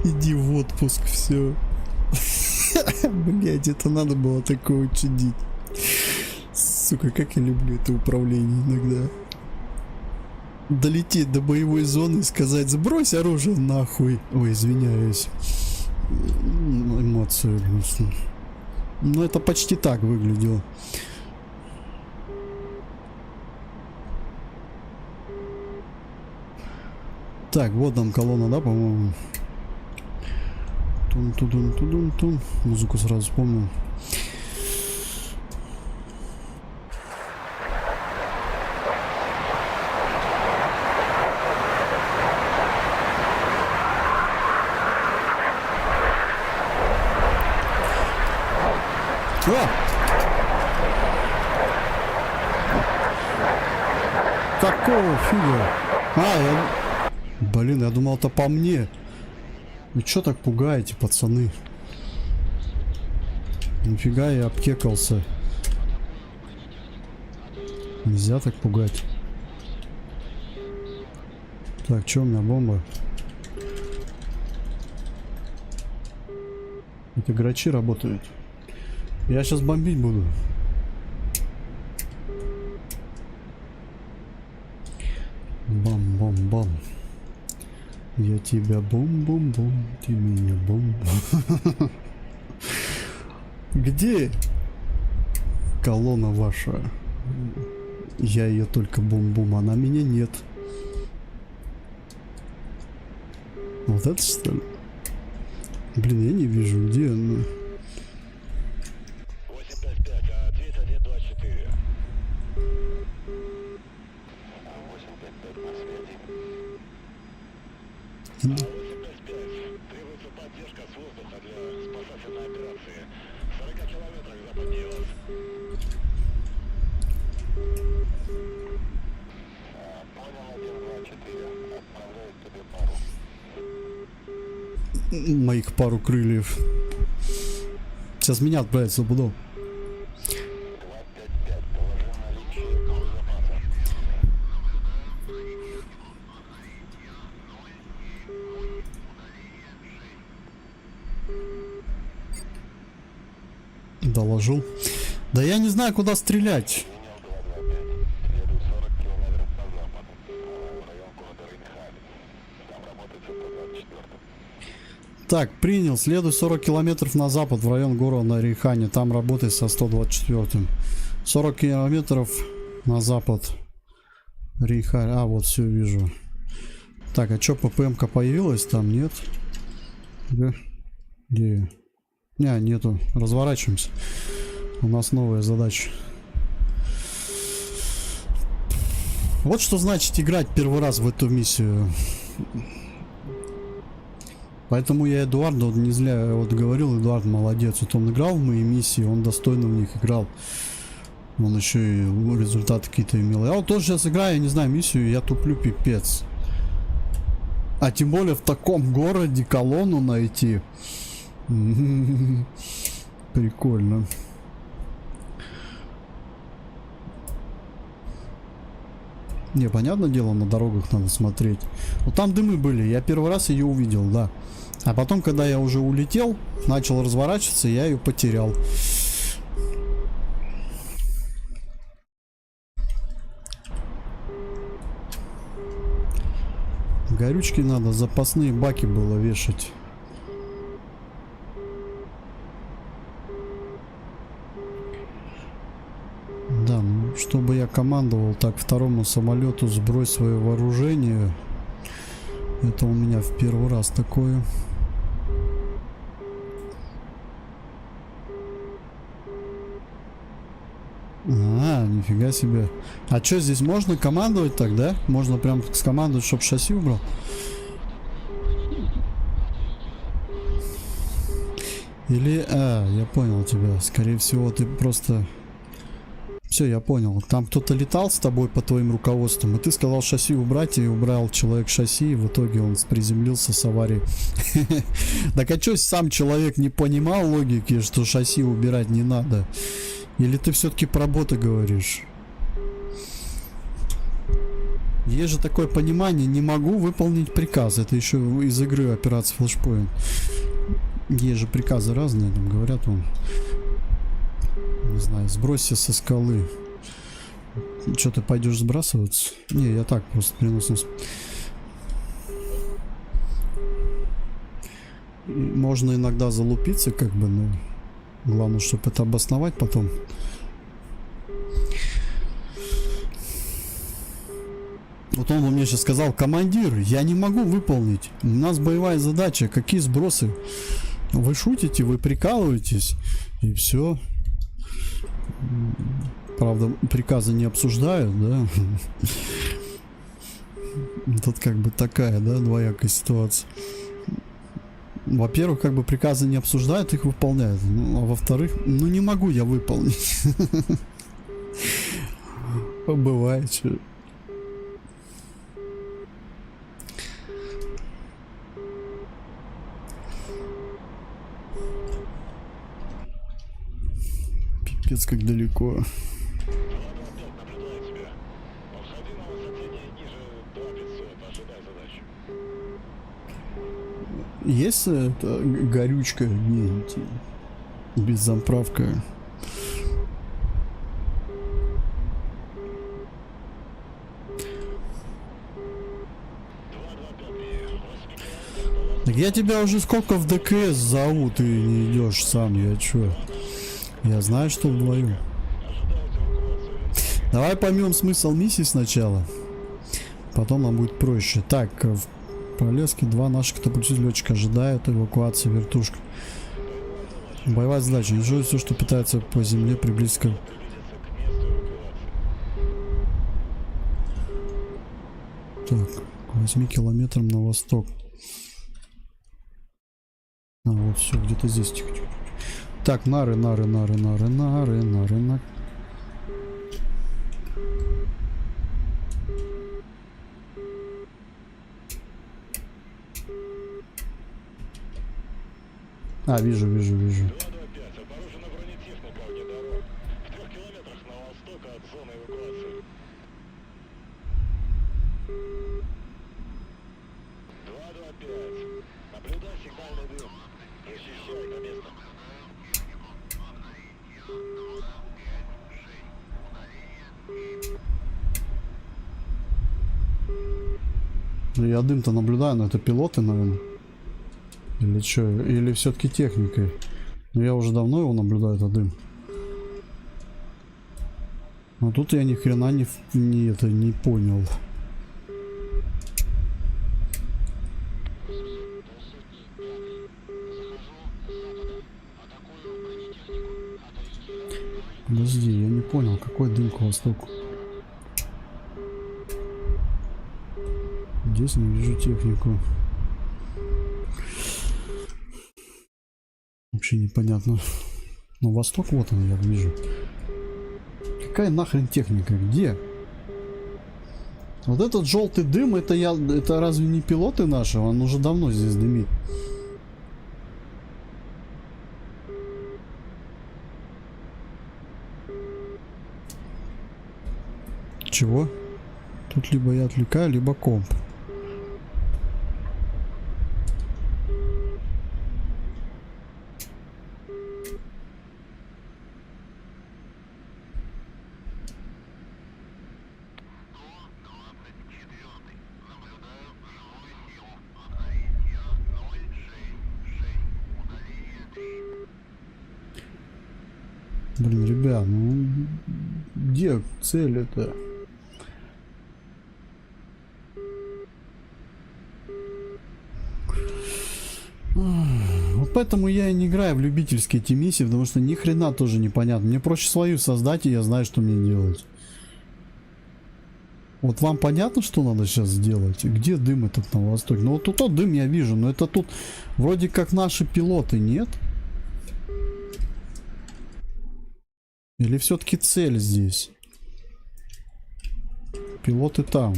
Иди в отпуск, все. Блять, это надо было такое чудить. Сука, как я люблю это управление иногда. Долететь до боевой зоны и сказать: сбрось оружие нахуй. Ой, извиняюсь. Эмоцию. Но это почти так выглядело. Так, вот там колонна, да, по-моему. Тун-тун-тун-тун-тун. Музыку сразу вспомнил. Какого фига? Блин, я думал, это по мне. Вы чё так пугаете, пацаны? Нифига я обкекался. Нельзя так пугать. Так, чё у меня бомба? Это грачи работают. Я сейчас бомбить буду. Бам-бам-бам. Я тебя бом-бом-бом, ты меня бом-бом. Где колонна ваша? Я ее только бом-бом, она меня нет. Вот это что ли? Блин, я не вижу, где она. 855, а 3124. 855 на связи. 855. Требуется поддержка с воздуха для спасательной операции. В 40 километрах западнее вас. Понял, 124. Отправляю тебе пару. Моих пару крыльев. Сейчас меня отправят за будов. 255. Положи наличие груз запаса. Доложил. Да я не знаю, куда стрелять. Принял 225. Следует 40 километров на запад. В район города Рейнхаль. Там работает 124. Так, принял. Следуй 40 километров на запад в район города Рейхане. Там работает со 124. 40 километров на запад. Рейхаль. А, вот все вижу. Так, а что, ППМ-ка появилась там? Нет? Да? Где? Не, нету. Разворачиваемся. У нас новая задача. Вот что значит играть первый раз в эту миссию. Поэтому я Эдуарду вот не зря вот говорил, Эдуард молодец. Вот он играл в мои миссии, он достойно в них играл. Он еще и результаты какие-то имел. Я вот тоже сейчас играю, я не знаю, миссию, я туплю пипец. А тем более в таком городе колонну найти. Прикольно. Не, понятное дело, на дорогах надо смотреть. Вот там дымы были, я первый раз ее увидел, да. А потом, когда я уже улетел, начал разворачиваться, я ее потерял. Горючки надо, запасные баки было вешать. Да, ну, чтобы я командовал так второму самолету сбрось свое вооружение. Это у меня в первый раз такое. А, нифига себе. А что, здесь можно командовать так, да? Можно прям скомандовать, чтобы шасси убрал? Или... А, я понял тебя. Скорее всего, ты просто... Все, я понял. Там кто-то летал с тобой по твоим руководствам, и ты сказал шасси убрать, и убрал человек шасси, и в итоге он приземлился с аварией. Так а что, сам человек не понимал логики, что шасси убирать не надо? Или ты все-таки про бота говоришь? Есть же такое понимание, не могу выполнить приказ. Это еще из игры операции Flashpoint. Есть же приказы разные, там говорят вам. Не знаю, сбросься со скалы. Что, ты пойдешь сбрасываться? Не, я так просто переносим. Можно иногда залупиться, как бы, но главное, чтобы это обосновать потом. Вот он мне сейчас сказал: командир, я не могу выполнить. У нас боевая задача. Какие сбросы? Вы шутите, вы прикалываетесь. И все. Правда, приказы не обсуждают, да? Тут как бы такая, да, двоякая ситуация. Во-первых, как бы приказы не обсуждают, их выполняют. Ну, а во-вторых, ну не могу я выполнить. Бывает, что. Пипец, как далеко. Наблюдаю тебя. Подходи на высоте ниже 2500, ожидай задачу. Есть это горючка? Нет. Беззаправка. Так я тебя уже сколько в ДКС зову, ты не идешь сам, я чё? Я знаю, что вдвоем. Давай поймем смысл миссии сначала. Потом нам будет проще. Так, в Пролеске 2 наших катапультирующих летчика ожидают эвакуации вертушка. Боевая задача. Уничтожить все, что питается по земле, приблизиться к... Так, 8 километрам на восток. А, вот все, где-то здесь. Тихо-тихо. Так, нары. А, вижу. 225. Обнаружена бронетехника вне дорог. В 3 километрах на восток от зоны эвакуации. 225. Наблюдай сигнальный дым. Защищай это место. Ну, я дым-то наблюдаю, но это пилоты, наверное. Или что? Или все-таки техникой? Но я уже давно его наблюдаю, этот дым. Но тут я ни хрена не понял. Подожди, я не понял, какой дым к востоку. Здесь не вижу технику. Вообще непонятно. Но восток, вот он, я вижу. Какая нахрен техника? Где? Вот этот желтый дым, это разве не пилоты наши? Он уже давно здесь дымит. Чего? Тут либо я отвлекаю, либо комп. Блин, ребят, ну где цель это? Вот поэтому я и не играю в любительские эти миссии, потому что ни хрена тоже непонятно. Мне проще свою создать, и я знаю, что мне делать. Вот вам понятно, что надо сейчас сделать? Где дым этот на востоке? Ну вот тут тот дым я вижу, но это тут вроде как наши пилоты, нет? Или все-таки цель здесь? Пилоты там.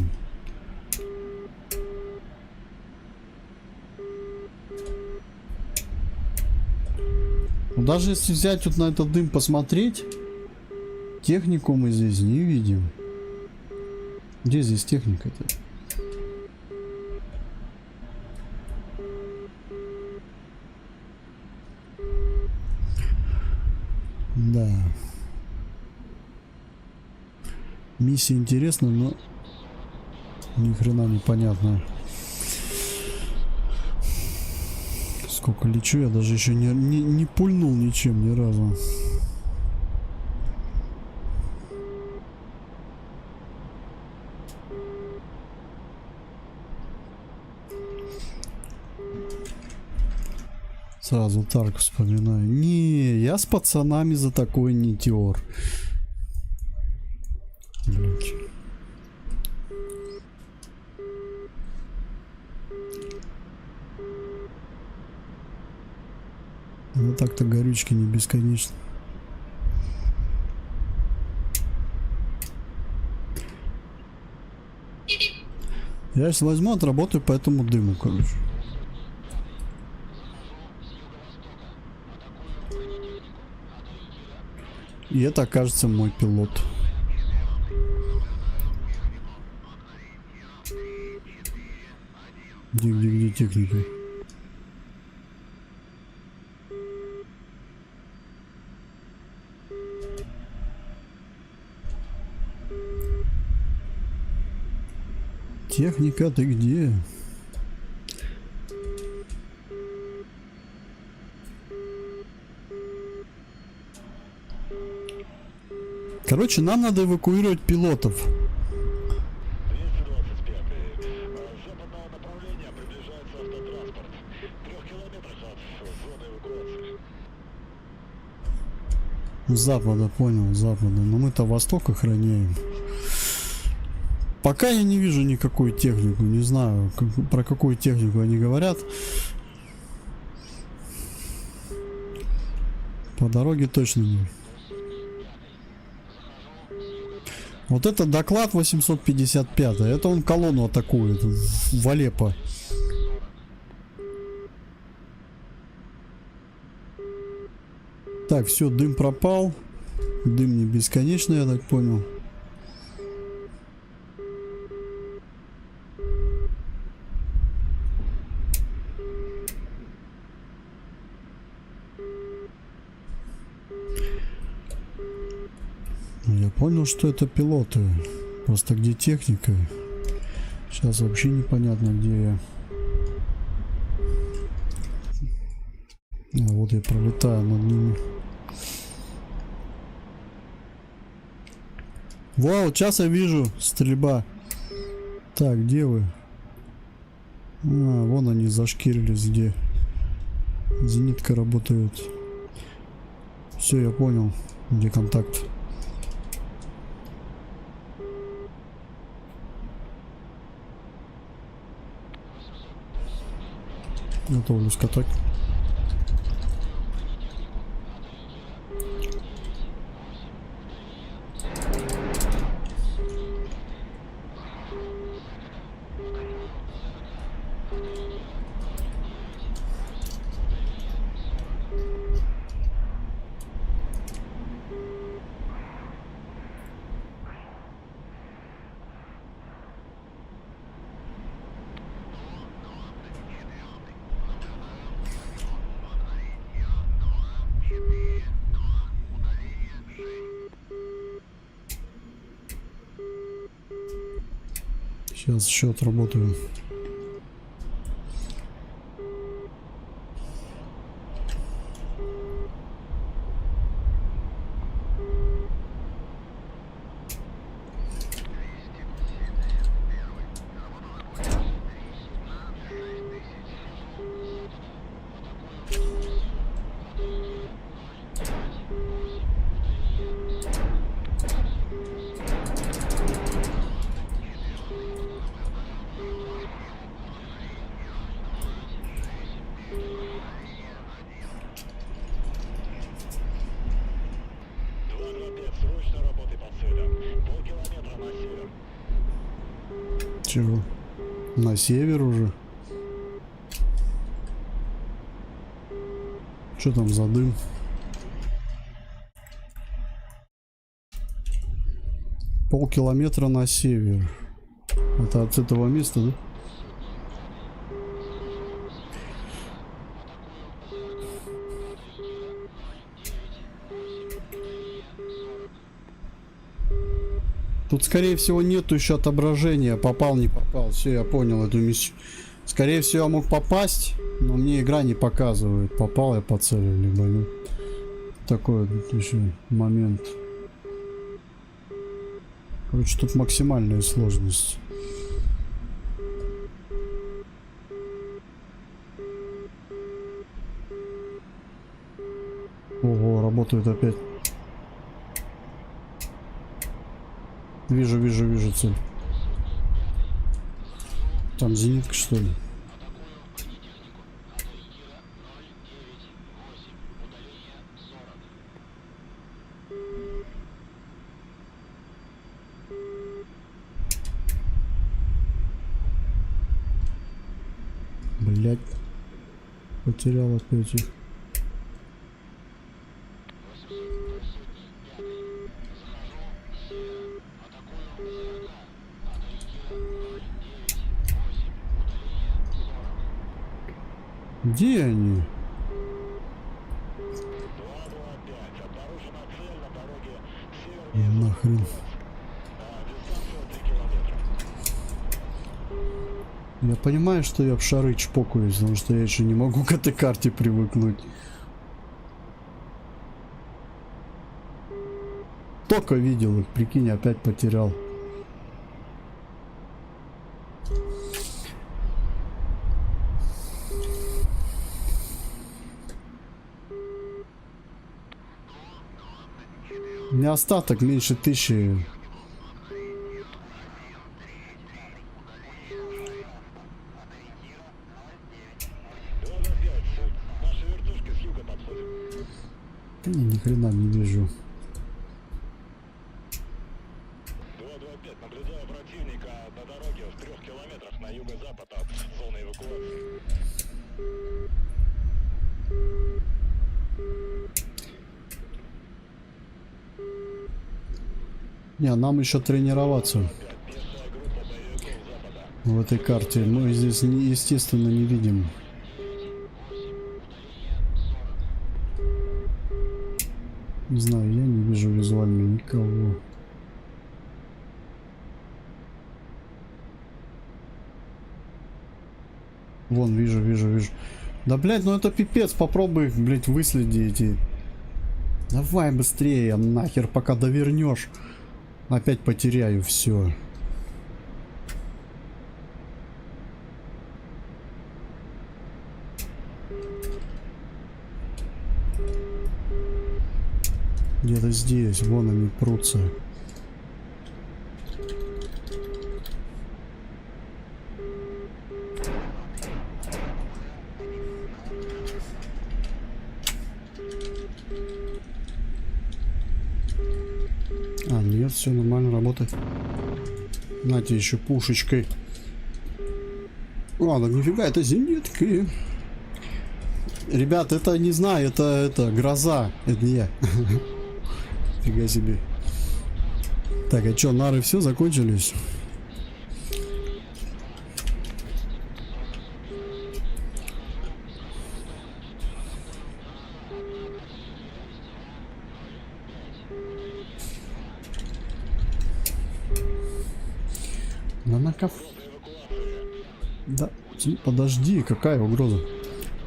Но даже если взять вот на этот дым посмотреть, технику мы здесь не видим. Где здесь техника-то? Да. Миссия интересна, но ни хрена непонятно. Сколько лечу, я даже еще не пульнул ничем ни разу. Сразу Тарк вспоминаю. Не, я с пацанами за такой не тер. Блять. Ну так-то горючки не бесконечно. Я сейчас возьму, отработаю по этому дыму, короче. И это окажется мой пилот. Где техника? Техника, ты где? Короче, нам надо эвакуировать пилотов. 225. С западного направления приближается автотранспорт. 3 километрах от зоны эвакуации. С запада, понял, с запада. Но мы-то восток охраняем. Пока я не вижу никакую технику, не знаю, про какую технику они говорят. По дороге точно не. Вот это доклад 855, это он колонну атакует в Алеппо. Так, все, дым пропал. Дым не бесконечный, я так понял. Я понял, что это пилоты. Просто где техника? Сейчас вообще непонятно, где я. А вот я пролетаю над ними. Вау, сейчас я вижу стрельба. Так, где вы? А, вон они зашкирились, где зенитка работает. Все, я понял, где контакт. Готовлюсь к атаке. Сейчас еще отработаю. Чего? На север уже. Что там за дым? Полкилометра на север. Это от этого места, да? Тут, скорее всего, нету еще отображения. Попал, не попал. Все, я понял эту миссию. Скорее всего, я мог попасть, но мне игра не показывает, попал я по цели, либо нет. Такой вот еще момент. Короче, тут максимальная сложность. Ого, работает опять. Вижу цель. Там зенитка, что ли? Блять. Потерял опять их. Где они? 225. Обнаружена цель на дороге севернее. Нахрен. Дистанция 3 километра. Я понимаю, что я в шары чпокаюсь, потому что я еще не могу к этой карте привыкнуть. Только видел их, прикинь, опять потерял. У меня остаток меньше 1000. Наши вертушки с юга подходят. Да ни хрена не вижу. 225. Наблюдаю противника на дороге в 3 километрах на юго-запад от зоны эвакуации. Не, нам еще тренироваться Пешая группа боевиков запада. в этой карте. Мы здесь, естественно, не видим. Не знаю, я не вижу визуально никого. Вон, вижу. Да, блядь, ну это пипец. Попробуй, блядь, выследи эти. Давай быстрее, нахер, пока довернешь. Опять потеряю все. Где-то здесь, вон они прутся. А, нет, все нормально работает. Нате еще пушечкой. Ладно, нифига, это зенитки. Ребят, это не знаю, это гроза. Это не я. Фига себе. Так, а что, нары все закончились? Да на каф... Да, подожди, какая угроза?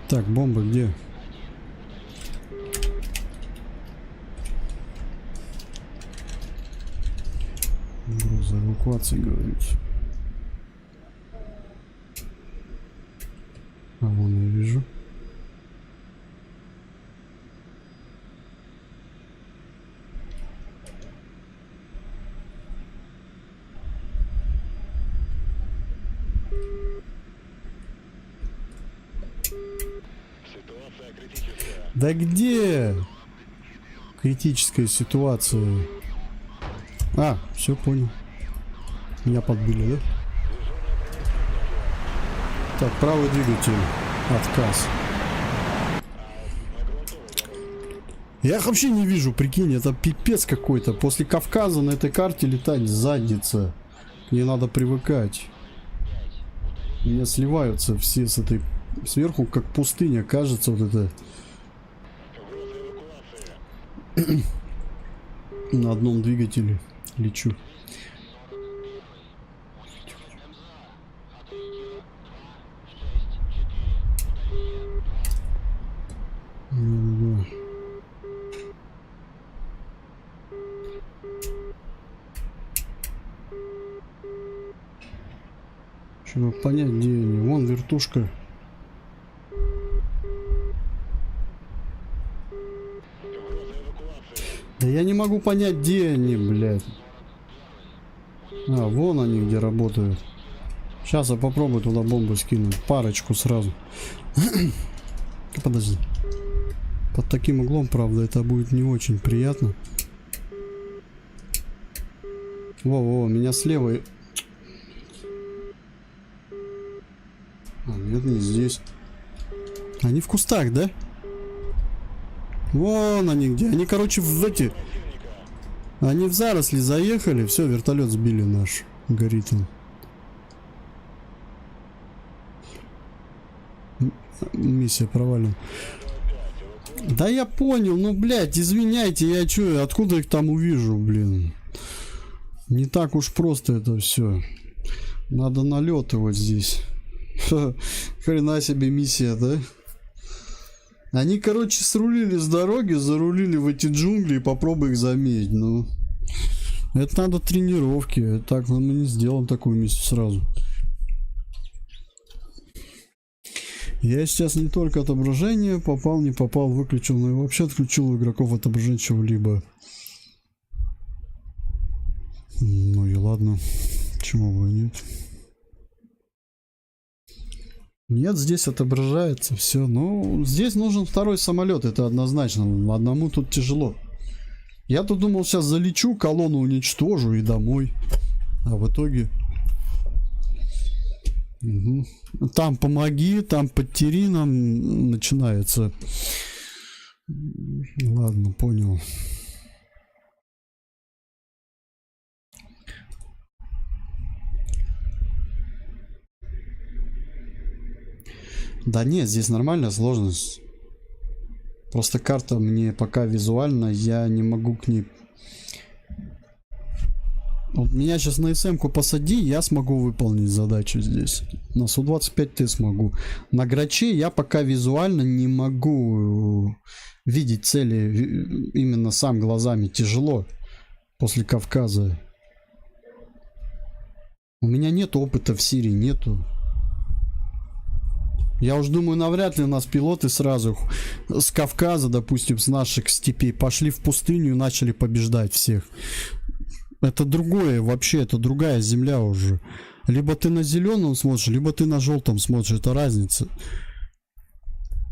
Так, бомба где? Угроза эвакуации, говорится. А вон я вижу. Ситуация критическая. Да где? Критическая ситуация. А, все понял. Меня подбили, да? Так, правый двигатель. Отказ. Я их вообще не вижу, прикинь, это пипец какой-то. После Кавказа на этой карте летать задница. Мне надо привыкать. У меня сливаются все с этой... Сверху как пустыня кажется вот это. На одном двигателе лечу. Чтобы понять, где они. Вон вертушка. Да я не могу понять, где они, блядь. А, вон они где работают. Сейчас я попробую туда бомбу скинуть. Парочку сразу. Подожди. Под таким углом, правда, это будет не очень приятно. Во-во, меня слева... А, нет, не здесь. Они в кустах, да? Вон они где. Они, короче, в эти... Они в заросли заехали. Все, вертолет сбили наш. Горит он. Миссия провалена. Да я понял, ну, блядь, извиняйте, я чё, откуда их там увижу, блин? Не так уж просто это все. Надо налетывать здесь. Хрена себе миссия, да? Они, короче, срулили с дороги, зарулили в эти джунгли и попробуй их заметить, ну. Это надо тренировки. Так мы не сделаем такую миссию сразу. Я сейчас не только отображение попал, не попал, выключил, но и вообще отключил у игроков отображение чего-либо. Ну и ладно. Почему бы и нет? Нет, здесь отображается все. Ну, здесь нужен второй самолет, это однозначно. Одному тут тяжело. Я-то думал, сейчас залечу, колонну уничтожу и домой. А в итоге... Угу. Там помоги, там подтери, нам начинается. Ладно, понял. Да нет, здесь нормальная сложность. Просто карта мне пока визуально, я не могу к ней... Вот меня сейчас на СМ-ку посади, я смогу выполнить задачу здесь. На Су-25Т смогу. На Граче я пока визуально не могу видеть цели именно сам глазами. Тяжело после Кавказа. У меня нет опыта в Сирии, нету. Я уж думаю, навряд ли у нас пилоты сразу с Кавказа, допустим, с наших степей пошли в пустыню и начали побеждать всех. Это другое, вообще, это другая земля уже. Либо ты на зеленом смотришь, либо ты на желтом смотришь, это разница.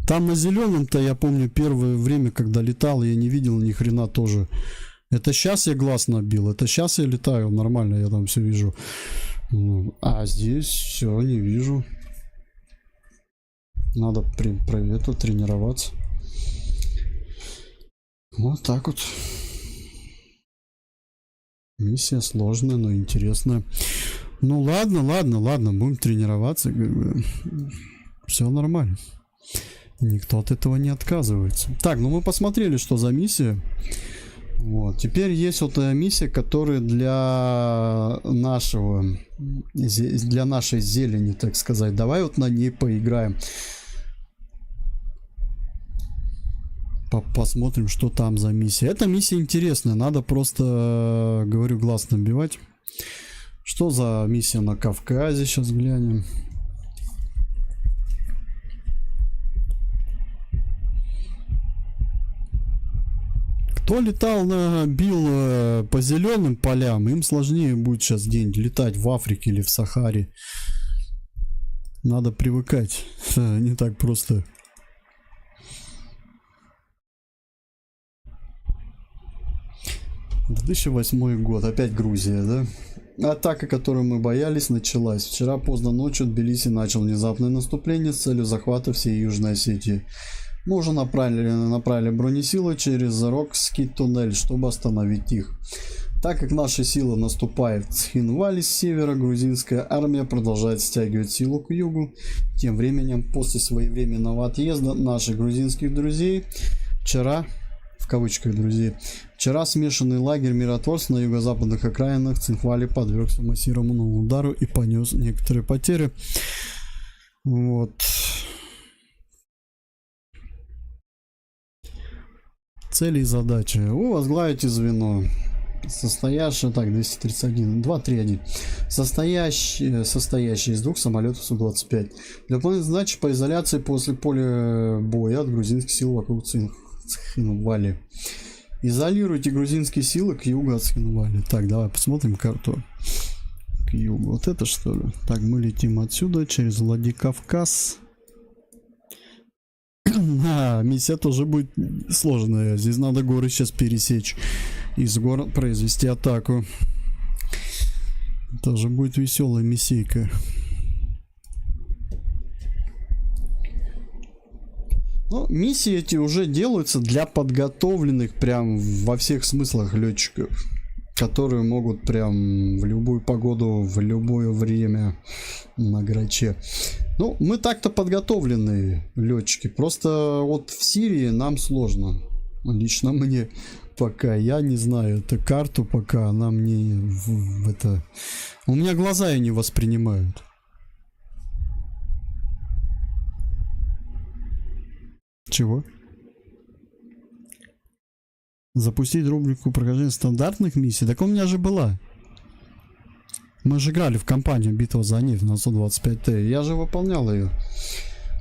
Там на зеленом-то, я помню, первое время, когда летал, я не видел ни хрена тоже. Это сейчас я глаз набил, это сейчас я летаю нормально, я там все вижу. А здесь все не вижу. Надо про это тренироваться. Вот так вот. Миссия сложная, но интересная. Ну ладно, будем тренироваться. Все нормально. Никто от этого не отказывается. Так, ну мы посмотрели, что за миссия. Вот. Теперь есть вот миссия, которая для нашей зелени, так сказать. Давай вот на ней поиграем. Посмотрим, что там за миссия. Эта миссия интересная. Надо просто, говорю, глаз набивать. Что за миссия на Кавказе? Сейчас глянем. Кто летал бил по зеленым полям, им сложнее будет сейчас где-нибудь летать в Африке или в Сахаре. Надо привыкать. Не так просто. 2008 год. Опять Грузия, да? Атака, которую мы боялись, началась. Вчера поздно ночью Тбилиси начал внезапное наступление с целью захвата всей Южной Осетии. Мы уже направили бронесилы через Зарокский туннель, чтобы остановить их. Так как наши силы наступают в Цхинвали с севера, грузинская армия продолжает стягивать силу к югу. Тем временем, после своевременного отъезда наших грузинских друзей, вчера, в кавычках друзей, вчера смешанный лагерь миротворцев на юго-западных окраинах Цхинвали подвергся массированному удару и понес некоторые потери. Вот. Цели и задачи. Вы возглавите звено, состоящее, так, 231, 231, состоящее из 2 самолетов Су-25. Для выполнения задачи по изоляции после поля боя от грузинских сил вокруг Цхинвали. Изолируйте грузинские силы к югу от Цхинвали. Так, давай посмотрим карту. К югу. Вот это что ли? Так, мы летим отсюда через Владикавказ. Миссия тоже будет сложная. Здесь надо горы сейчас пересечь. Из гор произвести атаку. Тоже будет веселая миссийка. Но миссии эти уже делаются для подготовленных прям во всех смыслах летчиков, которые могут прям в любую погоду, в любое время на граче. Ну, мы так-то подготовленные летчики. Просто вот в Сирии нам сложно. Лично мне пока, я не знаю эту карту, пока она мне это... У меня глаза ее не воспринимают. Чего? Запустить рубрику прохождения стандартных миссий? Так у меня же была. Мы же играли в кампанию «Битва за нефть» на 125Т. Я же выполнял ее.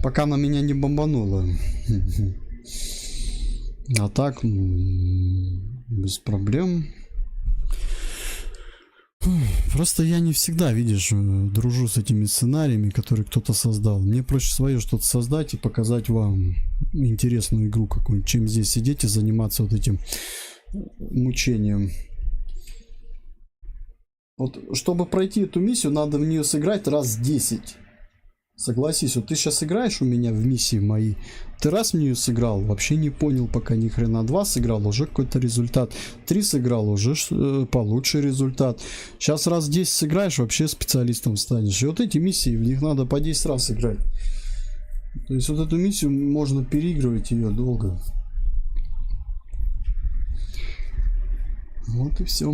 Пока она меня не бомбанула. А так, без проблем. Просто я не всегда, видишь, дружу с этими сценариями, которые кто-то создал. Мне проще свое что-то создать и показать вам интересную игру какую-нибудь, чем здесь сидеть и заниматься вот этим мучением. Вот, чтобы пройти эту миссию, надо в нее сыграть раз 10. Согласись, вот ты сейчас играешь у меня в миссии мои, ты раз в нее сыграл, вообще не понял пока ни хрена, 2 сыграл, уже какой-то результат, 3 сыграл, уже получше результат, сейчас раз 10 сыграешь, вообще специалистом станешь. И вот эти миссии, в них надо по 10 раз играть. То есть вот эту миссию можно переигрывать ее долго. Вот и все.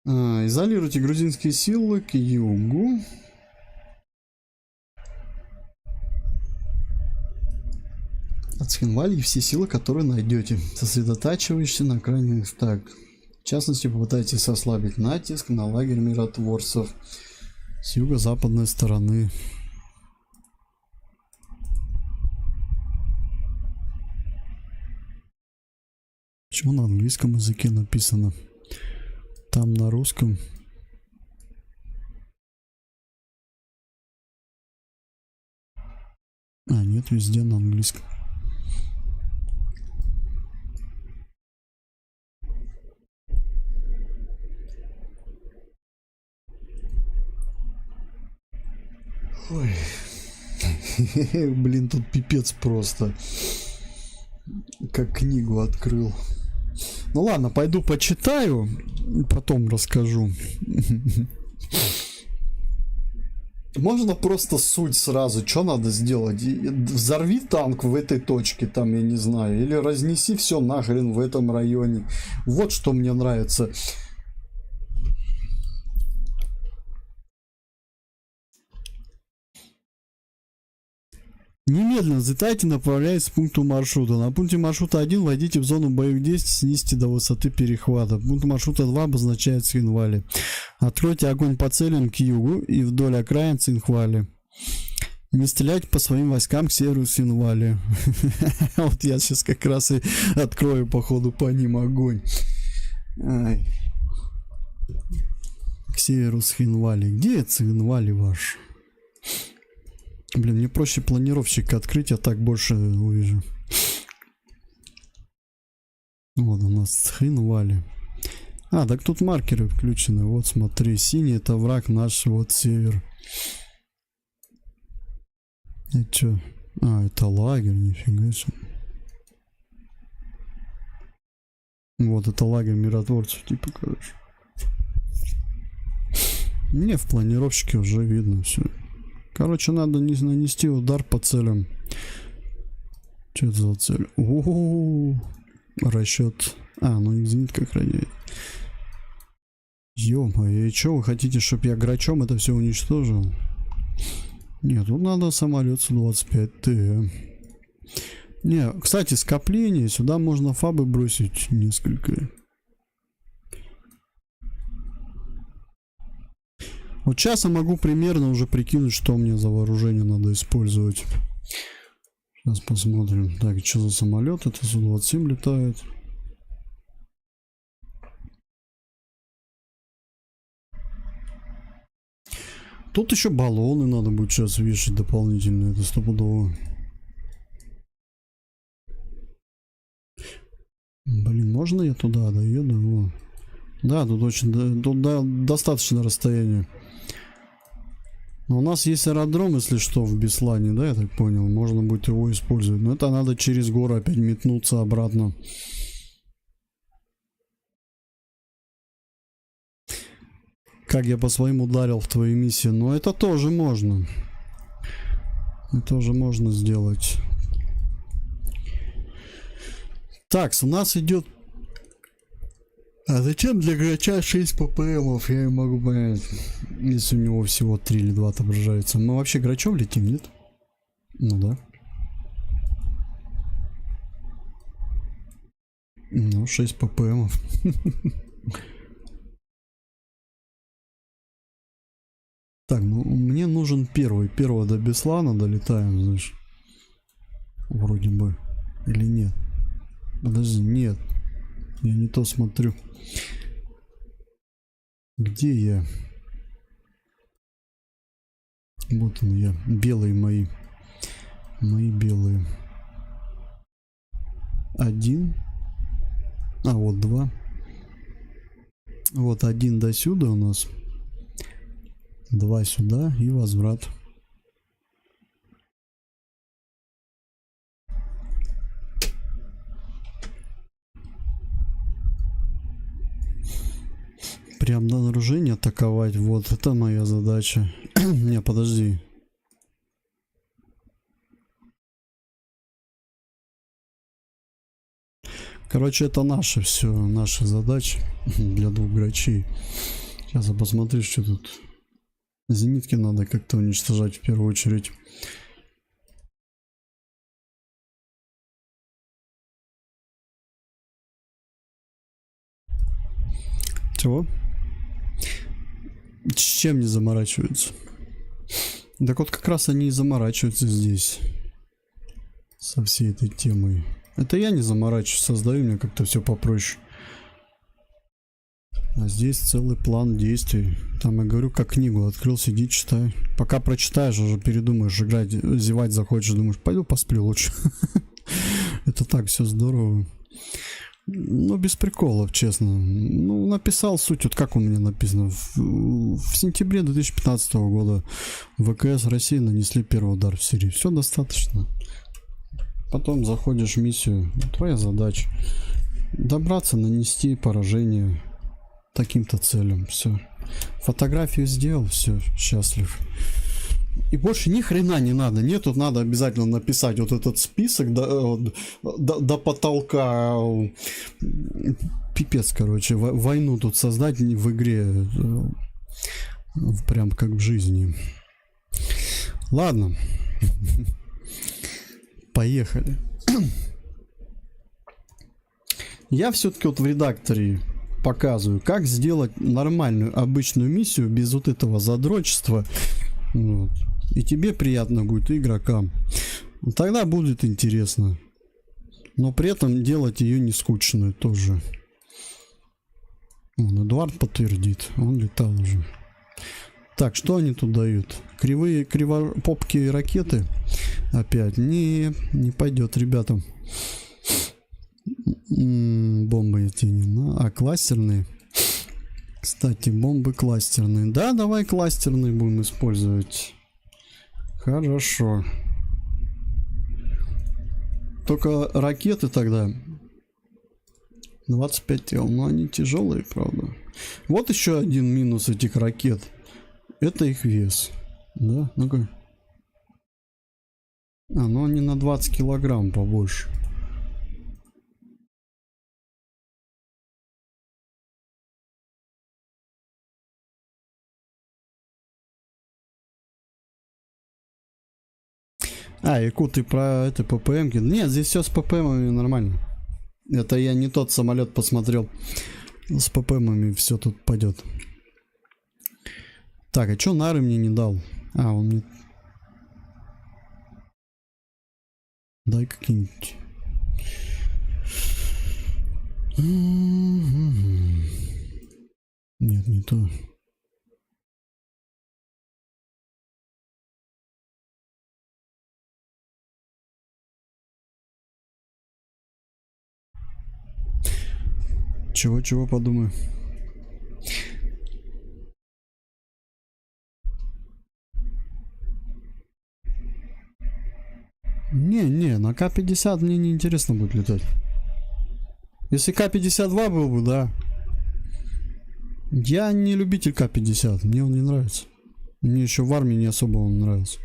Изолируйте грузинские силы к югу. От Цхинвали все силы, которые найдете. Сосредотачивающиеся на крайних. Так. В частности, попытайтесь ослабить натиск на лагерь миротворцев с юго-западной стороны. Почему на английском языке написано? Там на русском. А, нет, везде на английском. Ой. Блин, тут пипец просто. Как книгу открыл. Ну ладно, пойду почитаю, потом расскажу. Можно просто суть сразу, что надо сделать? Взорви танк в этой точке, там, я не знаю, или разнеси все нахрен в этом районе. Вот что мне нравится. Немедленно взлетайте, направляясь к пункту маршрута. На пункте маршрута 1 войдите в зону боевых действий, снизьте до высоты перехвата. Пункт маршрута 2 обозначает Цхинвали. Откройте огонь по целям к югу и вдоль окраин Цхинвали. Не стреляйте по своим войскам к северу Цхинвали. Вот я сейчас как раз и открою по ходу по ним огонь. К северу Цхинвали. Где Цхинвали ваш? Блин, мне проще планировщик открыть, а так больше увижу. Хренвали. А, так тут маркеры включены. Вот смотри, синий это враг наш, вот север. Это что? А, это лагерь, нифига себе. Вот это лагерь миротворцев, типа, короче. Не, в планировщике уже видно все. Короче, надо нанести удар по целям. Что это за цель? О-о-о-о. Расчет. А, ну и зенитка охраняет. Ё-моё, и что вы хотите, чтобы я грачом это все уничтожил? Нет, тут надо самолет Су-25Т. Не, кстати, скопление. Сюда можно фабы бросить несколько. Вот сейчас я могу примерно уже прикинуть, что мне за вооружение надо использовать. Сейчас посмотрим. Так, что за самолет? Это Су-27 летает. Тут еще баллоны надо будет сейчас вешать дополнительно. Это стопудово. Блин, можно я туда доеду? О. Да, тут очень тут достаточно расстояние. Но у нас есть аэродром, если что, в Беслане, да, я так понял. Можно будет его использовать. Но это надо через гору опять метнуться обратно. Как я по своим ударил в твою миссию. Но это тоже можно. Это тоже можно сделать. Так, у нас идет... А зачем для грача 6 ППМов? Я не могу понять. Если у него всего 3 или 2 отображается. Мы вообще грачом летим, нет? Ну да. Ну, 6 ППМов. Так, ну мне нужен первый. Первого до Беслана долетаем, знаешь. Вроде бы. Или нет? Подожди, нет. Я не то смотрю. Где я? Вот он я. Белые мои. Мои белые. 1. А, вот 2. Вот 1 до сюда у нас. 2 сюда и возврат. Прям на вооружение атаковать. Вот это моя задача. Не, подожди. Короче, это наше все. Наши задачи для 2 грачей. Сейчас я посмотрю, что тут. Зенитки надо как-то уничтожать в первую очередь. Чего? С чем не заморачиваются? Так вот как раз они и заморачиваются здесь. Со всей этой темой. Это я не заморачиваюсь, создаю мне как-то все попроще. А здесь целый план действий. Там я говорю, как книгу открыл, сиди, читай. Пока прочитаешь, уже передумаешь играть, зевать захочешь, думаешь, пойду посплю лучше. Это так, все здорово. Ну, без приколов, честно. Ну, написал суть, вот как у меня написано. В сентябре 2015 года ВКС России нанесли первый удар в Сирии. Все достаточно. Потом заходишь в миссию. Твоя задача добраться, нанести поражение таким-то целям. Все. Фотографию сделал, все, счастлив. И больше ни хрена не надо. Нет, тут надо обязательно написать вот этот список до потолка. Пипец, короче. Войну тут создать в игре. Прям как в жизни. Ладно. Поехали. Я все-таки вот в редакторе показываю, как сделать нормальную обычную миссию без вот этого задрочества. Вот. И тебе приятно будет, и игрокам. Тогда будет интересно. Но при этом делать ее не скучную тоже. Вон, Эдуард подтвердит. Он летал уже. Так, что они тут дают? Кривые, кривопопкие ракеты? Опять. Не пойдет, ребята. Бомбы эти не на... А кластерные. Кстати, бомбы кластерные. Да, давай кластерные будем использовать. Хорошо. Только ракеты тогда 25 тел, но они тяжелые, правда. Вот еще один минус этих ракет. Это их вес. Да, ну-ка. А, ну они на 20 килограмм побольше. А, Яку, ты про это ППМ-ки? Нет, здесь все с ППМами нормально. Это я не тот самолет посмотрел. С ППМами все тут пойдет. Так, а чё нары мне не дал? А, он мне... Дай какие-нибудь. Нет, не то. Чего подумаю? Не, на К-50 мне не интересно будет летать. Если К-52 был бы, да. Я не любитель К-50, мне он не нравится. Мне еще в армии не особо он нравится.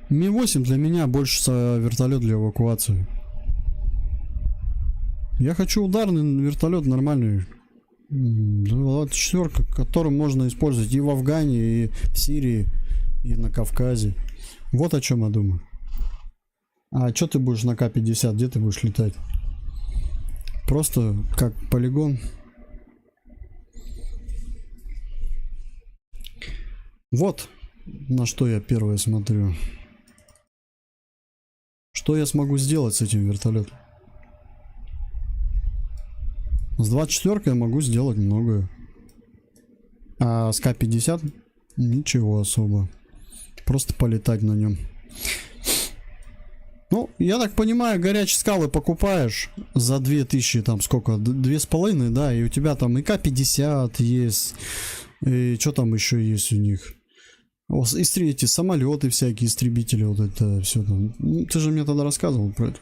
Ми-8 для меня больше вертолет для эвакуации. Я хочу ударный вертолет нормальный. 24, который можно использовать и в Афгане, и в Сирии, и на Кавказе. Вот о чем я думаю. А что ты будешь на К-50? Где ты будешь летать? Просто как полигон. Вот на что я первое смотрю. Что я смогу сделать с этим вертолетом? С 24 я могу сделать многое. А с К-50 ничего особо. Просто полетать на нем. Ну, я так понимаю, горячие скалы покупаешь за 2000, там сколько, 2,5, да, и у тебя там и К-50 есть, и что там еще есть у них. Эти самолеты всякие, истребители, вот это все там. Ну, ты же мне тогда рассказывал про это.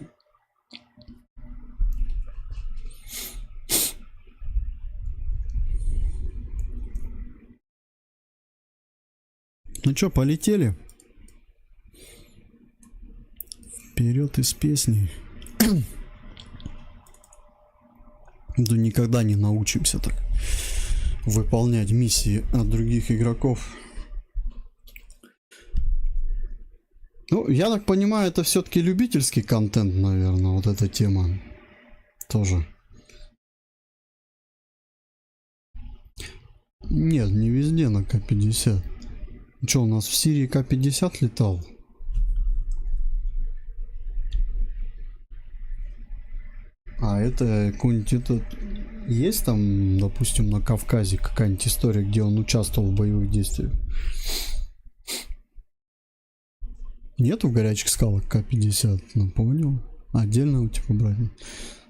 Ну что, полетели? Вперед из песни. Да никогда не научимся так выполнять миссии от других игроков. Ну, я так понимаю, это все-таки любительский контент, наверное, вот эта тема тоже. Нет, не везде на К-50. Что, у нас в Сирии К-50 летал? А это какой-нибудь этот... Есть там, допустим, на Кавказе какая-нибудь история, где он участвовал в боевых действиях? Нету в горячих скалах К-50, ну понял. Отдельно типа брать.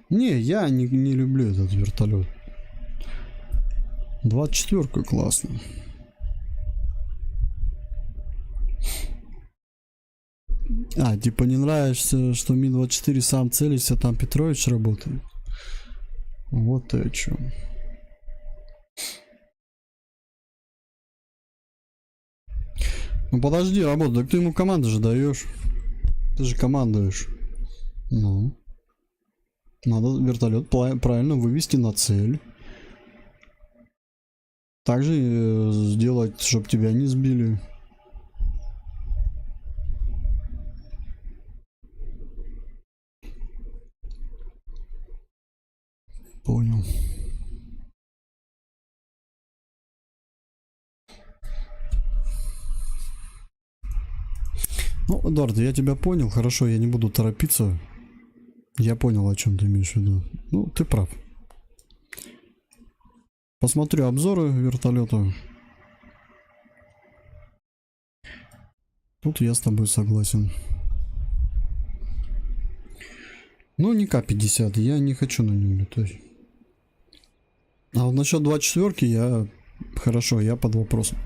Не, я не люблю этот вертолет. 24-ка классно. А, типа не нравится, что Ми-24 сам целится, там Петрович работает. Вот и о чем. Ну подожди, работа, так ты ему команду же даешь. Ты же командуешь. Ну. Надо вертолет правильно вывести на цель. Также сделать, чтобы тебя не сбили. Понял. Ну, Эдуард, я тебя понял. Хорошо, я не буду торопиться. Я понял, о чем ты имеешь в виду. Ну, ты прав. Посмотрю обзоры вертолета. Тут я с тобой согласен. Ну, не К-50, я не хочу на нем летать. А вот насчет 24-ки я... Хорошо, я под вопросом.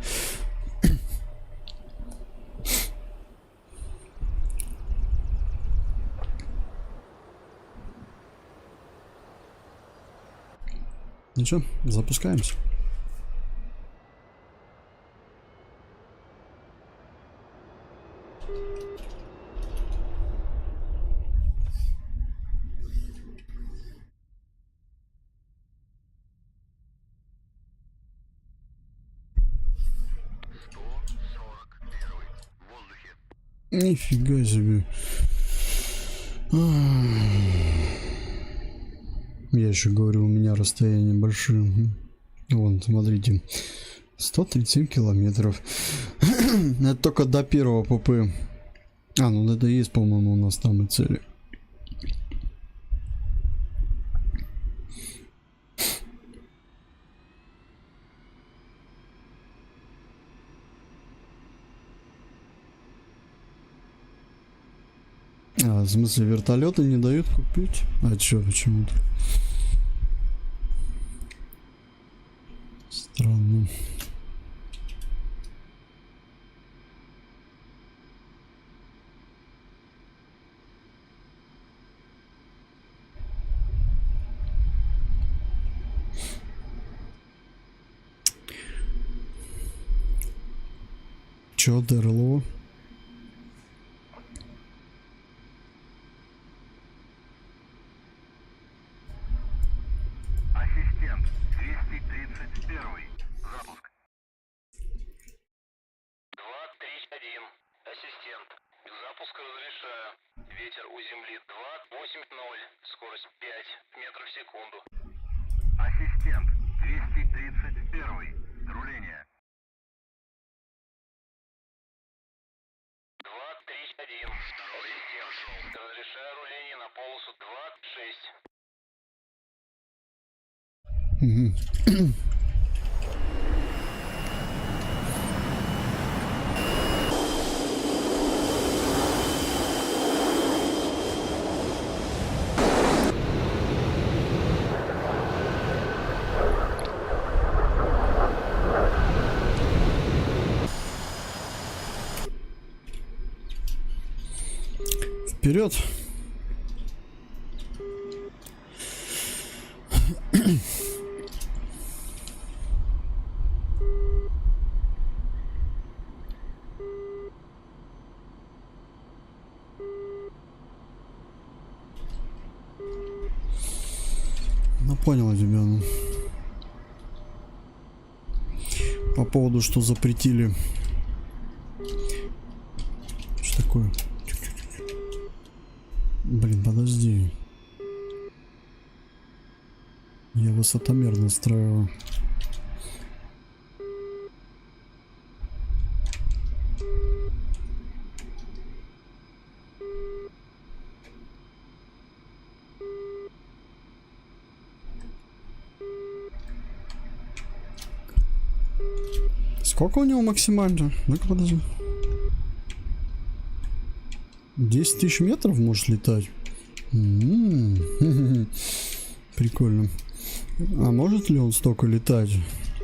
Ну что, запускаемся. Нифига себе. Я еще говорю, у меня расстояние большое. Вон, смотрите. 137 километров. Это только до первого ПП. А, ну это и есть, по-моему, у нас там и цели. А, в смысле, вертолеты не дают купить? А чё, почему-то? Странно. Чё, ДРЛО? Ассистент, 231. Запуск. 231. Ассистент, к запуску разрешаю. Ветер у земли 280. Скорость 5 метров в секунду. Ассистент, 231. Руление. 231. Ассистент, разрешаю руление на полосу 26. Вперед! Ну, понял тебя. Ну. По поводу, что запретили. Что такое? Блин, подожди. Я высотомер настраиваю. Сколько у него максимально? Ну-ка, подожди. 10 тысяч метров можешь летать? Прикольно. А может ли он столько летать?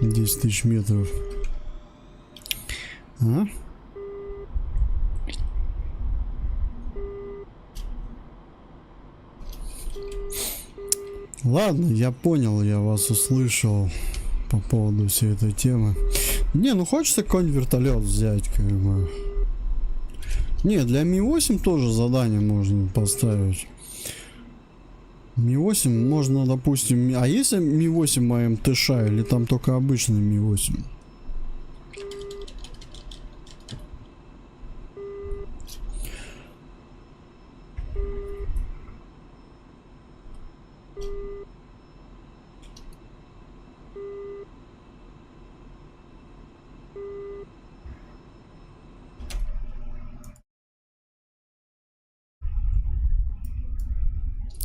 10 тысяч метров. А? Ладно, я понял, я вас услышал по поводу всей этой темы. Не, ну хочется какой-нибудь вертолет взять, как бы. Не, для Ми-8 тоже задание можно поставить. Ми-8 можно, допустим... А если Ми-8 АМТШ или там только обычный Ми-8?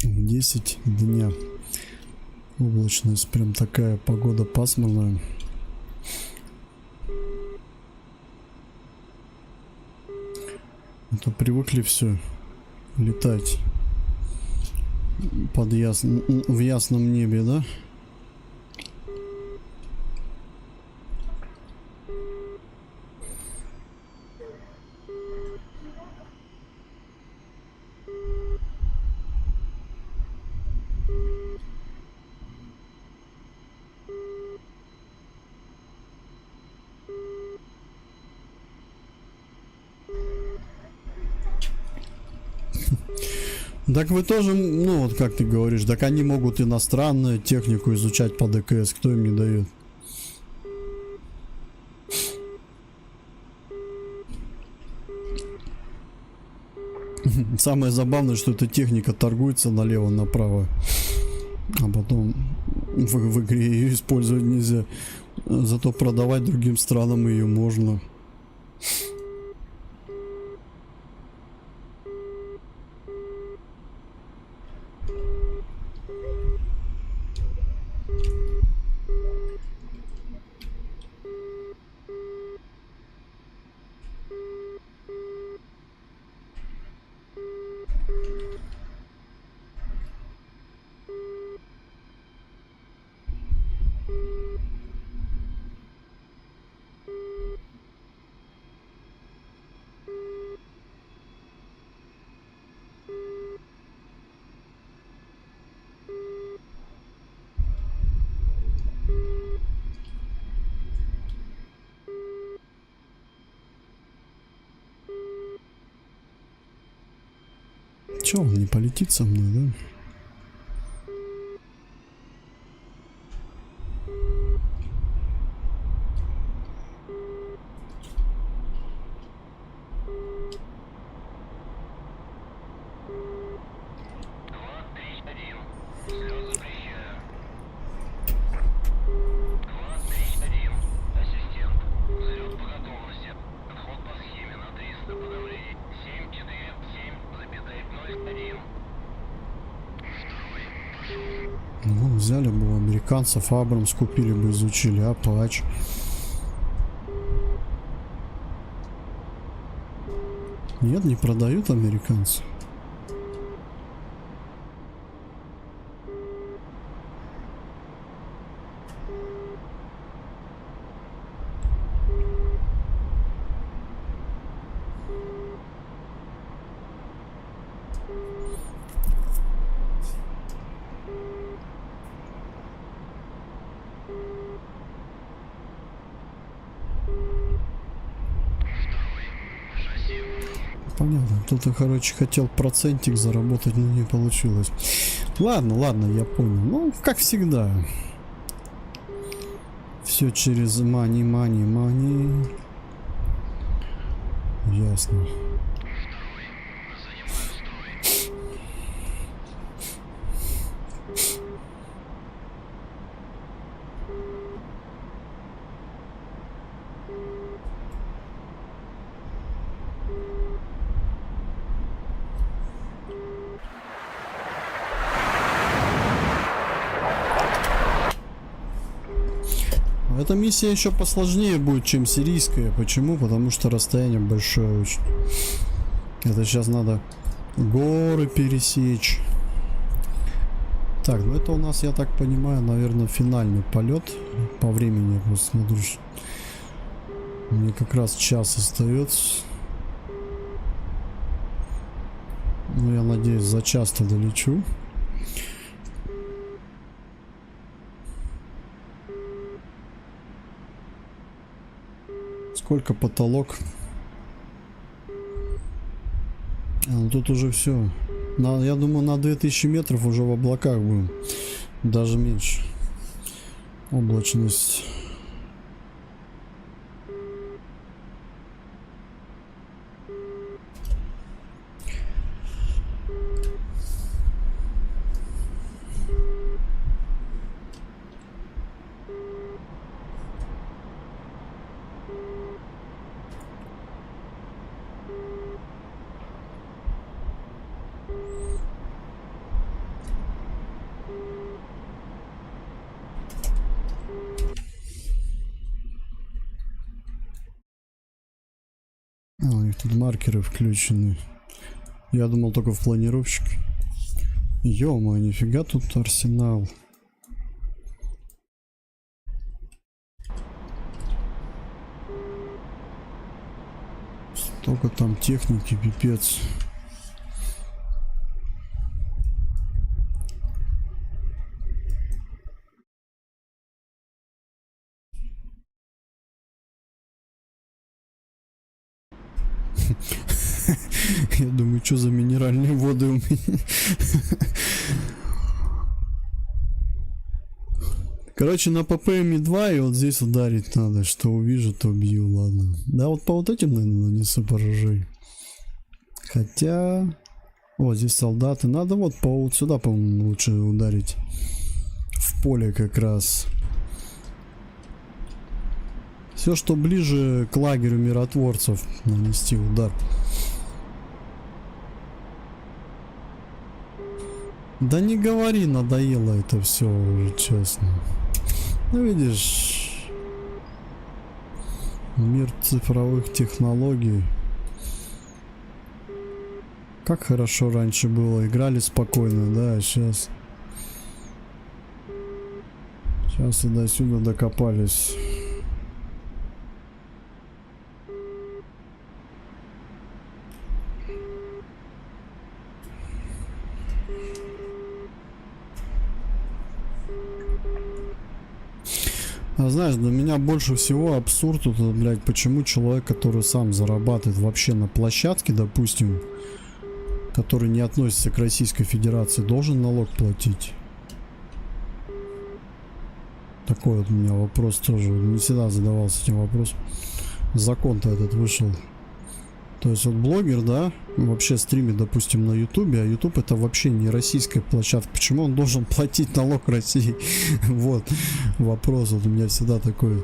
В 10 дня. Облачность, прям такая погода пасмурная. А то привыкли все летать в ясном небе, да? Так вы тоже, ну вот как ты говоришь, так они могут иностранную технику изучать по ДКС, кто им не дает? Самое забавное, что эта техника торгуется налево-направо, а потом в игре ее использовать нельзя, зато продавать другим странам ее можно. Че, он не полетит со мной, да? Ну, взяли бы у американцев, Абрамс купили бы, изучили, Апач. Нет, не продают американцы. Понятно. Кто-то, короче, хотел процентик заработать, но не получилось. Ладно, ладно, я понял. Ну, как всегда. Все через мани. Ясно. Эта миссия еще посложнее будет, чем сирийская. Почему? Потому что расстояние большое очень. Это сейчас надо горы пересечь. Так, ну это у нас, я так понимаю, наверное, финальный полет. По времени я просто смотрю. Мне как раз час остается. Ну, я надеюсь, за час-то долечу. Сколько потолок? Ну тут уже все. Я думаю, на 2000 метров уже в облаках будем. Даже меньше. Облачность. У них тут маркеры включены. Я думал только в планировщик. Ё-моё, нифига тут арсенал. Столько там техники, пипец. Я думаю, что за минеральные воды у меня. Короче, на ППМ-2 и вот здесь ударить надо. Что увижу, то бью, ладно. Да, вот по вот этим, наверное, нанесу поражей. Хотя... О, здесь солдаты. Надо вот по вот сюда, по-моему, лучше ударить. В поле как раз. Все, что ближе к лагерю миротворцев, нанести удар. Да не говори, надоело это все уже, честно. Ну видишь, мир цифровых технологий. Как хорошо раньше было, играли спокойно, да, сейчас и до сюда докопались. А знаешь, для меня больше всего абсурд это, блядь, почему человек, который сам зарабатывает вообще на площадке, допустим, который не относится к Российской Федерации, должен налог платить? Такой вот у меня вопрос тоже. Не всегда задавался этим вопросом. Закон-то этот вышел. То есть вот блогер, да, вообще стримит, допустим, на Ютубе, а Ютуб это вообще не российская площадка. Почему он должен платить налог России? Вот вопрос вот у меня всегда такой.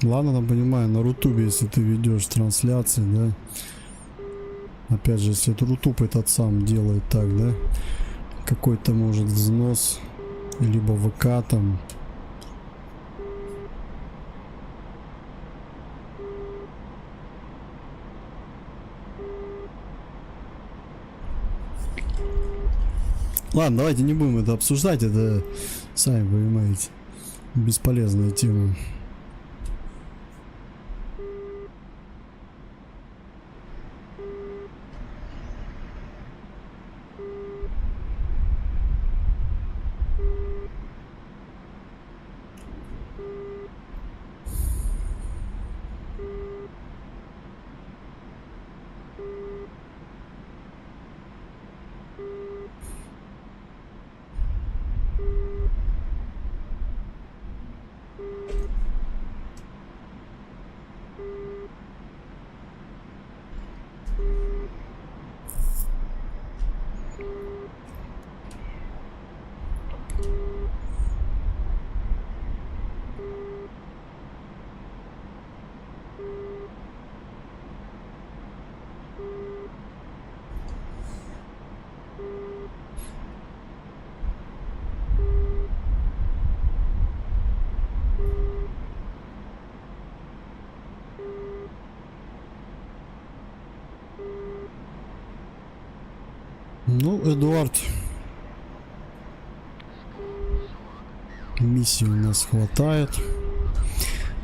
Ладно, я понимаю, на Рутубе, если ты ведешь трансляции, да. Опять же, если Рутуб этот сам делает так, да. Какой-то может взнос, либо ВК там. Ладно, давайте не будем это обсуждать, это, сами понимаете, бесполезная тема. Ну, Эдуард, миссий у нас хватает.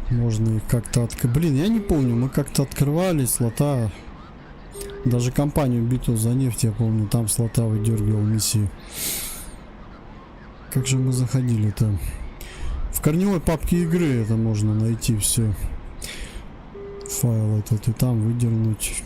Можно их как-то открыть. Блин, я не помню, мы как-то открывали слота. Даже компанию «Битву за нефть», я помню, там слота выдергивал миссии. Как же мы заходили там? В корневой папке игры это можно найти все. Файл этот и там выдернуть.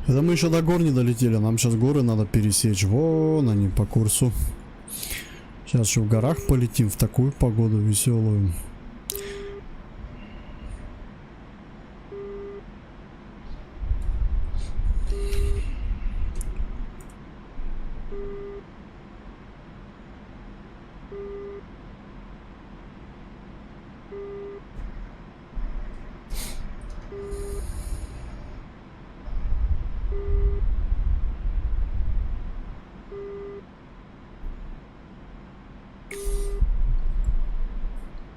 Это мы еще до гор не долетели, нам сейчас горы надо пересечь. Вон они по курсу. Сейчас еще в горах полетим в такую погоду веселую.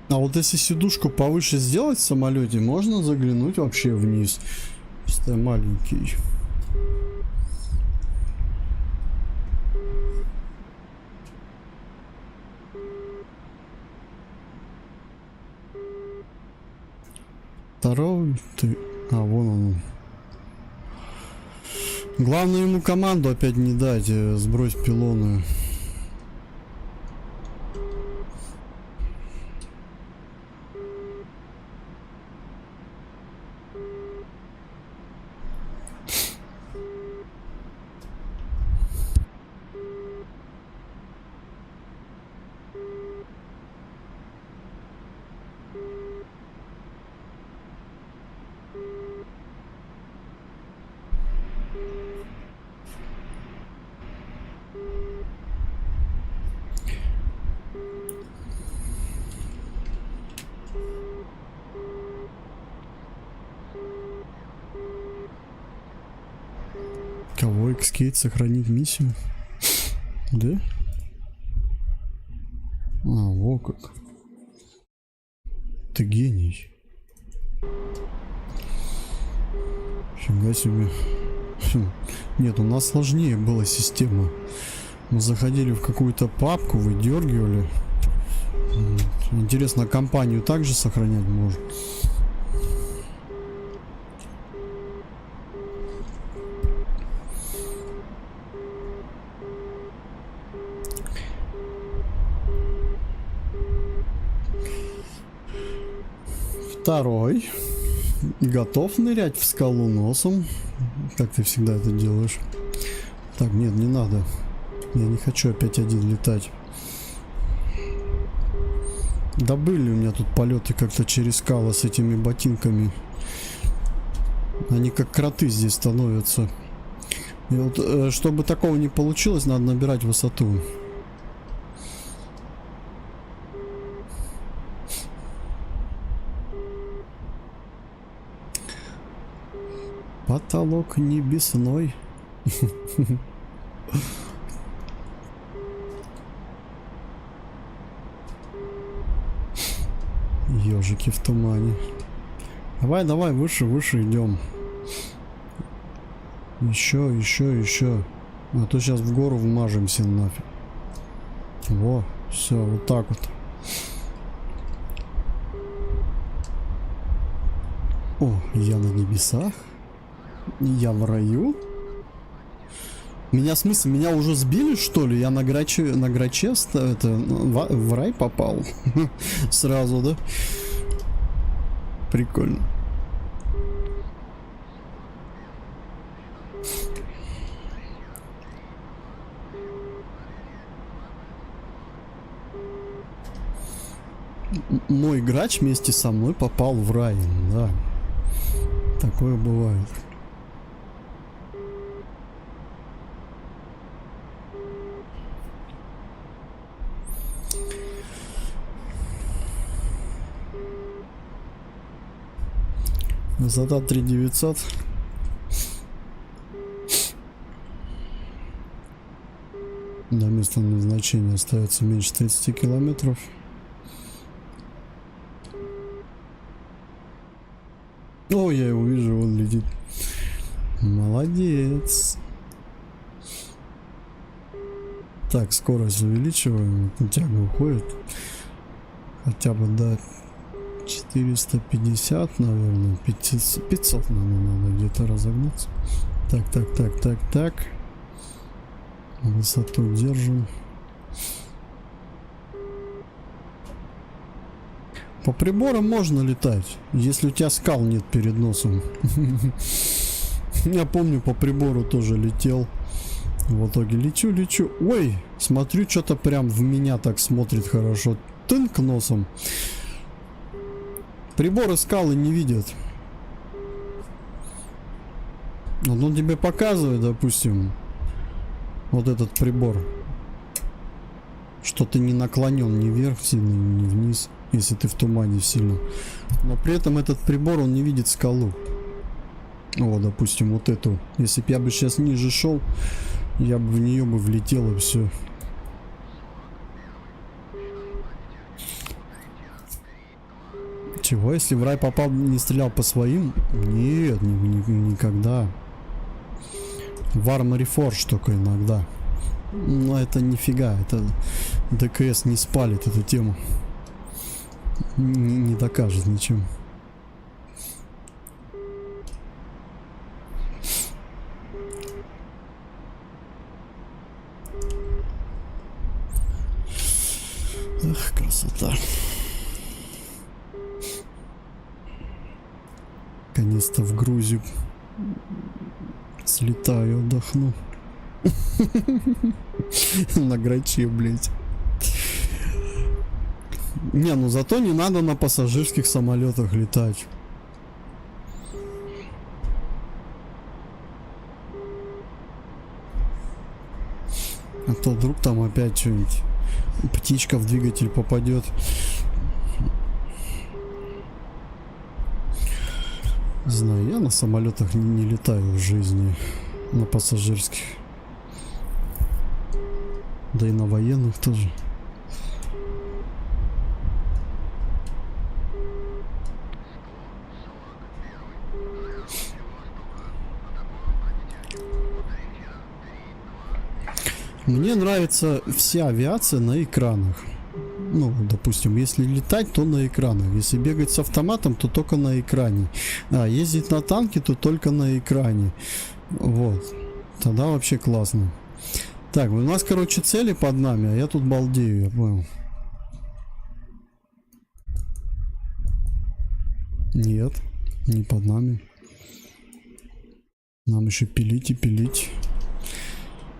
А вот если сидушку повыше сделать в самолете, можно заглянуть вообще вниз. Просто маленький. Второй ты. А, вон он. Главное ему команду опять не дать, сбрось пилоны. Кого Xskate сохранить миссию? Да? А, во как. Ты гений. Фига себе. Нет, у нас сложнее была система. Мы заходили в какую-то папку, выдергивали. Интересно, компанию также сохранять можно? Второй. Готов нырять в скалу носом. Как ты всегда это делаешь. Так, нет, не надо. Я не хочу опять один летать. Да были у меня тут полеты как-то через скалы с этими ботинками. Они как кроты здесь становятся. И вот, чтобы такого не получилось, надо набирать высоту. Потолок небесной. Ежики в тумане. Давай, давай, выше, выше идем. Еще. А то сейчас в гору вмажемся нафиг. Во, все, вот так вот. О, я на небесах. Я в раю. Меня, в смысле, меня уже сбили, что ли? Я на граче это, в рай попал. Сразу, да? Прикольно. Мой грач вместе со мной попал в рай, да. Такое бывает. Высота 3900. До места назначения остается меньше 30 километров. О, я его вижу, он летит. Молодец. Так, скорость увеличиваем. Тяга уходит. Хотя бы до 450, наверное. 500, наверное, надо где-то разогнаться. Так. Высоту держим. По приборам можно летать, если у тебя скал нет перед носом. Я помню, по прибору тоже летел. В итоге лечу. Ой, смотрю, что-то прям в меня так смотрит хорошо. Тынк носом. Приборы скалы не видят. Вот он тебе показывает, допустим, Вот этот прибор. Что ты не наклонен ни вверх сильно, ни вниз, если ты в тумане сильно. Но при этом этот прибор, он не видит скалу. О, допустим, вот эту. Если бы я бы сейчас ниже шел, я бы в нее бы влетел и все. Чего? Если в рай попал, не стрелял по своим? Нет, никогда. В Armory Forge только иногда. Но это нифига, это ДКС не спалит эту тему. Не докажет ничем. Ах, красота. Наконец-то в Грузию слетаю, отдохну. На граче, блять. Не, ну зато не надо на пассажирских самолетах летать. А то вдруг там опять что-нибудь, птичка в двигатель попадет. Не знаю, я на самолетах не летаю в жизни, на пассажирских. Да и на военных тоже. Мне нравится вся авиация на экранах. Ну, допустим, если летать, то на экранах. Если бегать с автоматом, то только на экране. А ездить на танке, то только на экране. Вот. Тогда вообще классно. Так, у нас, короче, цели под нами, а я тут балдею, я понял. Нет, не под нами. Нам еще пилить и пилить.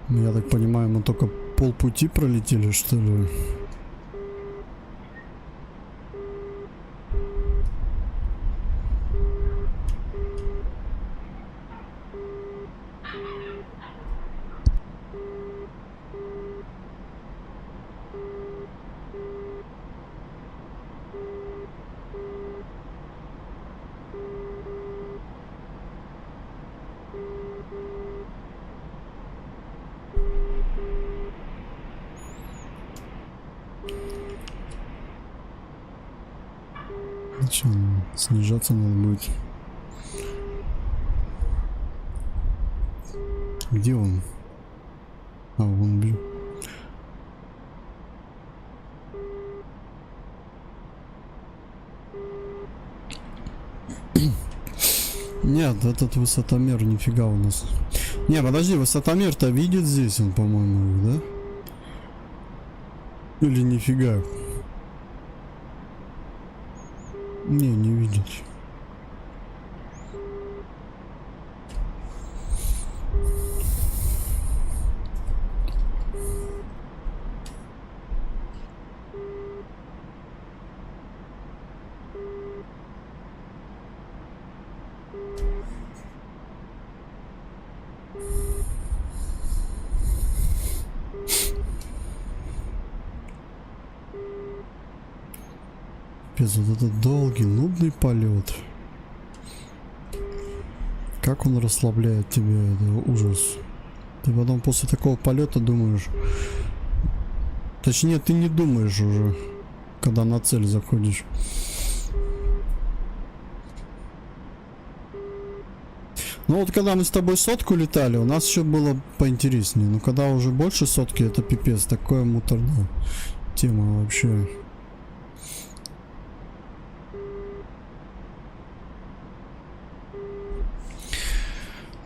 Я так понимаю, мы только полпути пролетели, что ли? Че, снижаться надо будет. Где он? А, вон, блин. Нет, этот высотомер нифига у нас. Не, подожди, высотомер-то видит здесь он, по-моему, да? Или нифига? Не видит. Вот этот долгий, нудный полет. Как он расслабляет тебя, это ужас. Ты потом после такого полета думаешь... Точнее, ты не думаешь уже, когда на цель заходишь. Ну вот когда мы с тобой сотку летали, у нас еще было поинтереснее. Но когда уже больше сотки, это пипец. Такое муторная тема вообще.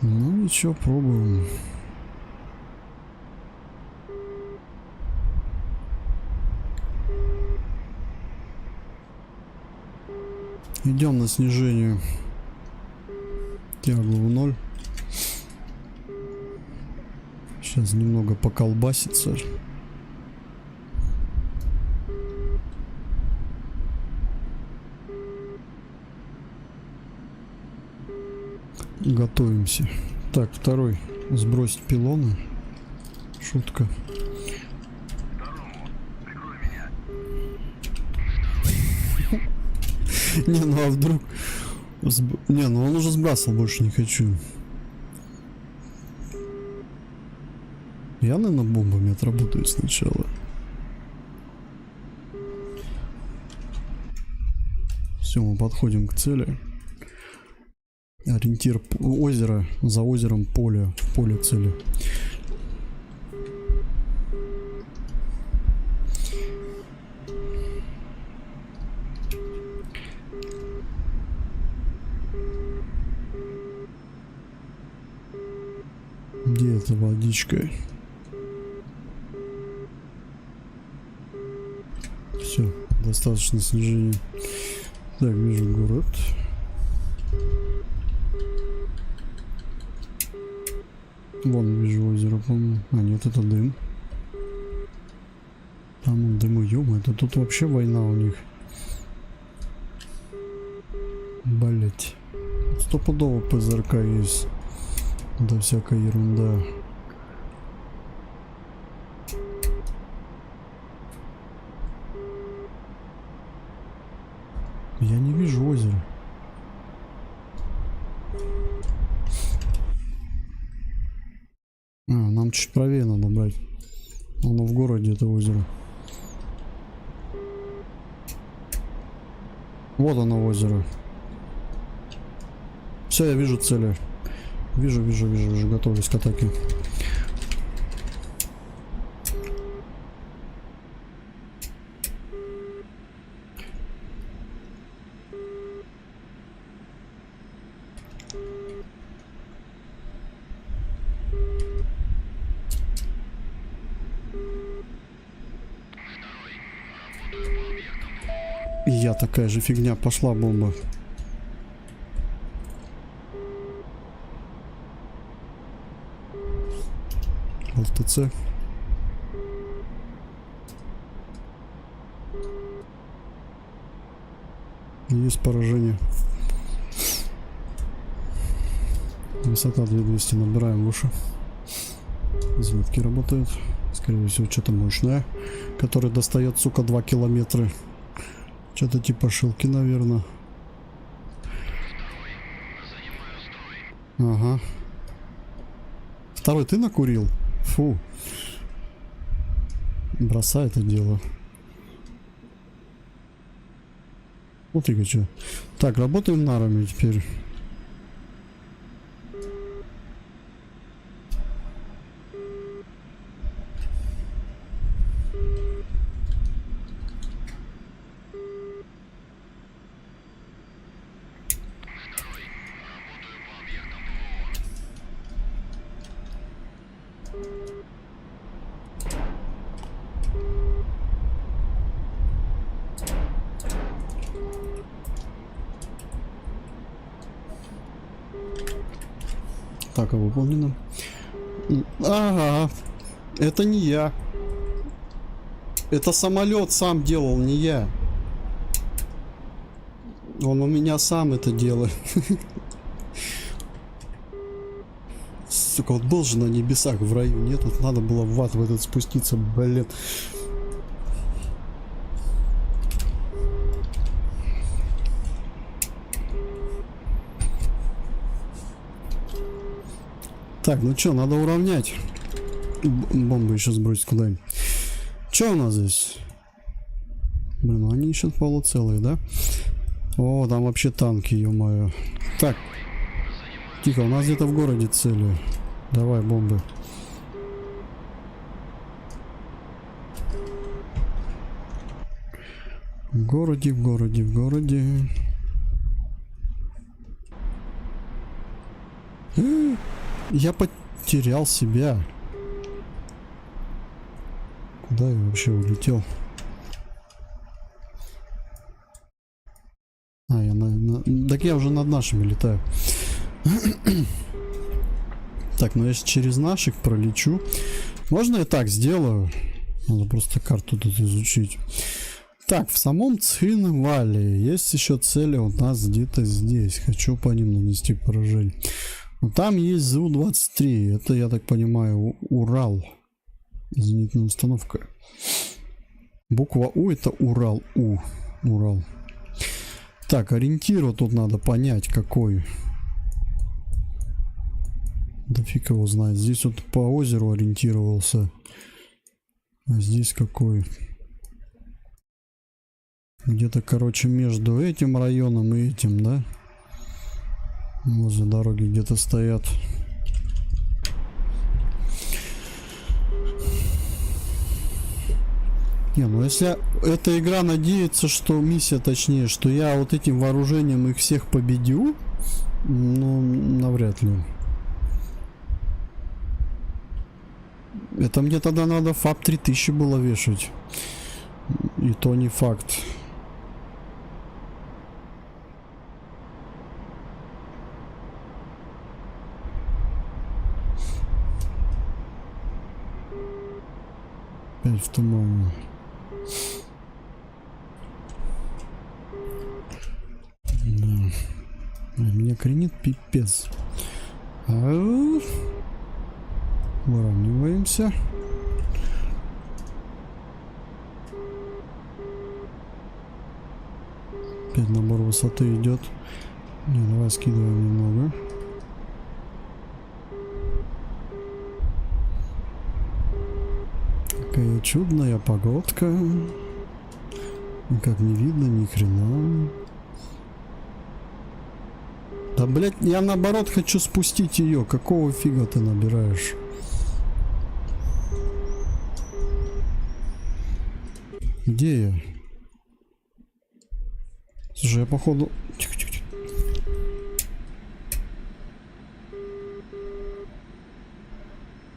Ну ничего, пробуем. Идем на снижение. Тягу в 0. Сейчас немного поколбасится. Готовимся. Так, второй. Сбросить пилоны. шутка. Не, ну а вдруг... Не, ну он уже сбрасывал, больше не хочу. Я, наверное, бомбами отработаю сначала. Все, мы подходим к цели. Ориентир озера, за озером поле, поле цели. Где эта водичка? Все, достаточно снижения. Так, вижу город. Вон вижу озеро, по-моему. А нет, это дым. Там дымы, ё-моё, это тут вообще война у них. Блять. Стопудово ПЗРК есть. Да всякая ерунда. Я не вижу озера. А, нам чуть правее надо брать. Оно в городе, это озеро. Вот оно озеро. Все, я вижу цели. Вижу, уже готовлюсь к атаке. И я такая же фигня, пошла бомба. ЛТЦ. Есть поражение. Высота 2200, набираем выше. Зенитки работают. Скорее всего, что-то мощное, который достает, сука, 2 километра. Что-то типа шилки, наверное. Ага. Второй ты накурил? Фу. Бросай это дело. Вот и что. Так, работаем нарами теперь. Так, выполнено. Ага, это не я. Это самолет сам делал, не я. Он у меня сам это делает. Сука, вот был же на небесах в раю, нет? Вот надо было в ад в этот спуститься, блин. Так, ну что, надо уравнять. Бомбы еще сбросить куда-нибудь. Что у нас здесь? Блин, ну они еще полуцелые, да? О, там вообще танки, ё-моё. Так. Тихо, у нас где-то в городе цели. Давай, бомбы. В городе, в городе, в городе. Я потерял себя. Куда я вообще улетел? А, я так я уже над нашими летаю. Так, ну я через наших пролечу. Можно я так сделаю? Надо просто карту тут изучить. Так, в самом Цхинвале есть еще цели у нас где-то здесь. Хочу по ним нанести поражение. Но там есть ЗУ-23. Это, я так понимаю, Урал. Зенитная установка. Буква У это Урал. Урал. Так, ориентир вот тут надо понять какой. Да фиг его знает. Здесь вот по озеру ориентировался. А здесь какой? Где-то, короче, между этим районом и этим, да? Возле дороги где-то стоят. Не, ну если эта игра надеется, что миссия, точнее, что я вот этим вооружением их всех победю, ну, навряд ли. Это мне тогда надо ФАП 3000 было вешать. И то не факт. Опять в тумане. Да. Меня кренит пипец. Выравниваемся. Опять набор высоты идет. Не, давай скидываем немного. Какая чудная погодка. Никак не видно ни хрена. Да, блять, я наоборот хочу спустить ее. Какого фига ты набираешь? Где я? Слушай, я походу... Тихо-тихо-тихо.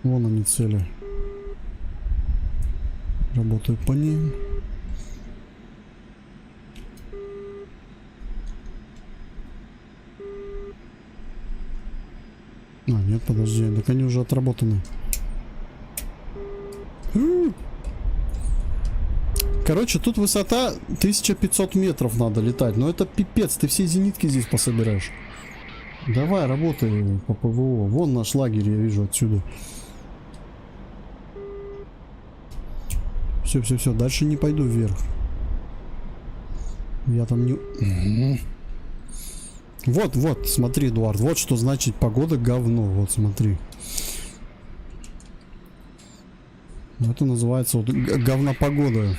Вон они цели. Работаю по ним. А, нет, подожди, так они уже отработаны. Короче, тут высота 1500 метров надо летать. Но это пипец, ты все зенитки здесь пособираешь. Давай, работай по ПВО. Вон наш лагерь, я вижу отсюда. Все, дальше не пойду вверх. Я там не... Вот, смотри, Эдуард, вот что значит погода говно, вот смотри. Это называется вот говнопогода.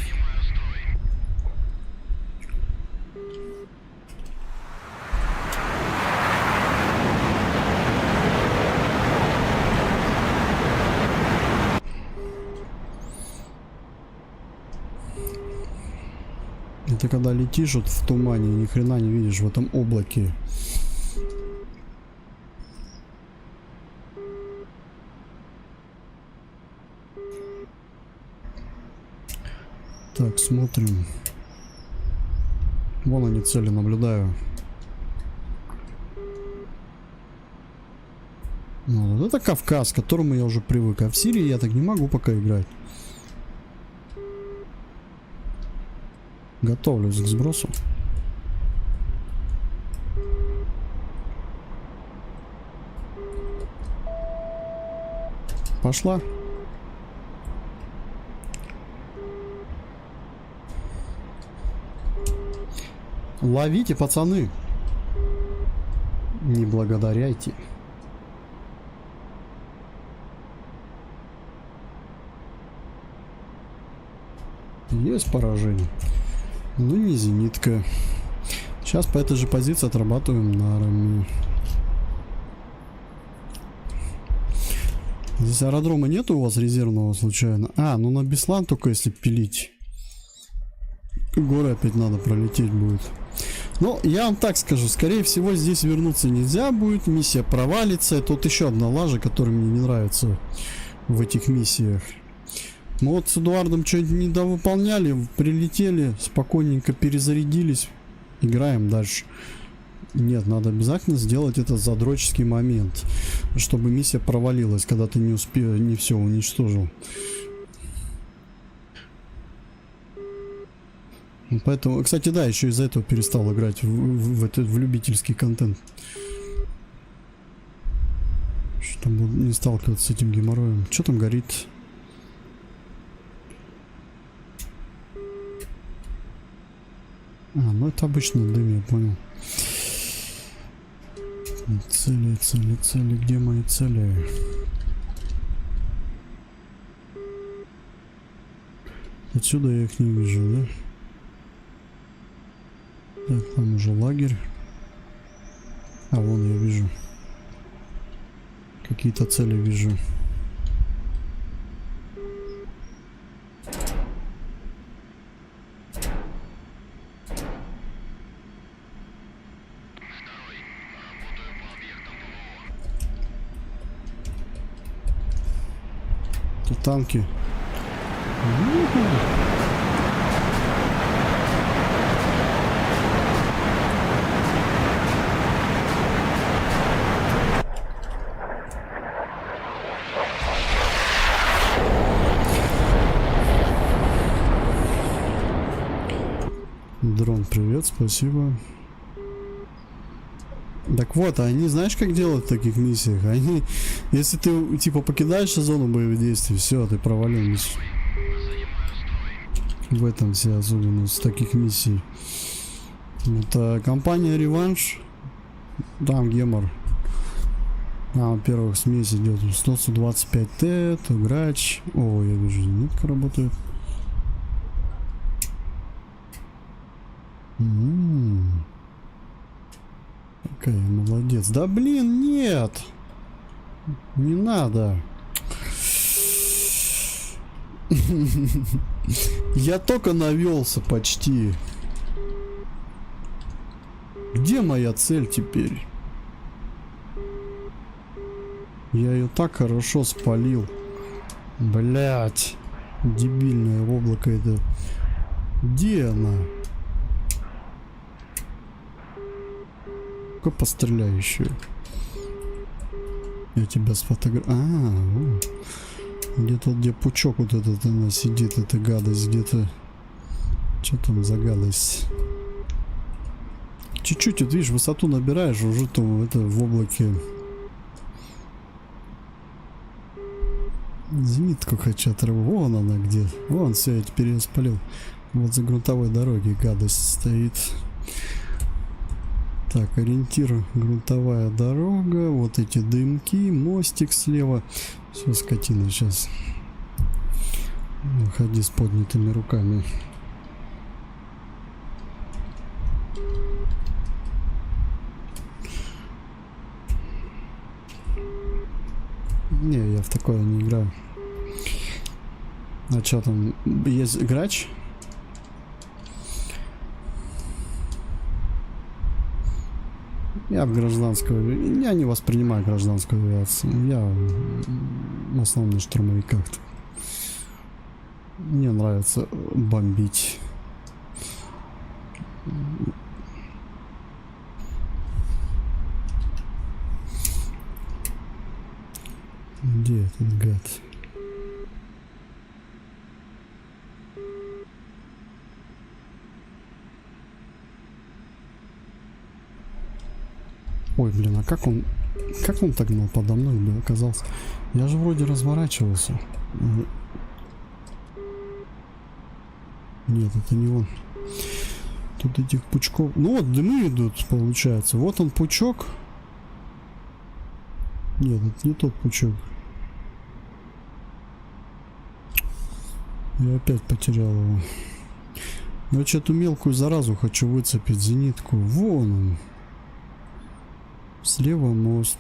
Это когда летишь вот в тумане, ни хрена не видишь в этом облаке. Так, смотрим. Вон они цели, наблюдаю. Ну, вот это Кавказ, к которому я уже привык. А в Сирии я так не могу пока играть. Готовлюсь к сбросу. Пошла. Ловите, пацаны. Не благодаряйте. Есть поражение. Ну не зенитка. Сейчас по этой же позиции отрабатываем нарами. Здесь аэродрома нету у вас резервного случайно? А, ну на Беслан только если пилить. Горы опять надо пролететь будет. Ну, я вам так скажу, скорее всего здесь вернуться нельзя будет. Миссия провалится. Тут еще одна лажа, которая мне не нравится в этих миссиях. Мы вот с Эдуардом что-нибудь недовыполняли, прилетели, спокойненько перезарядились, играем дальше. Нет, надо обязательно сделать этот задроческий момент, чтобы миссия провалилась, когда ты не успел, не все уничтожил. Поэтому, кстати, да, еще из-за этого перестал играть в любительский контент. Чтобы не сталкиваться с этим геморроем. Что там горит? ну это обычный дым, я понял. Цели, цели, цели. Где мои цели? Отсюда я их не вижу, да? Так, там уже лагерь. А, вон я вижу. Какие-то цели вижу. Тут танки. Дрон, привет, спасибо. Так вот, они знаешь, как делают в таких миссиях? Они, если ты типа покидаешь зону боевых действий, все, ты провалил миссию. В этом вся особенность таких миссий. Это компания Реванш. Там гемор. Во-первых, смесь идет 125Т, грач. О, я вижу, зенитка работает. Какая молодец. Да блин, нет. Не надо. Я только навелся почти. Где моя цель теперь? Я ее так хорошо спалил. Блять. Дебильное облако это. Где она? Постреляй еще. Я тебя сфотографирую. Где-то где пучок вот этот она сидит, эта гадость где-то. Что там за гадость? Чуть-чуть, вот видишь, высоту набираешь, уже там это в облаке. Зенитку хочу отрывать. Вон она где. Вон, все, я теперь ее спалил. Вот за грунтовой дороги гадость стоит. Так, ориентир грунтовая дорога, вот эти дымки, мостик слева. Все, скотина, сейчас. Ходи с поднятыми руками. Не, я в такое не играю. А что там, есть грач? Я в гражданскую... Я не воспринимаю гражданскую авиацию. Я в основном на штурмовиках. Мне нравится бомбить. Где этот гад? Ой, блин, а как он так подо мной бы оказался? Я же вроде разворачивался. Нет, это не он. Тут этих пучков... Ну вот, дымы идут, получается. Вот он пучок. Нет, это не тот пучок. Я опять потерял его. Я что-то мелкую заразу хочу выцепить, зенитку. Вон он. Слева мост.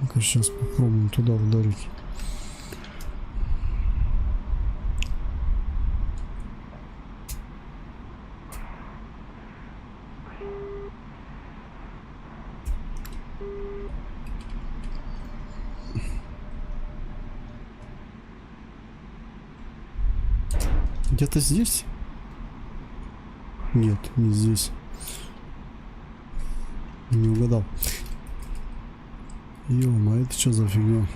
Ну-ка, сейчас попробуем туда ударить. Где-то здесь? Нет, не здесь. Не угадал. Ё-моё, это что за фигня?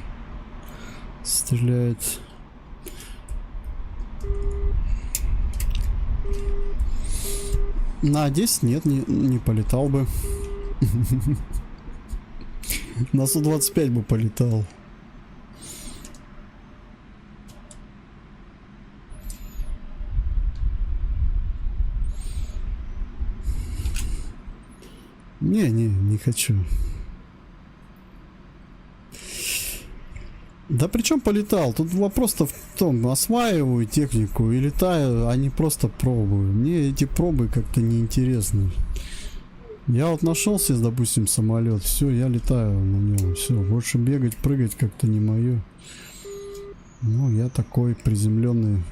Стреляет. На 10 нет, не полетал бы. На Су-25 бы полетал. Не хочу. Да причем полетал? Тут вопрос-то в том, осваиваю технику и летаю, а не просто пробую. Мне эти пробы как-то неинтересны. Я вот нашел себе, допустим, самолет, все, я летаю на нем, все, больше бегать, прыгать как-то не мое. Ну, я такой приземленный.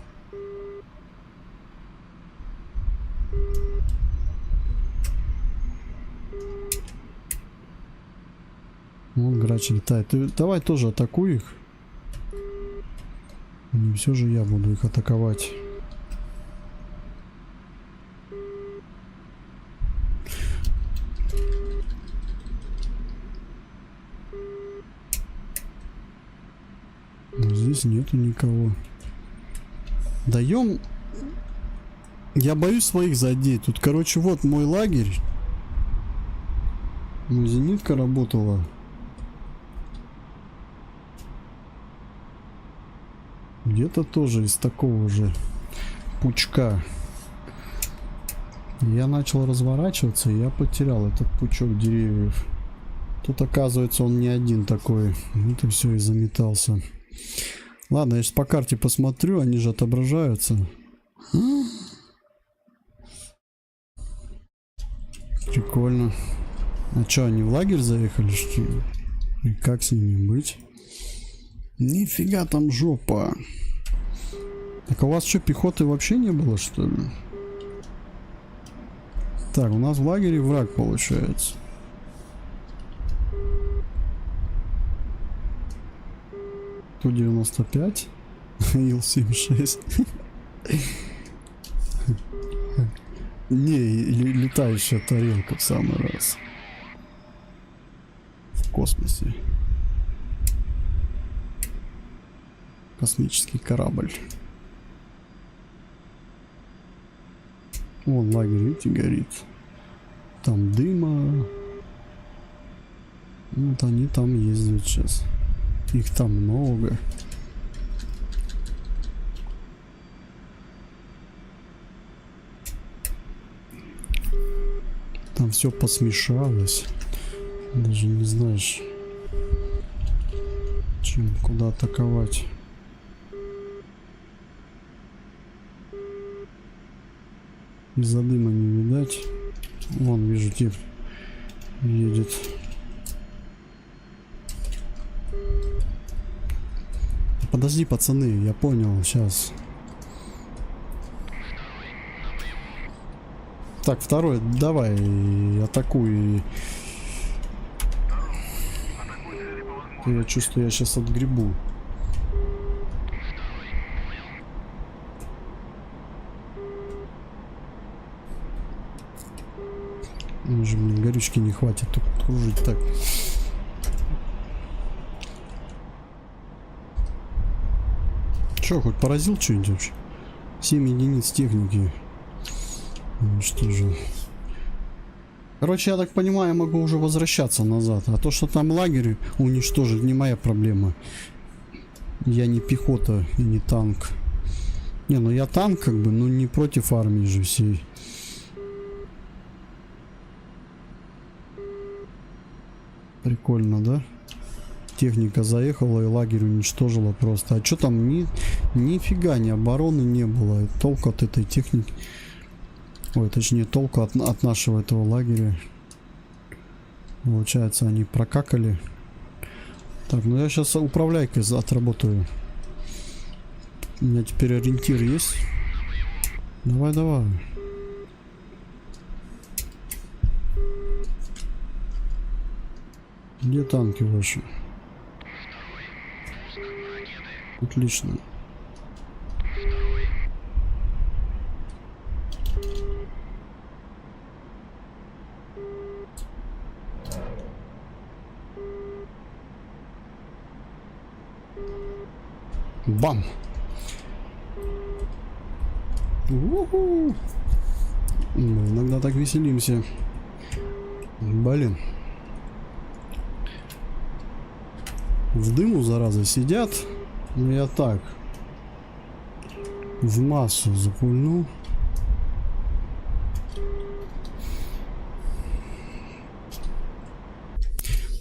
Вон грач летает. Ты давай тоже атакуй их. Не все же я буду их атаковать. Но здесь нету никого. Даем. Я боюсь своих задеть. Тут, короче, вот мой лагерь. Ну, зенитка работала. Где-то тоже из такого же пучка. Я начал разворачиваться, и я потерял этот пучок деревьев. Тут, оказывается, он не один такой. Вот и все, и заметался. Ладно, я сейчас по карте посмотрю, они же отображаются. Прикольно. А что, они в лагерь заехали, что ли? И как с ними быть? Нифига там жопа. Так, а у вас что, пехоты вообще не было, что ли? Так, у нас в лагере враг получается. Ту-95. Ил-76. Не, летающая тарелка в самый раз. В космосе. Космический корабль. Вон лагерь, видите, горит. Там дыма. Вот они там ездят сейчас. Их там много. Там все посмешалось. Даже не знаешь, чем, куда атаковать. Из-за дыма не видать. Вон, вижу, тип едет. Подожди, пацаны, я понял, сейчас. Так, второй, давай, атакуй. Я чувствую, я сейчас отгребу. Уже, блин, горючки не хватит тут кружить так. Че, хоть поразил что-нибудь вообще? 7 единиц техники. Уничтожил. Короче, я так понимаю, я могу уже возвращаться назад. А то, что там лагерь уничтожить, не моя проблема. Я не пехота и не танк. Не, ну я танк как бы, но не против армии же всей. Прикольно, да? Техника заехала и лагерь уничтожила просто. А что там? Нифига ни обороны не было. Толку от этой техники. Ой, точнее, толку от нашего этого лагеря. Получается, они прокакали. Так, ну я сейчас управляйкой отработаю. У меня теперь ориентир есть. Давай, давай. Где танки ваши? Отлично. Бам! У-ху! Мы иногда так веселимся. Блин. В дыму, зараза, сидят. Ну я так. В массу запульнул.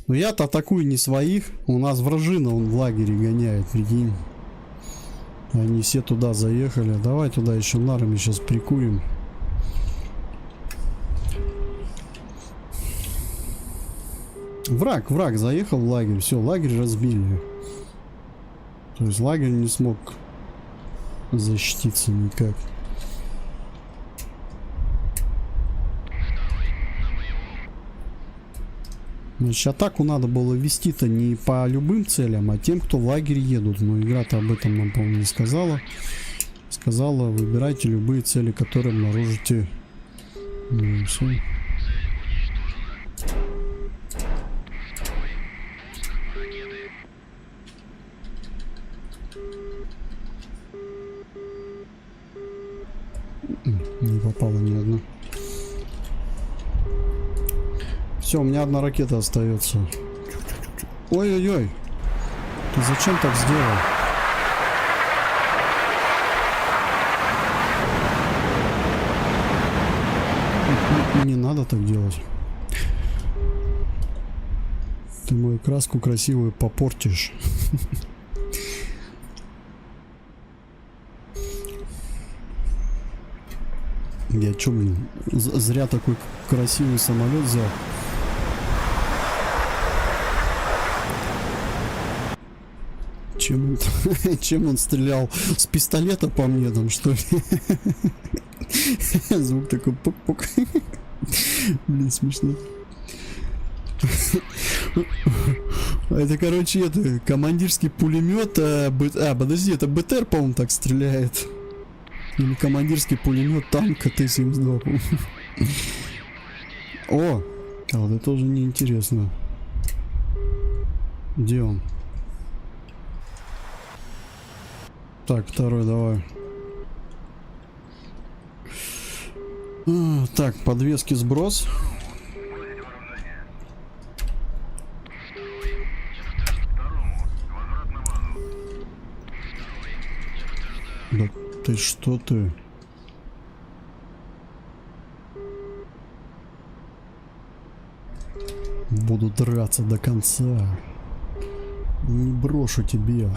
Но я-то атакую не своих. У нас вражина, он в лагере гоняет, прикинь. Они все туда заехали. Давай туда еще нарами сейчас прикурим. Враг заехал в лагерь. Все, лагерь разбили. То есть лагерь не смог защититься никак. Значит, атаку надо было вести-то не по любым целям, а тем, кто в лагерь едут. Но игра-то об этом нам, по-моему, не сказала. Сказала, выбирайте любые цели, которые обнаружите. Ну, все. Не попало ни одна. Все, у меня одна ракета остается. Ой-ой-ой. Ты зачем так сделал? Не надо так делать. Ты мою краску красивую попортишь. Я чё, блин, зря такой красивый самолет взял. Чем он стрелял? С пистолета по мне там, что ли? Звук такой пук-пук. Блин, смешно. Это, короче, это командирский пулемет. Подожди, это БТР, по-моему, так стреляет. Или командирский пулемет танка Т-72, по-моему. О! А вот это тоже неинтересно. Где он? Так, второй, давай. Так, подвески сброс. Да ты что ты? Буду драться до конца. Не брошу тебя.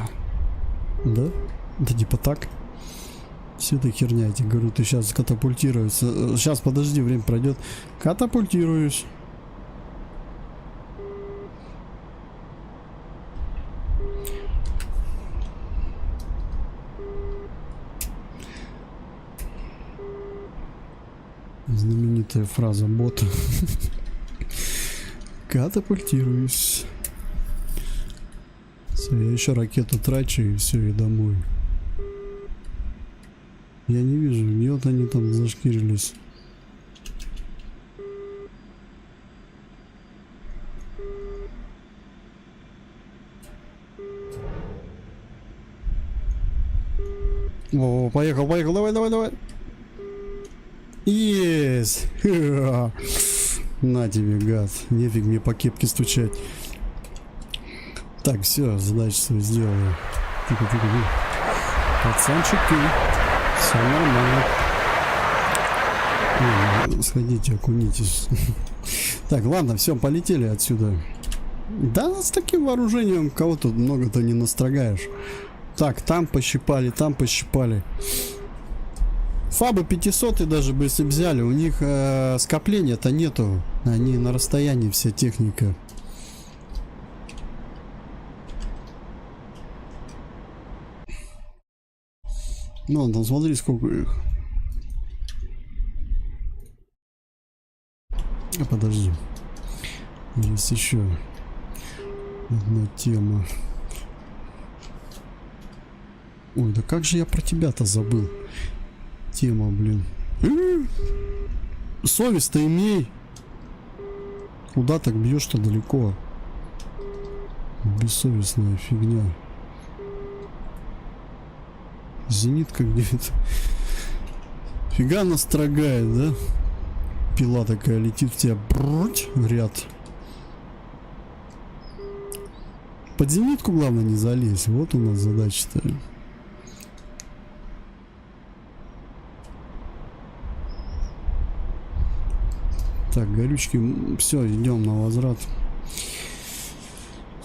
Да? Да типа так. Все это херня, я тебе говорю, ты сейчас катапультируешься. Сейчас, подожди, время пройдет. Катапультируюсь. Знаменитая фраза бота. Катапультируюсь. Все, я еще ракету трачу и все, и домой. Я не вижу, где вот они там зашкирились. О, поехал, давай. Есть! На тебе, гад. Нефиг мне по кепке стучать. Так, все, задачу свою сделаю. Тихо. Пацанчики. Все нормально. Сходите, окунитесь. Так, ладно, все, полетели отсюда. Да, с таким вооружением кого тут много-то не настрогаешь. Так, там пощипали, Фабы 500 даже бы если взяли, у них скопления-то нету. Они на расстоянии, вся техника. Ну, там смотри, сколько их. Подожди. Есть еще одна тема. Ой, да как же я про тебя-то забыл. Тема, блин. Совесть-то имей. Куда так бьешь-то далеко? Бессовестная фигня. Зенитка где-то. Фига настрогает, да? Пила такая летит в тебя, бруть, в ряд. Под зенитку главное не залезть. Вот у нас задача-то. Так, горючки. Все, идем на возврат.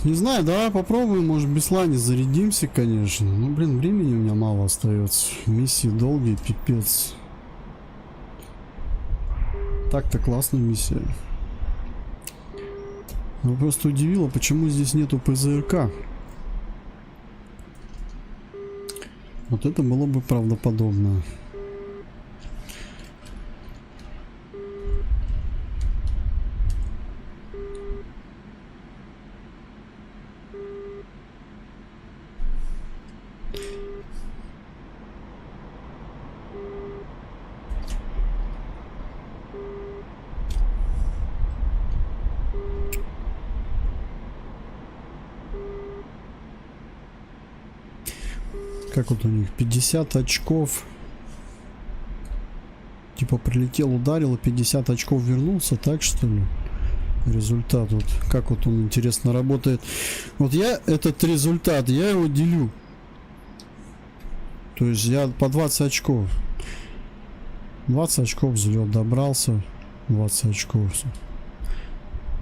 Не знаю, давай попробуем. Может, Беслане зарядимся, конечно. Ну, блин, времени у меня мало остается. Миссии долгие, пипец. Так-то классная миссия. Но просто удивило, почему здесь нету ПЗРК. Вот это было бы правдоподобно. Как вот у них 50 очков, типа прилетел, ударил и 50 очков вернулся, так что ли? Результат вот, как вот он интересно работает. Вот я этот результат, я его делю, то есть я по 20 очков, 20 очков взлет, добрался, 20 очков,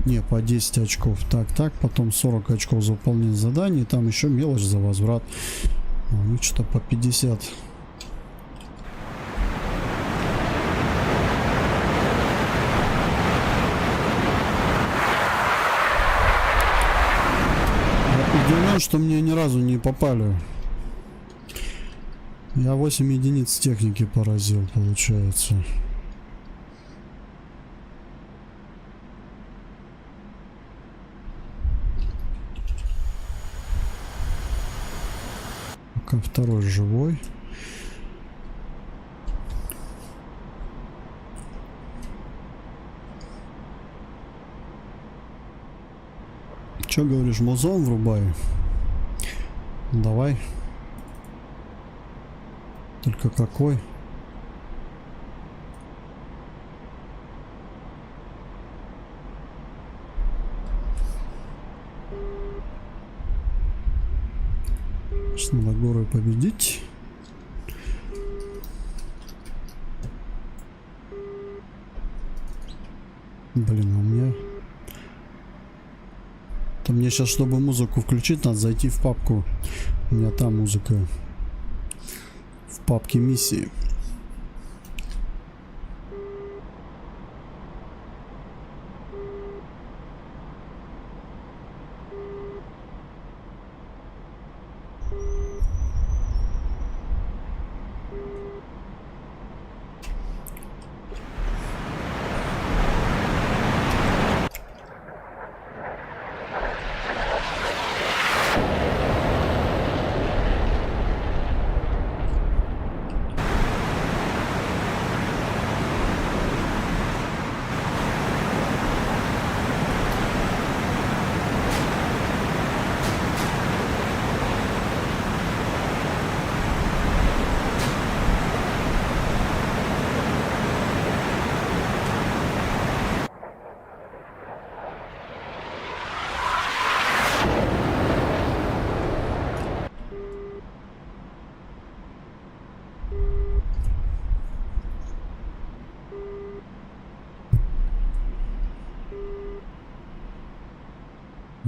не, по 10 очков, так, потом 40 очков за выполнение заданий, там еще мелочь за возврат. Ну что-то по 50. Я удивлен, что мне ни разу не попали. Я 8 единиц техники поразил, получается. Пока второй живой. Че говоришь, музон врубай? Давай. Только какой? Сейчас надо горы победить. Блин, а у меня... То мне сейчас, чтобы музыку включить, надо зайти в папку. У меня там музыка. В папке миссии.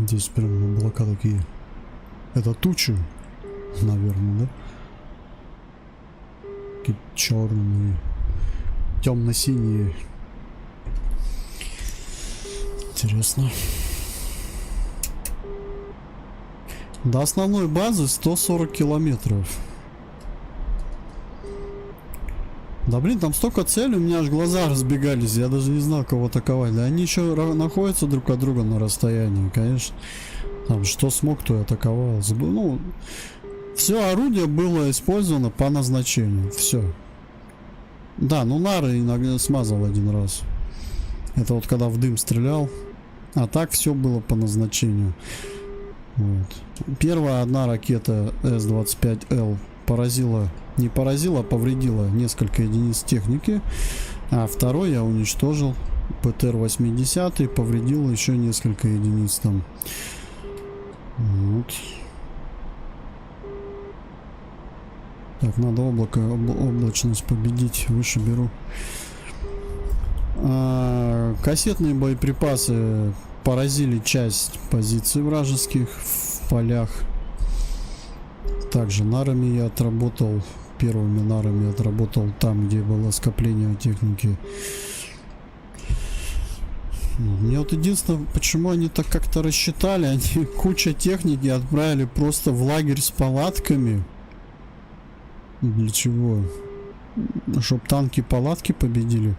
Здесь прям облака такие. Это тучи, наверное, да? Такие черные, темно-синие. Интересно. До основной базы 140 километров. Да блин, там столько целей, у меня аж глаза разбегались, я даже не знал, кого атаковать. Да они еще находятся друг от друга на расстоянии, конечно. Там что смог, то и атаковал. Ну, все орудие было использовано по назначению, все. Да, ну нары иногда смазал один раз. Это вот когда в дым стрелял. А так все было по назначению. Вот. Первая одна ракета С-25Л поразила, не поразила, а повредила несколько единиц техники. А второй я уничтожил. ПТР-80, повредил еще несколько единиц там. Вот. Так, надо облачность победить. Выше беру. Кассетные боеприпасы поразили часть позиций вражеских в полях. Также нарами я отработал. Первыми нарами отработал там, где было скопление техники. Мне вот единственное, почему они так как-то рассчитали, они куча техники отправили просто в лагерь с палатками. Для чего? Чтоб танки палатки победили.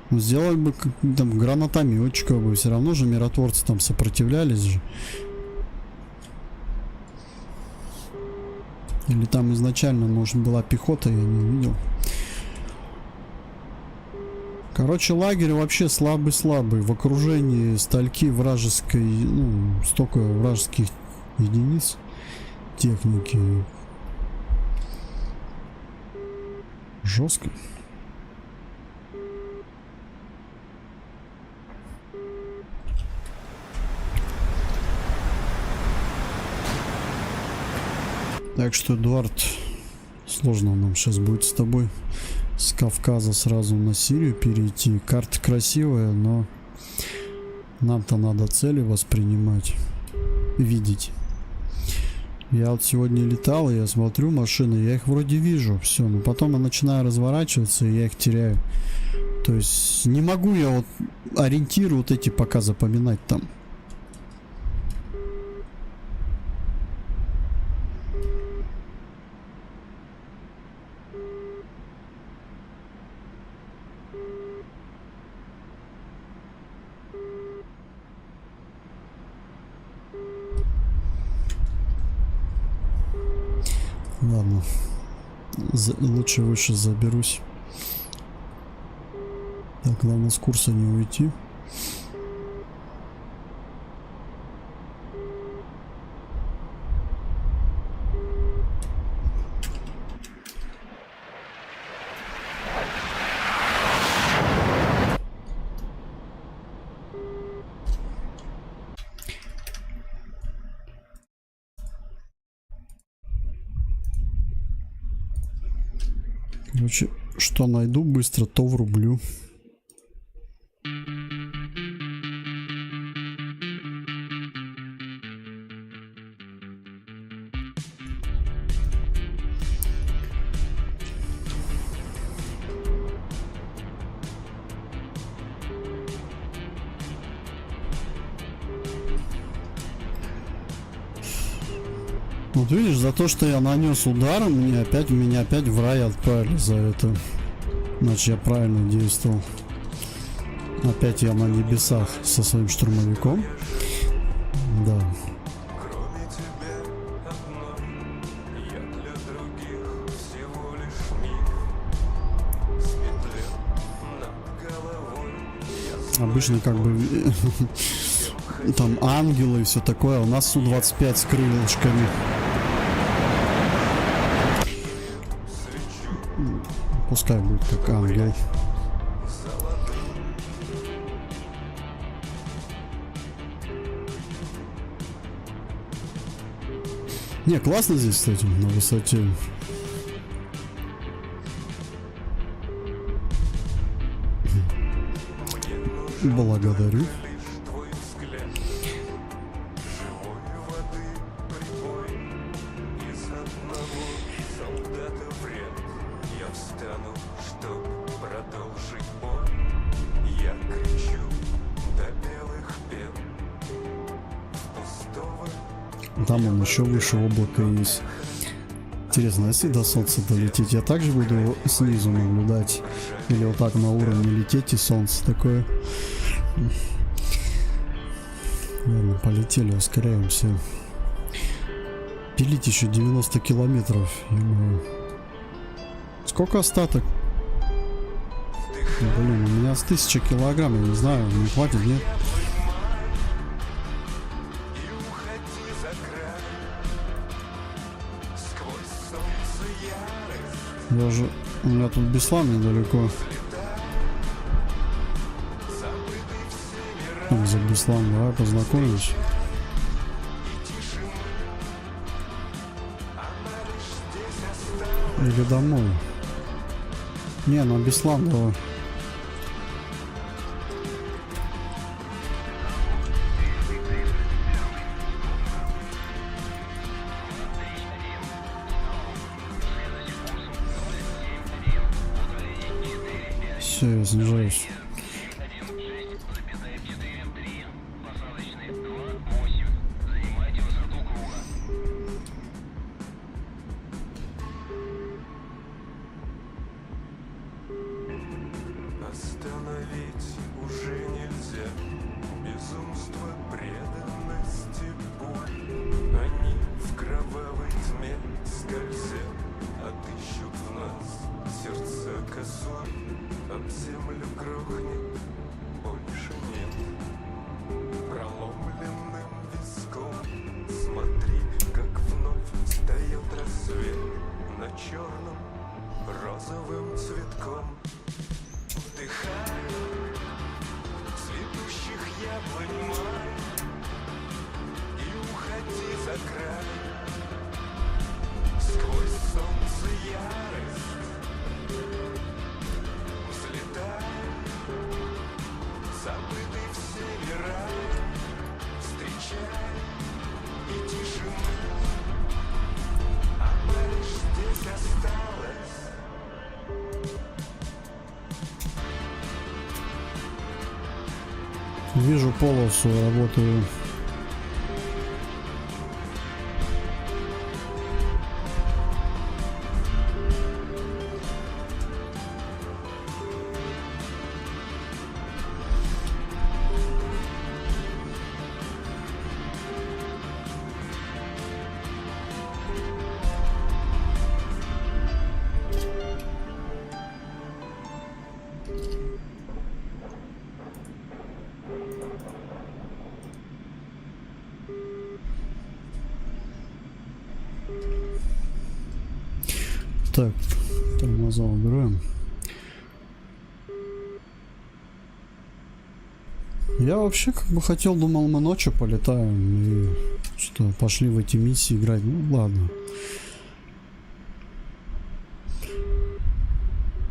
Сделали бы там гранатометчиков бы, все равно же миротворцы там сопротивлялись же. Или там изначально, может, была пехота, я не видел. Короче, лагерь вообще слабый-слабый. В окружении стальки вражеской, ну, столько вражеских единиц техники. Жестко. Так что, Эдуард, сложно нам сейчас будет с тобой с Кавказа сразу на Сирию перейти. Карта красивая, но нам-то надо цели воспринимать, видеть. Я вот сегодня летал, и я смотрю машины, я их вроде вижу, все, но потом я начинаю разворачиваться, и я их теряю. То есть не могу я вот ориентиры вот эти пока запоминать там. Ладно, лучше выше заберусь. Так, главное с курса не уйти. Короче, что найду быстро, то врублю. Вот видишь, за то, что я нанес удар, меня опять в рай отправили за это. Значит, я правильно действовал. Опять я на небесах со своим штурмовиком. Да. Обычно как бы там ангелы и все такое. У нас Су-25 с крылышками. Пускай будет как ангел. Не, классно здесь, кстати, на высоте. Благодарю. Там он еще выше облака есть. Интересно, если до солнца долететь, я также буду его снизу наблюдать? Или вот так на уровне лететь и солнце такое? Ладно, полетели, ускоряемся. Пилить еще 90 километров. Сколько остаток? Блин, у меня с 1000 килограмм, я не знаю, не хватит, нет? Я уже... У меня тут Беслан недалеко. Так, за Беслан, давай познакомимся. Или домой. Не, на Беслан давай. Все, я снижаюсь. Остановить уже нельзя безумство преданности пуль. Они в кровавой тьме скользят, отыщут в нас сердца косой. Об землю грохнет, больше нет. Проломленным виском смотри, как вновь встает рассвет на черном розовым цветком. Вдыхай цветущих яблонь май и уходи за край. Сквозь солнце ярость взлетай, забытый всеми рай. Встречай и тишину, она лишь здесь осталась. Вижу полосу, работаю. Так, тормоза убираем. Я вообще как бы хотел, думал, мы ночью полетаем и что, пошли в эти миссии играть. Ну ладно.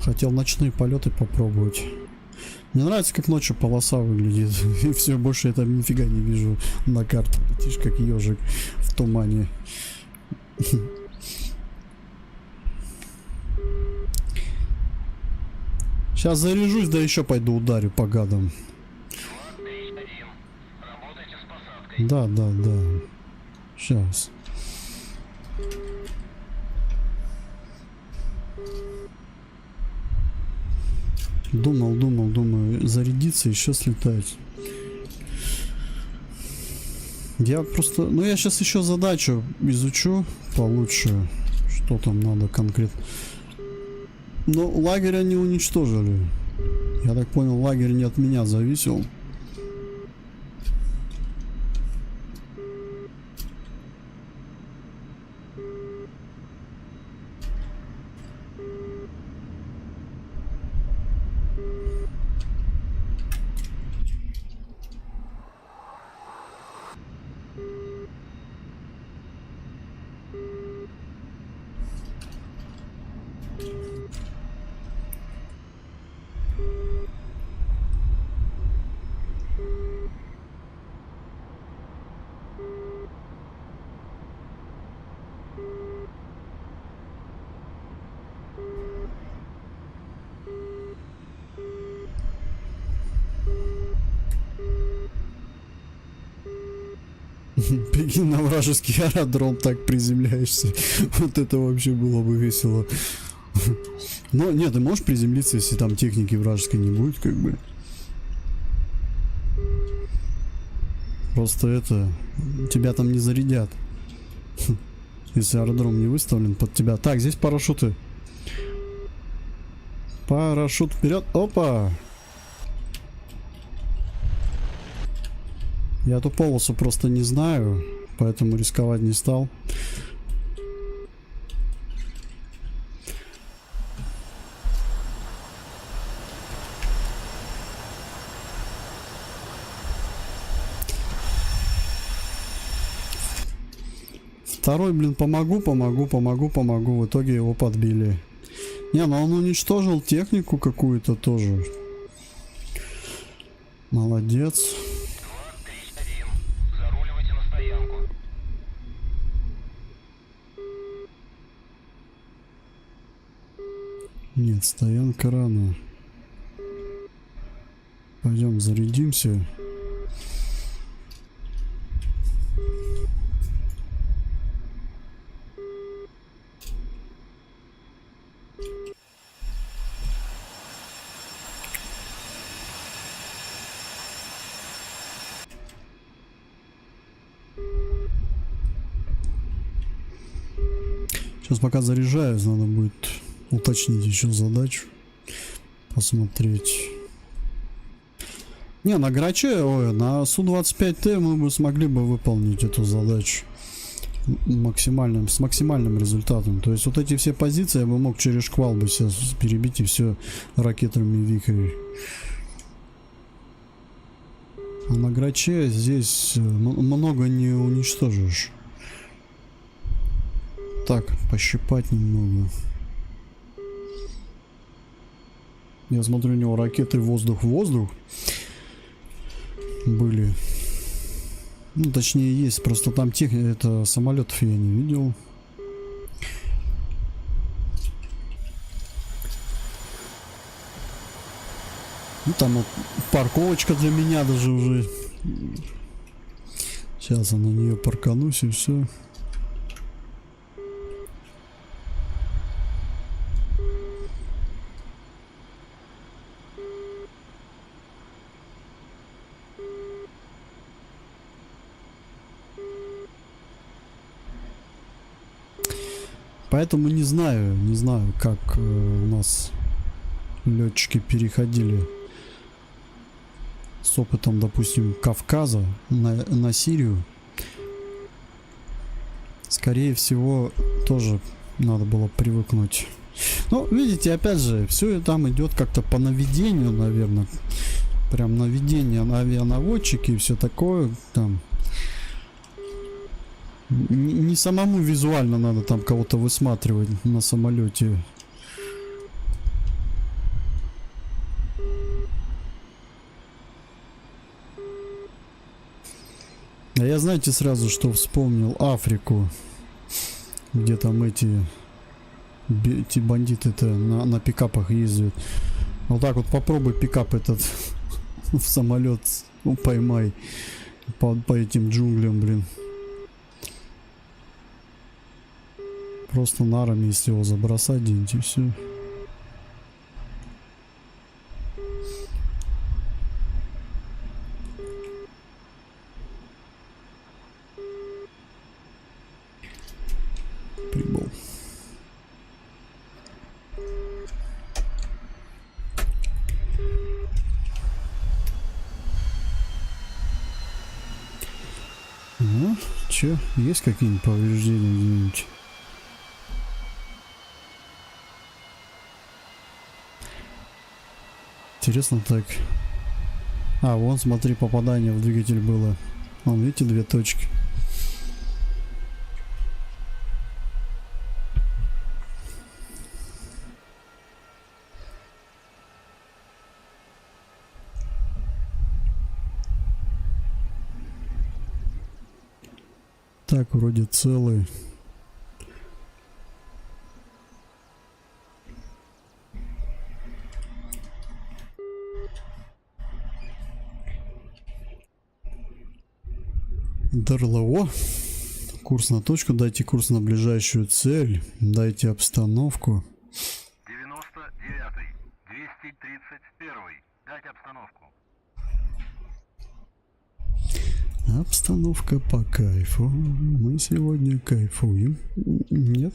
Хотел ночные полеты попробовать. Мне нравится, как ночью полоса выглядит. И все, больше я там нифига не вижу на карте. Летишь как ежик в тумане. Сейчас заряжусь, да еще пойду ударю по гадам. Да. Сейчас. Думаю, зарядиться, еще слетать. Я просто... Ну, я сейчас еще задачу изучу получше. Что там надо конкретно. Но лагерь они уничтожили. Я так понял, лагерь не от меня зависел. Прикинь, на вражеский аэродром так приземляешься. Вот это вообще было бы весело. Но нет, ты можешь приземлиться, если там техники вражеской не будет, как бы. Просто это... Тебя там не зарядят. Если аэродром не выставлен под тебя. Так, здесь парашюты. Парашют вперед. Опа! Я эту полосу просто не знаю, поэтому рисковать не стал. Второй, блин, помогу. В итоге его подбили. Не, ну он уничтожил технику какую-то тоже. Молодец. 231. Заруливайте на стоянку. Нет, стоянка рано. Пойдем зарядимся. Сейчас пока заряжаюсь, надо будет уточнить еще задачу. Посмотреть. Не, на Граче, на Су-25Т мы бы смогли бы выполнить эту задачу с максимальным результатом. То есть вот эти все позиции я бы мог через шквал бы сейчас перебить и все ракетами Викой. А на Граче здесь много не уничтожишь. Так, пощипать немного. Я смотрю, у него ракеты воздух-воздух были. Ну, точнее, есть. Просто там это самолетов я не видел. Ну, там вот парковочка для меня даже уже. Сейчас я на нее парканусь и все. Поэтому не знаю, как у нас летчики переходили с опытом, допустим, Кавказа на Сирию. Скорее всего, тоже надо было привыкнуть. Но, видите, опять же, все там идет как-то по наведению, наверное. Прям наведение на авианаводчики и все такое там. Не самому визуально надо там кого-то высматривать на самолете. А я, знаете, сразу что вспомнил? Африку. Где там эти бандиты-то на пикапах ездят. Вот так вот попробуй пикап этот в самолет поймай по этим джунглям, блин. Просто нарами, если его забросать где-нибудь и все. Прибыл. Ну, че, есть какие-нибудь повреждения где-нибудь? Интересно так. А, вон, смотри, попадание в двигатель было. Вон, видите, 2 точки. Так, вроде целый. ДРЛО. Курс на точку. Дайте курс на ближайшую цель. Дайте обстановку. 99-й. 231-й. Дайте обстановку. Обстановка по кайфу. Мы сегодня кайфуем. Нет?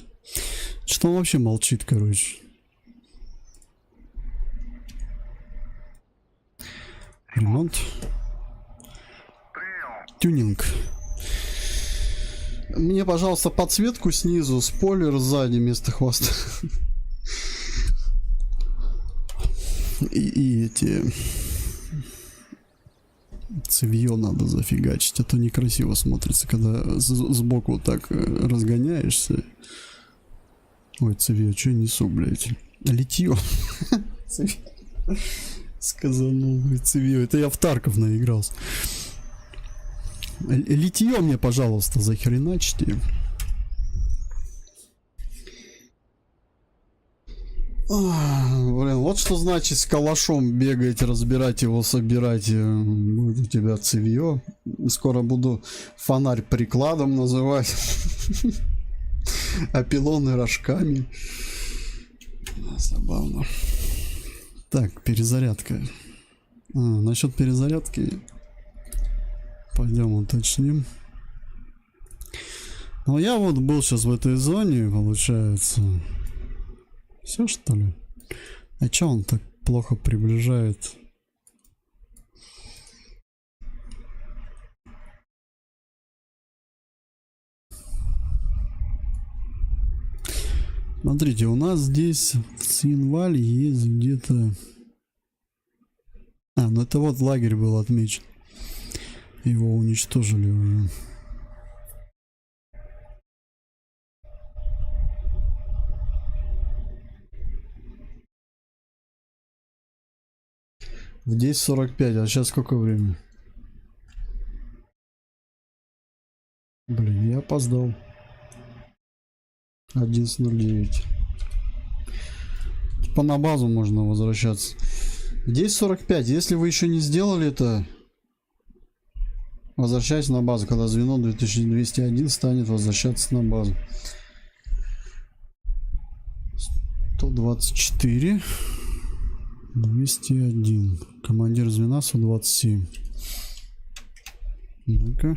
Что он вообще молчит, короче? Ремонт. Тюнинг. Мне, пожалуйста, подсветку снизу, спойлер сзади вместо хвоста. И эти Цевьё надо зафигачить, а то некрасиво смотрится, когда сбоку вот так разгоняешься. Ой, цевьё, что я несу, блядь? Литьё. Сказанул, блядь, цевьё. Это я в Тарков наигрался. Литьё мне, пожалуйста, захреначьте. Блин, вот что значит с калашом бегать, разбирать его, собирать. Будет у тебя цевьё. Скоро буду фонарь прикладом называть. А пилоны рожками. Забавно. Так, перезарядка. Насчет перезарядки пойдем уточним. Ну, я вот был сейчас в этой зоне, получается. Все, что ли? А чё он так плохо приближает? Смотрите, у нас здесь в Цинвале есть где-то... ну это вот лагерь был отмечен. Его уничтожили уже. В 10:45, а сейчас сколько времени? Блин, я опоздал. 11:09. Типа на базу можно возвращаться. В 10:45, если вы еще не сделали это, возвращайтесь на базу. Когда звено 2201 станет, возвращаться на базу. 124. 201. Командир звена 127. Ну-ка.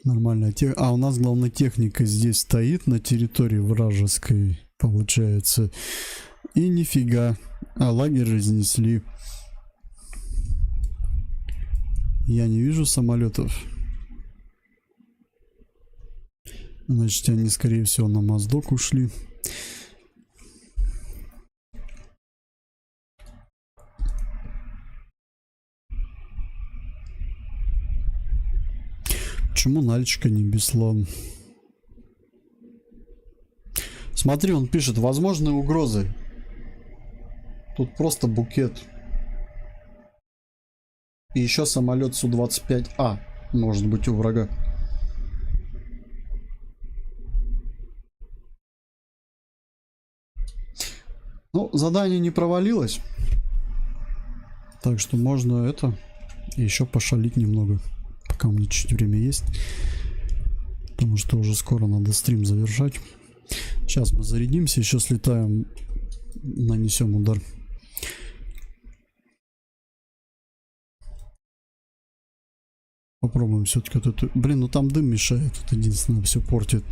Нормально. У нас главная техника здесь стоит на территории вражеской, получается. И нифига. Лагерь разнесли. Я не вижу самолетов. Значит, они, скорее всего, на Моздок ушли. Почему Нальчика не Беслан? Смотри, он пишет: возможные угрозы. Тут просто букет. И еще самолет Су-25А может быть у врага. Ну, задание не провалилось. Так что можно это еще пошалить немного. Пока у меня чуть время есть. Потому что уже скоро надо стрим завершать. Сейчас мы зарядимся, еще слетаем, нанесем удар. Попробуем все-таки вот эту... Блин, ну там дым мешает. Это единственное, все портит.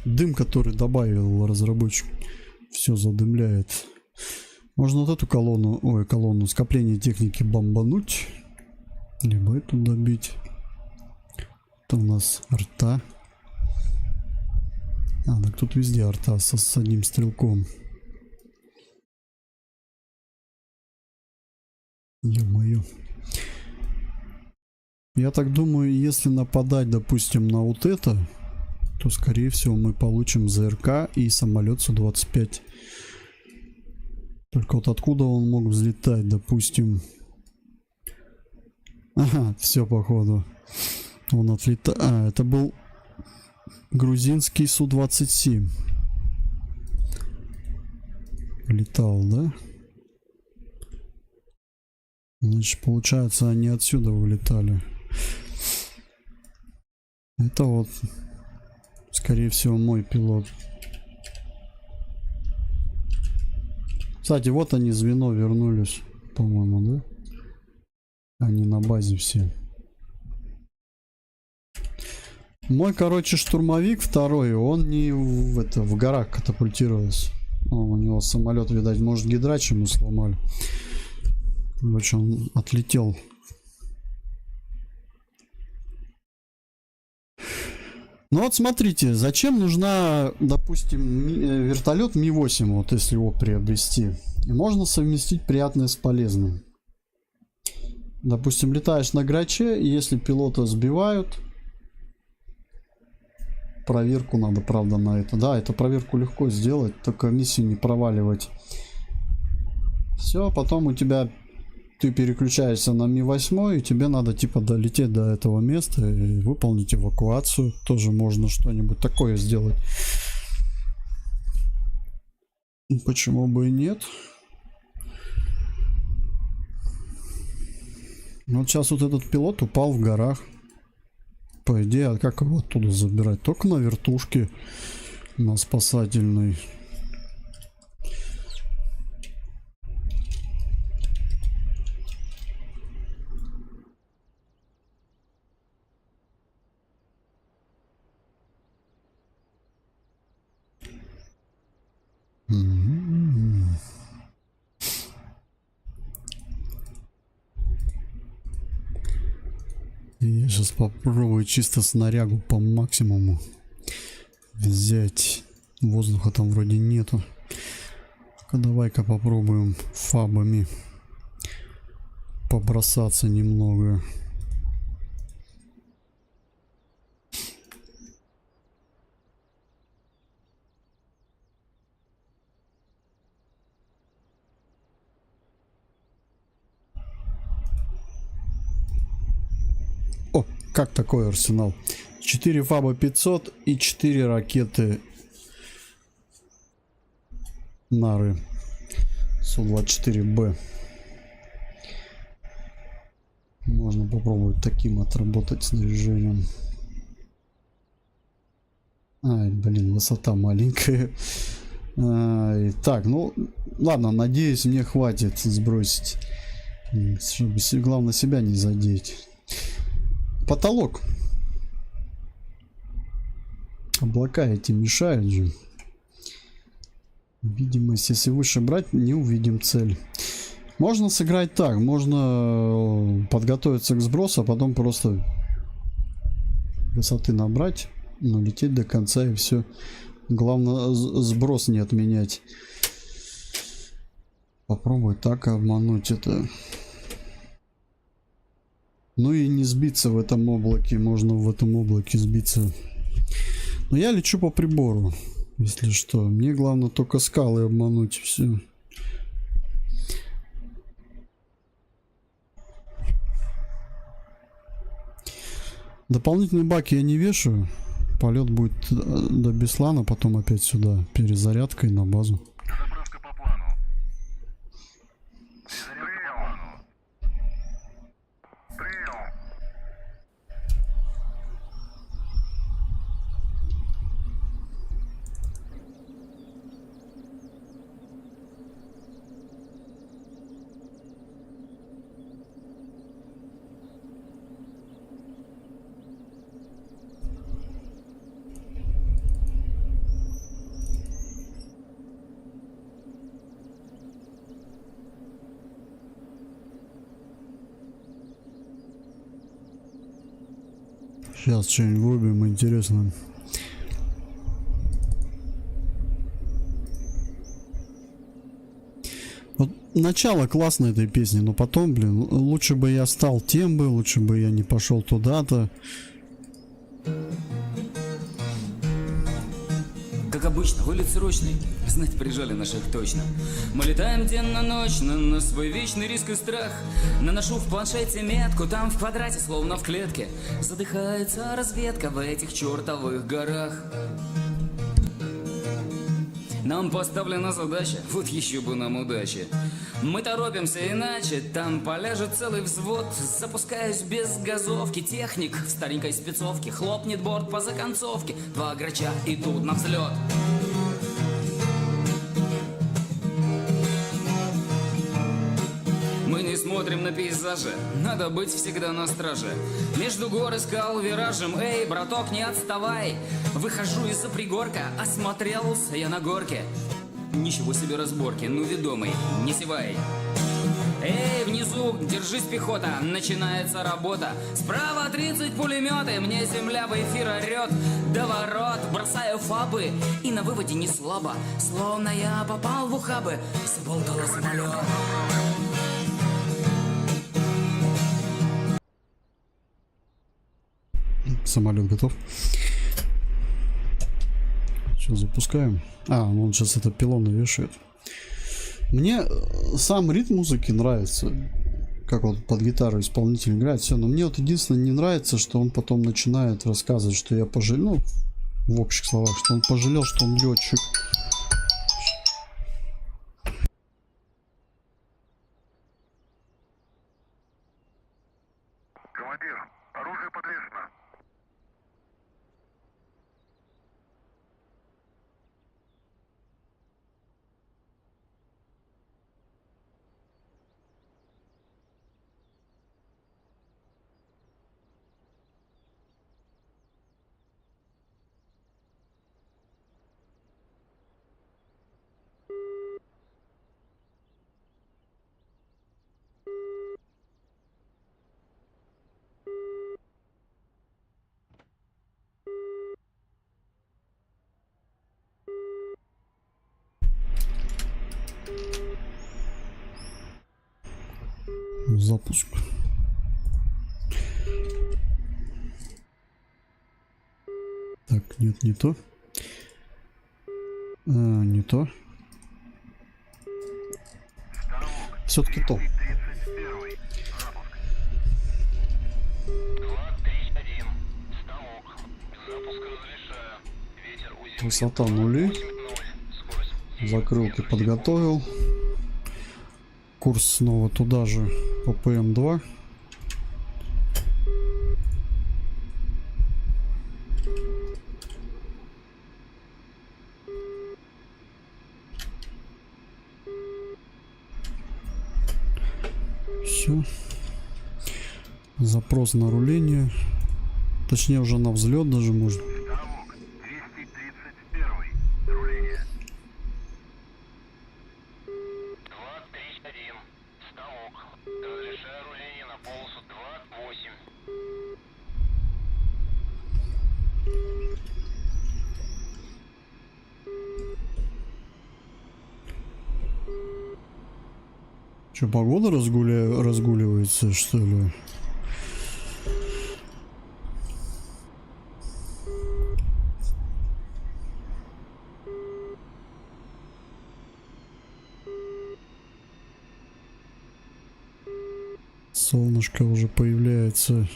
Дым, который добавил разработчик, все задымляет. Можно вот эту колонну, колонну скопления техники бомбануть. Либо эту добить. Это у нас арта. Так тут везде арта с одним стрелком. Ё-моё. Я так думаю, если нападать, допустим, на вот это, то, скорее всего, мы получим ЗРК и самолет Су-25. Только вот откуда он мог взлетать, допустим... Ага, все, походу. Он отлетал... это был грузинский Су-27. Летал, да? Значит, получается, они отсюда вылетали. Это вот, скорее всего, мой пилот. Кстати, вот они, звено, вернулись, по-моему, да? Они на базе все. Мой, короче, штурмовик второй, он не в горах катапультировался. У него самолет, видать, может, гидрач ему сломали. Короче, он отлетел. Ну вот смотрите, зачем нужна, допустим, вертолет Ми-8, вот если его приобрести. Можно совместить приятное с полезным. Допустим, летаешь на Граче, и если пилота сбивают, проверку надо, правда, на это. Да, эту проверку легко сделать, только миссию не проваливать. Все, потом у тебя... Ты переключаешься на Ми-8, и тебе надо типа долететь до этого места и выполнить эвакуацию. Тоже можно что-нибудь такое сделать. Почему бы и нет? Вот сейчас вот этот пилот упал в горах. По идее, а как его оттуда забирать? Только на вертушке, на спасательной. Я сейчас попробую чисто снарягу по максимуму взять. Воздуха там вроде нету. Давай-ка попробуем фабами побросаться немного. О, как такой арсенал? 4 фаба 500 и 4 ракеты Нары Су-24Б. Можно попробовать таким отработать снаряжением. Ай, блин, высота маленькая. Ай, так, ну ладно, надеюсь, мне хватит сбросить, чтобы главное себя не задеть. Потолок. Облака эти мешают же. Видимость, если выше брать, не увидим цель. Можно сыграть так, можно подготовиться к сбросу, а потом просто высоты набрать, но лететь до конца и все. Главное сброс не отменять. Попробуй так обмануть это. Ну и не сбиться в этом облаке, можно в этом облаке сбиться. Но я лечу по прибору, если что. Мне главное только скалы обмануть, все. Дополнительные баки я не вешаю. Полет будет до Беслана, потом опять сюда. Перезарядкой на базу. Заправка по плану. Перезарядка по плану. Прием. Сейчас что-нибудь врубим интересно. Вот начало классное этой песни, но потом, блин, лучше бы я стал тем бы, лучше бы я не пошел туда-то. Как обычно, вылет срочный, знать прижали наших точно. Мы летаем денно-ночно на свой вечный риск и страх. Наношу в планшете метку, там в квадрате, словно в клетке. Задыхается разведка в этих чертовых горах. Нам поставлена задача, вот еще бы нам удачи. Мы торопимся иначе, там поляжет целый взвод. Запускаюсь без газовки, техник в старенькой спецовке. Хлопнет борт по законцовке, 2 грача идут на взлет. Мы не смотрим на пейзажи, надо быть всегда на страже. Между гор и скал виражем, эй, браток, не отставай. Выхожу из-за пригорка, осмотрелся я на горке. Ничего себе разборки, ну ведомый, не зевай. Эй, внизу, держись, пехота, начинается работа. Справа 30 пулеметы, мне земля в эфир орет. До ворот бросаю фабы, и на выводе не слабо. Словно я попал в ухабы, сболтала самолет. Самолет готов. Сейчас запускаем. Ну он сейчас это пилоны вешает. Мне сам ритм музыки нравится. Как вот под гитару исполнитель играет, все. Но мне вот единственное не нравится, что он потом начинает рассказывать, что я пожалел. В общих словах, что он пожалел, что он летчик. Командир, оружие подвешено. Запуск. Так, нет, не то. Не то. Все-таки то. 31. Запуск. Высота нули. Закрылки подготовил. Курс снова туда же, по ПМ-2. Все. Запрос на руление. Точнее, уже на взлет даже можно. Ставок 231. Руление. 231. Ставок. Разрешаю руление на полосу 28. Че, погода разгуливается, что ли? Солнышко уже появляется.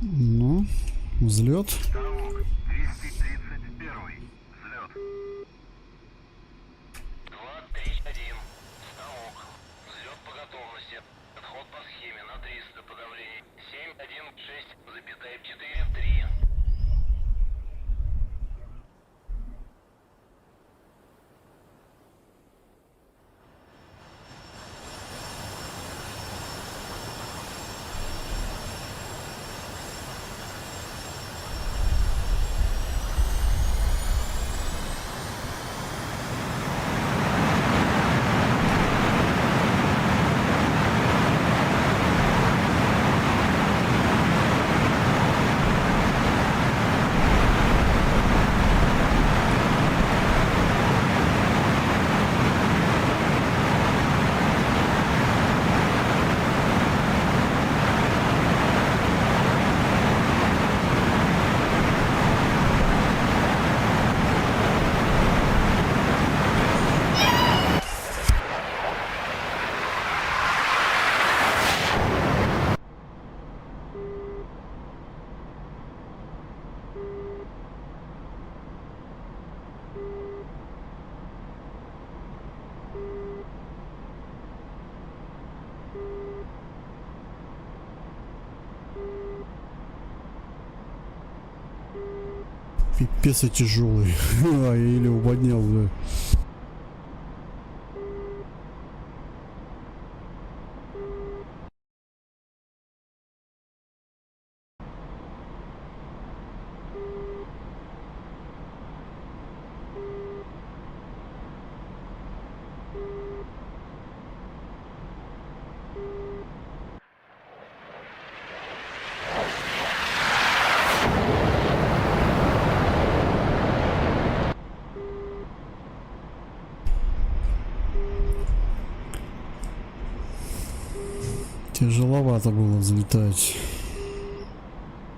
Ну, взлет. Ставок 231. Взлет. 231. Ставок. Взлет по готовности. Отход по схеме на 300 подавлений. 716,43. Пипец, я тяжелый. Или уподнял, да. Тяжеловато было взлетать.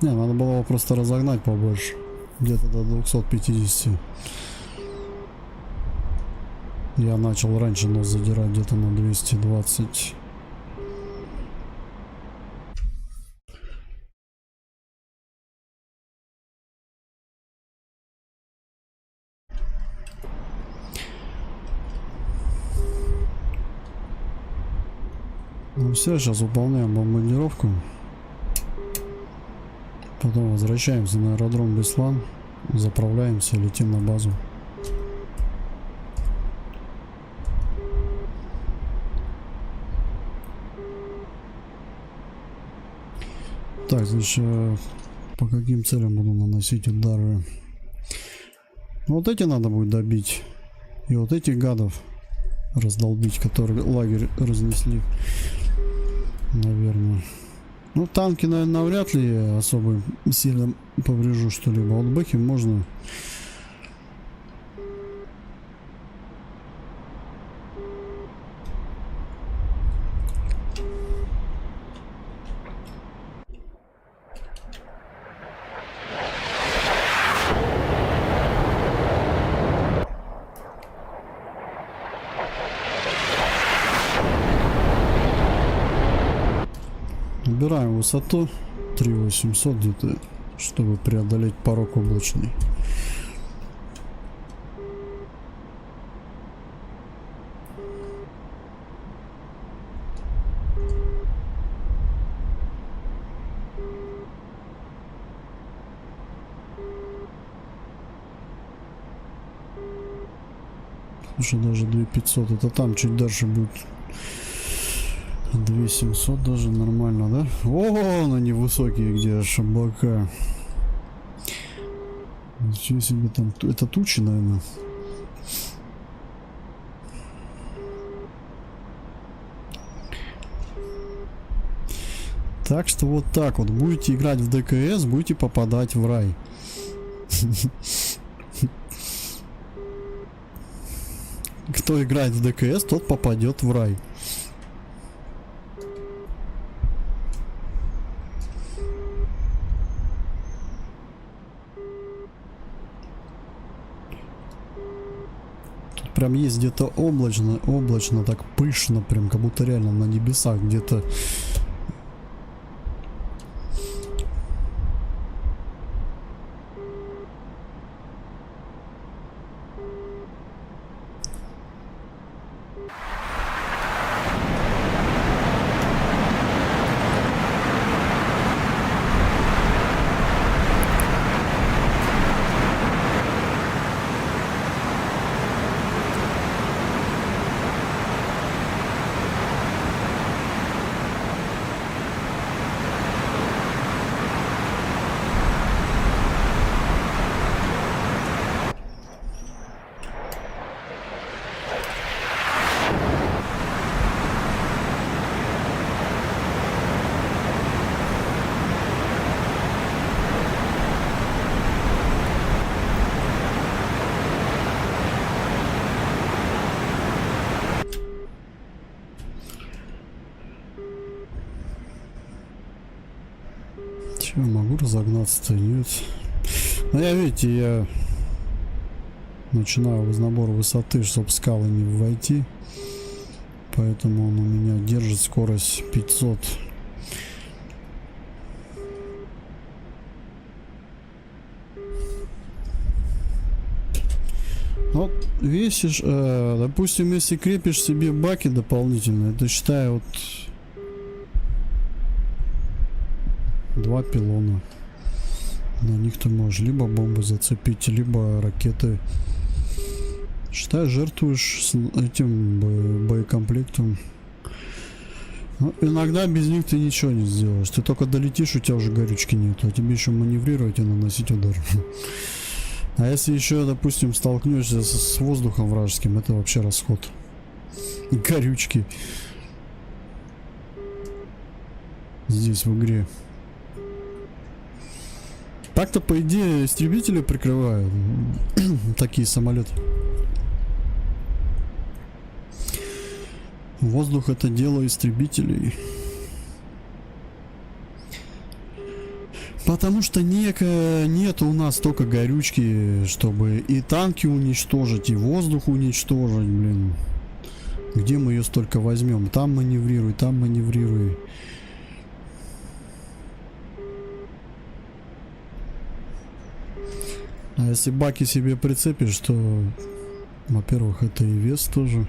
Не, надо было его просто разогнать побольше. Где-то до 250. Я начал раньше нос задирать где-то на 220. Ну все, сейчас выполняем бомбардировку. Потом возвращаемся на аэродром Беслан. Заправляемся, летим на базу. Так, значит, по каким целям буду наносить удары? Вот эти надо будет добить. И вот этих гадов раздолбить, которые лагерь разнесли. Наверное. Ну, танки, наверное, навряд ли я особо сильно поврежу что-либо. Вот бэхи можно. Набираем высоту 3800 где-то, чтобы преодолеть порог облачный. Слушай, даже 2500, это там чуть дальше будет. 2700 даже нормально, да? О, на невысокие, где аж облака. Ничего себе там. Это тучи, наверное. Так что вот так вот. Будете играть в ДКС, будете попадать в рай. Кто играет в ДКС, тот попадет в рай. Прям есть где-то облачно, так пышно, прям как будто реально на небесах где-то. Че, могу разогнаться-то? Нет. Ну, видите, я начинаю с набора высоты, чтобы скалы не войти. Поэтому он у меня держит скорость 500. Вот весишь, допустим, если крепишь себе баки дополнительно, это считай вот 2 пилона. На них ты можешь либо бомбы зацепить, либо ракеты. Считай, жертвуешь с этим боекомплектом. Но иногда без них ты ничего не сделаешь. Ты только долетишь, у тебя уже горючки нет, а тебе еще маневрировать и наносить удар. А если еще, допустим, столкнешься с воздухом вражеским, это вообще расход горючки здесь в игре. Так-то, по идее, истребители прикрывают такие самолеты. Воздух — это дело истребителей. Потому что нет у нас только горючки, чтобы и танки уничтожить, и воздух уничтожить, блин. Где мы ее столько возьмем? Там маневрируй, там маневрируй. А если баки себе прицепишь, то, во-первых, это и вес тоже.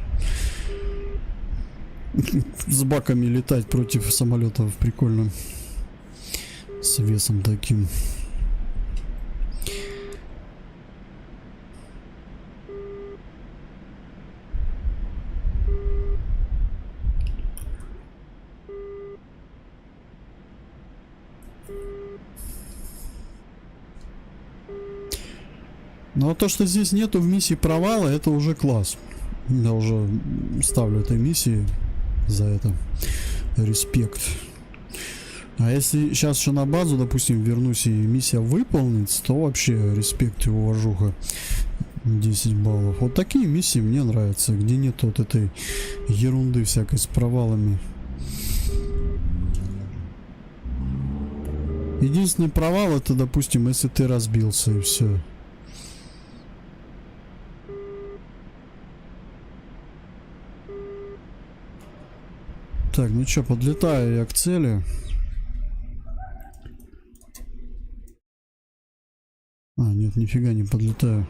С баками летать против самолетов прикольно. С весом таким. Ну а то, что здесь нету в миссии провала, это уже класс. Я уже ставлю этой миссии за это респект. А если сейчас еще на базу, допустим, вернусь и миссия выполнится, то вообще респект и уважуха. 10 баллов. Вот такие миссии мне нравятся, где нет вот этой ерунды всякой с провалами. Единственный провал это, допустим, если ты разбился и все. Так, ну что, подлетаю я к цели. А, нет, нифига не подлетаю.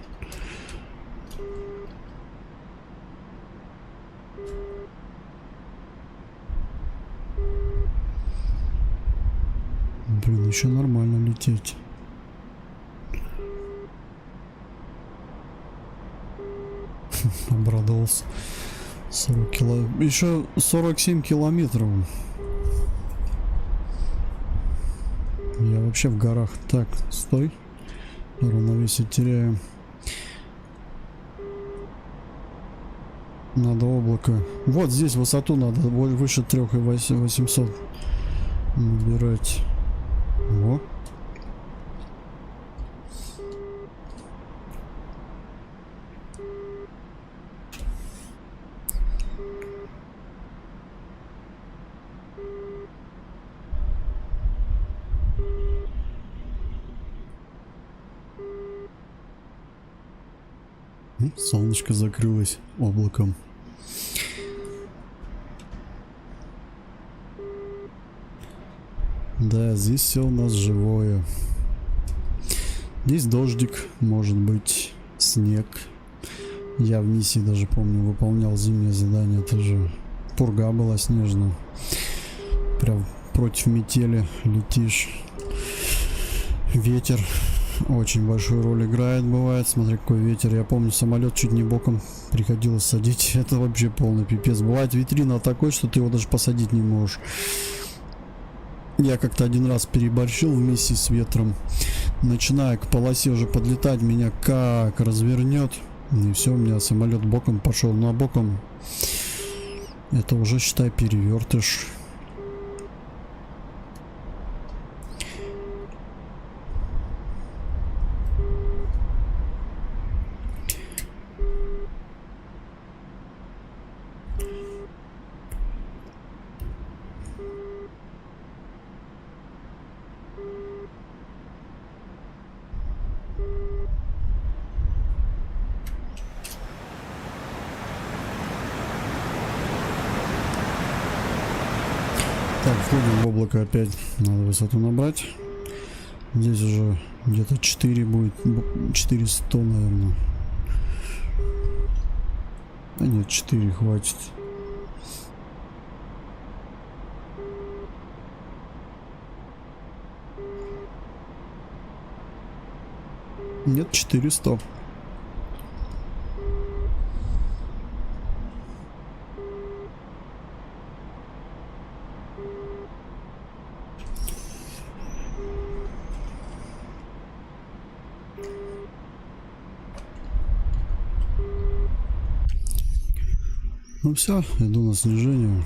Блин, еще нормально лететь. Обрадовался. 40 километров. Еще 47 километров. Я вообще в горах. Так, стой. Равновесие теряю. Надо облако. Вот здесь высоту надо выше 3800 набирать. Во. Солнышко закрылось облаком. Да, здесь все у нас живое. Здесь дождик, может быть, снег. Я в миссии даже помню выполнял зимнее задание, тоже пурга была снежная. Прям против метели летишь. Ветер очень большую роль играет, бывает. Смотри, какой ветер. Я помню, самолет чуть не боком приходилось садить. Это вообще полный пипец. Бывает витрина такой, что ты его даже посадить не можешь. Я как-то один раз переборщил в миссии с ветром. Начиная к полосе уже подлетать, меня как развернет. И все, у меня самолет боком пошел. Ну а боком это уже, считай, перевертыш. Так, входим в облако опять. Надо высоту набрать. Здесь уже где-то 4 будет. 400, наверное. А нет, 4 хватит. Нет, 400. Ну все, иду на снижение.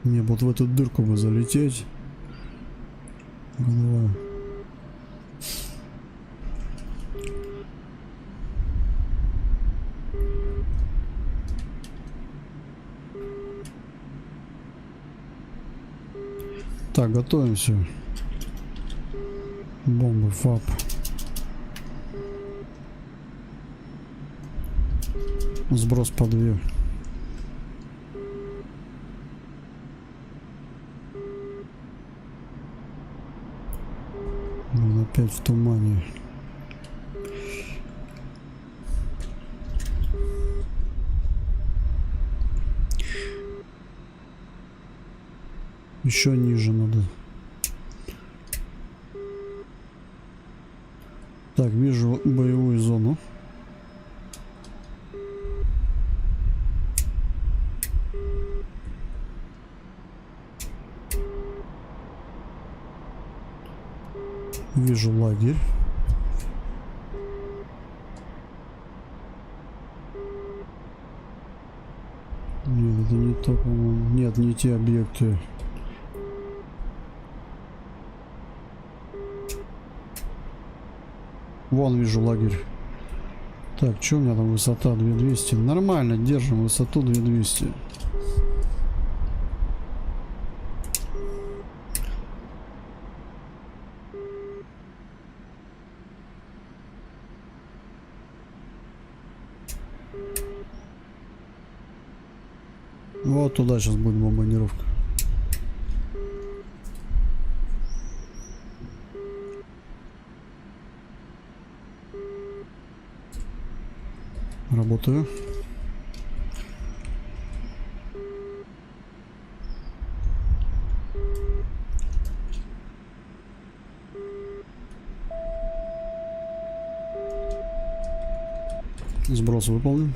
Мне вот в эту дырку бы залететь. Голова. Так, готовимся. Бомбы, ФАП. Сброс по 2. Он опять в тумане. Еще ниже надо. Так, вижу боевую зону. Вижу лагерь. Нет, это не то, по-моему. Нет, не те объекты. Вон вижу лагерь. Так, что у меня там высота 2200? Нормально, держим высоту 2200. Вот туда сейчас будет бомбардировка. Работаю. Сброс выполнен.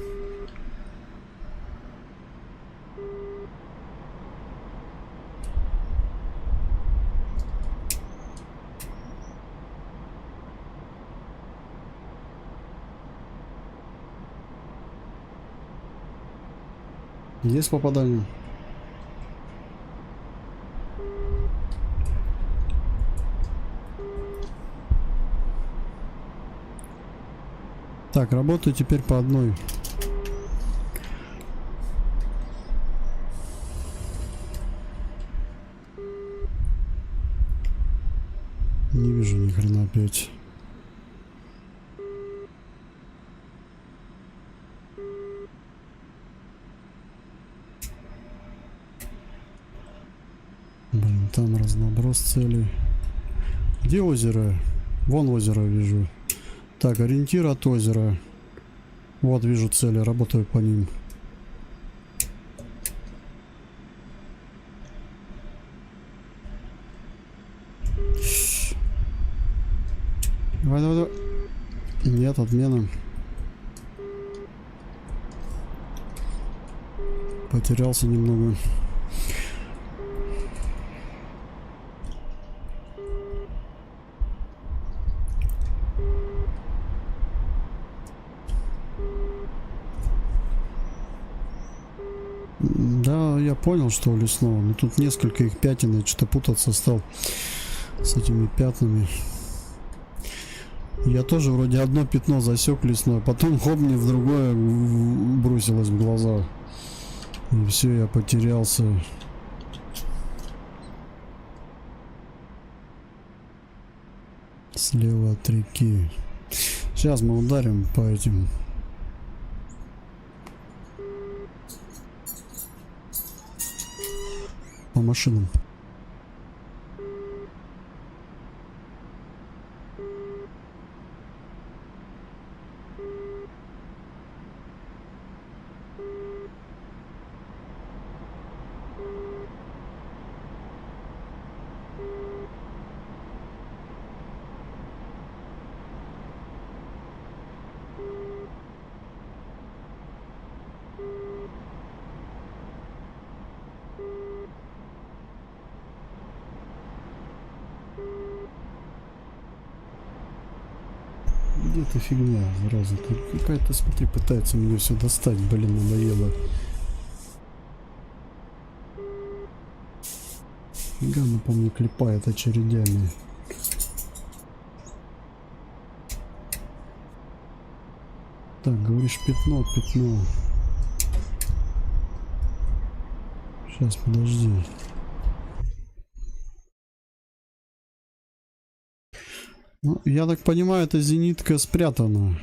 Есть попадание. Так, работаю теперь по одной. Не вижу ни хрена опять. Блин, там разноброс целей. Где озеро? Вон озеро вижу. Так, ориентир от озера. Вот вижу цели, работаю по ним. Давай, давай, давай. Нет, отмена. Потерялся немного. Да, я понял, что у лесного. Но тут несколько их пятен, я что-то путаться стал с этими пятнами. Я тоже вроде одно пятно засек лесное, потом хоп, мне в другое бросилось в глаза. И все, я потерялся. Слева от реки. Сейчас мы ударим по этим. По машинам. Где-то фигня, зараза. Тут какая-то, смотри, пытается меня все достать. Блин, надоело. Гана, помню, клепает очередями. Так, говоришь, пятно. Сейчас, подожди. Ну, я так понимаю, эта зенитка спрятана.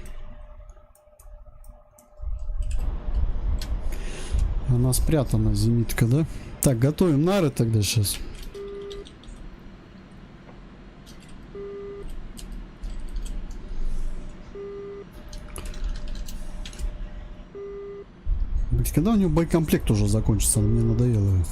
Она спрятана, зенитка, да? Так, готовим нары тогда сейчас. Блин, когда у него боекомплект уже закончится? Мне надоело.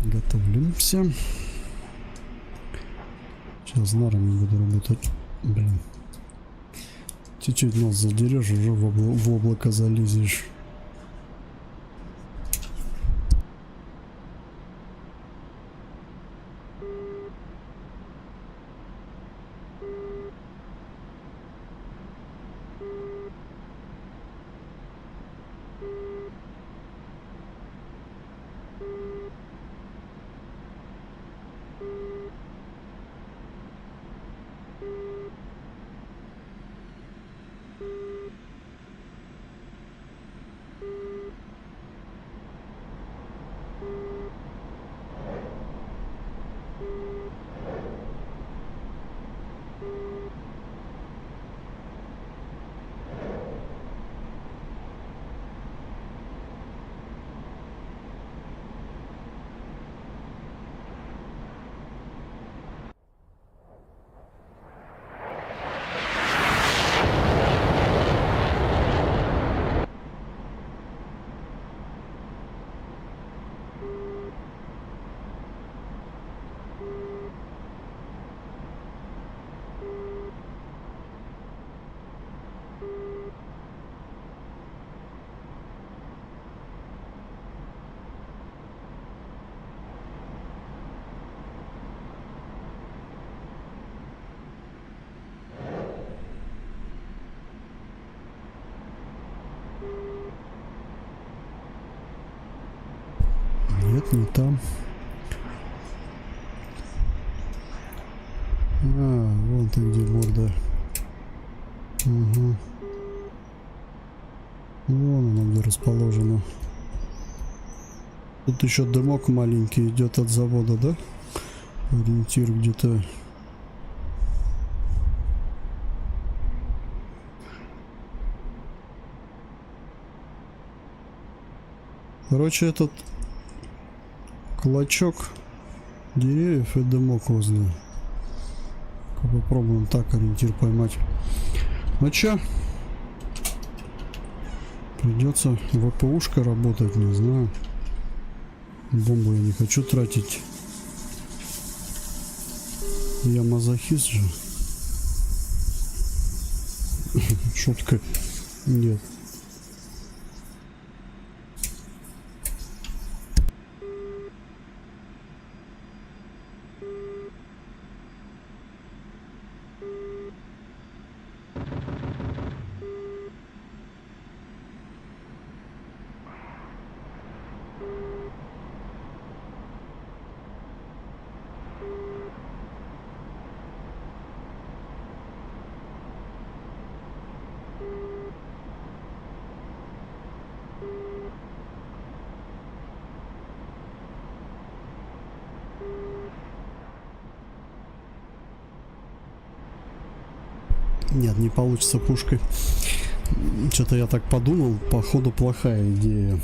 Готовимся. Сейчас с нарами буду работать. Блин. Чуть-чуть нос задерешь, уже в облако залезешь. Нет, не там. Вон ты где, морда. Угу. Вон она где расположена. Тут еще дымок маленький идет от завода, да? Ориентир где-то. Короче, этот клочок деревьев и дымок возле. Попробуем так ориентир поймать. Ну чё? Придется ВПУшкой работать, не знаю. Бомбу я не хочу тратить. Я мазохист же. Шутка. Нет. Нет, не получится пушкой. Что-то я так подумал, походу плохая идея.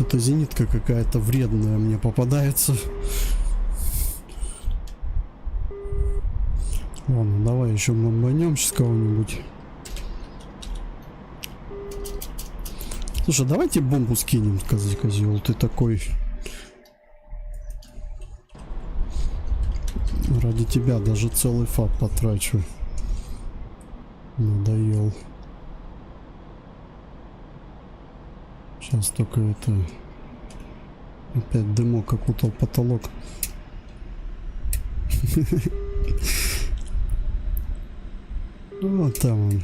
Что-то зенитка какая-то вредная мне попадается. Ладно, давай еще бомбанем сейчас кого-нибудь. Слушай, давайте бомбу скинем, козел. Ты такой. Ради тебя даже целый фаб потрачу. Надоел. Сейчас только это... Опять дымок окутал потолок. Вот там он.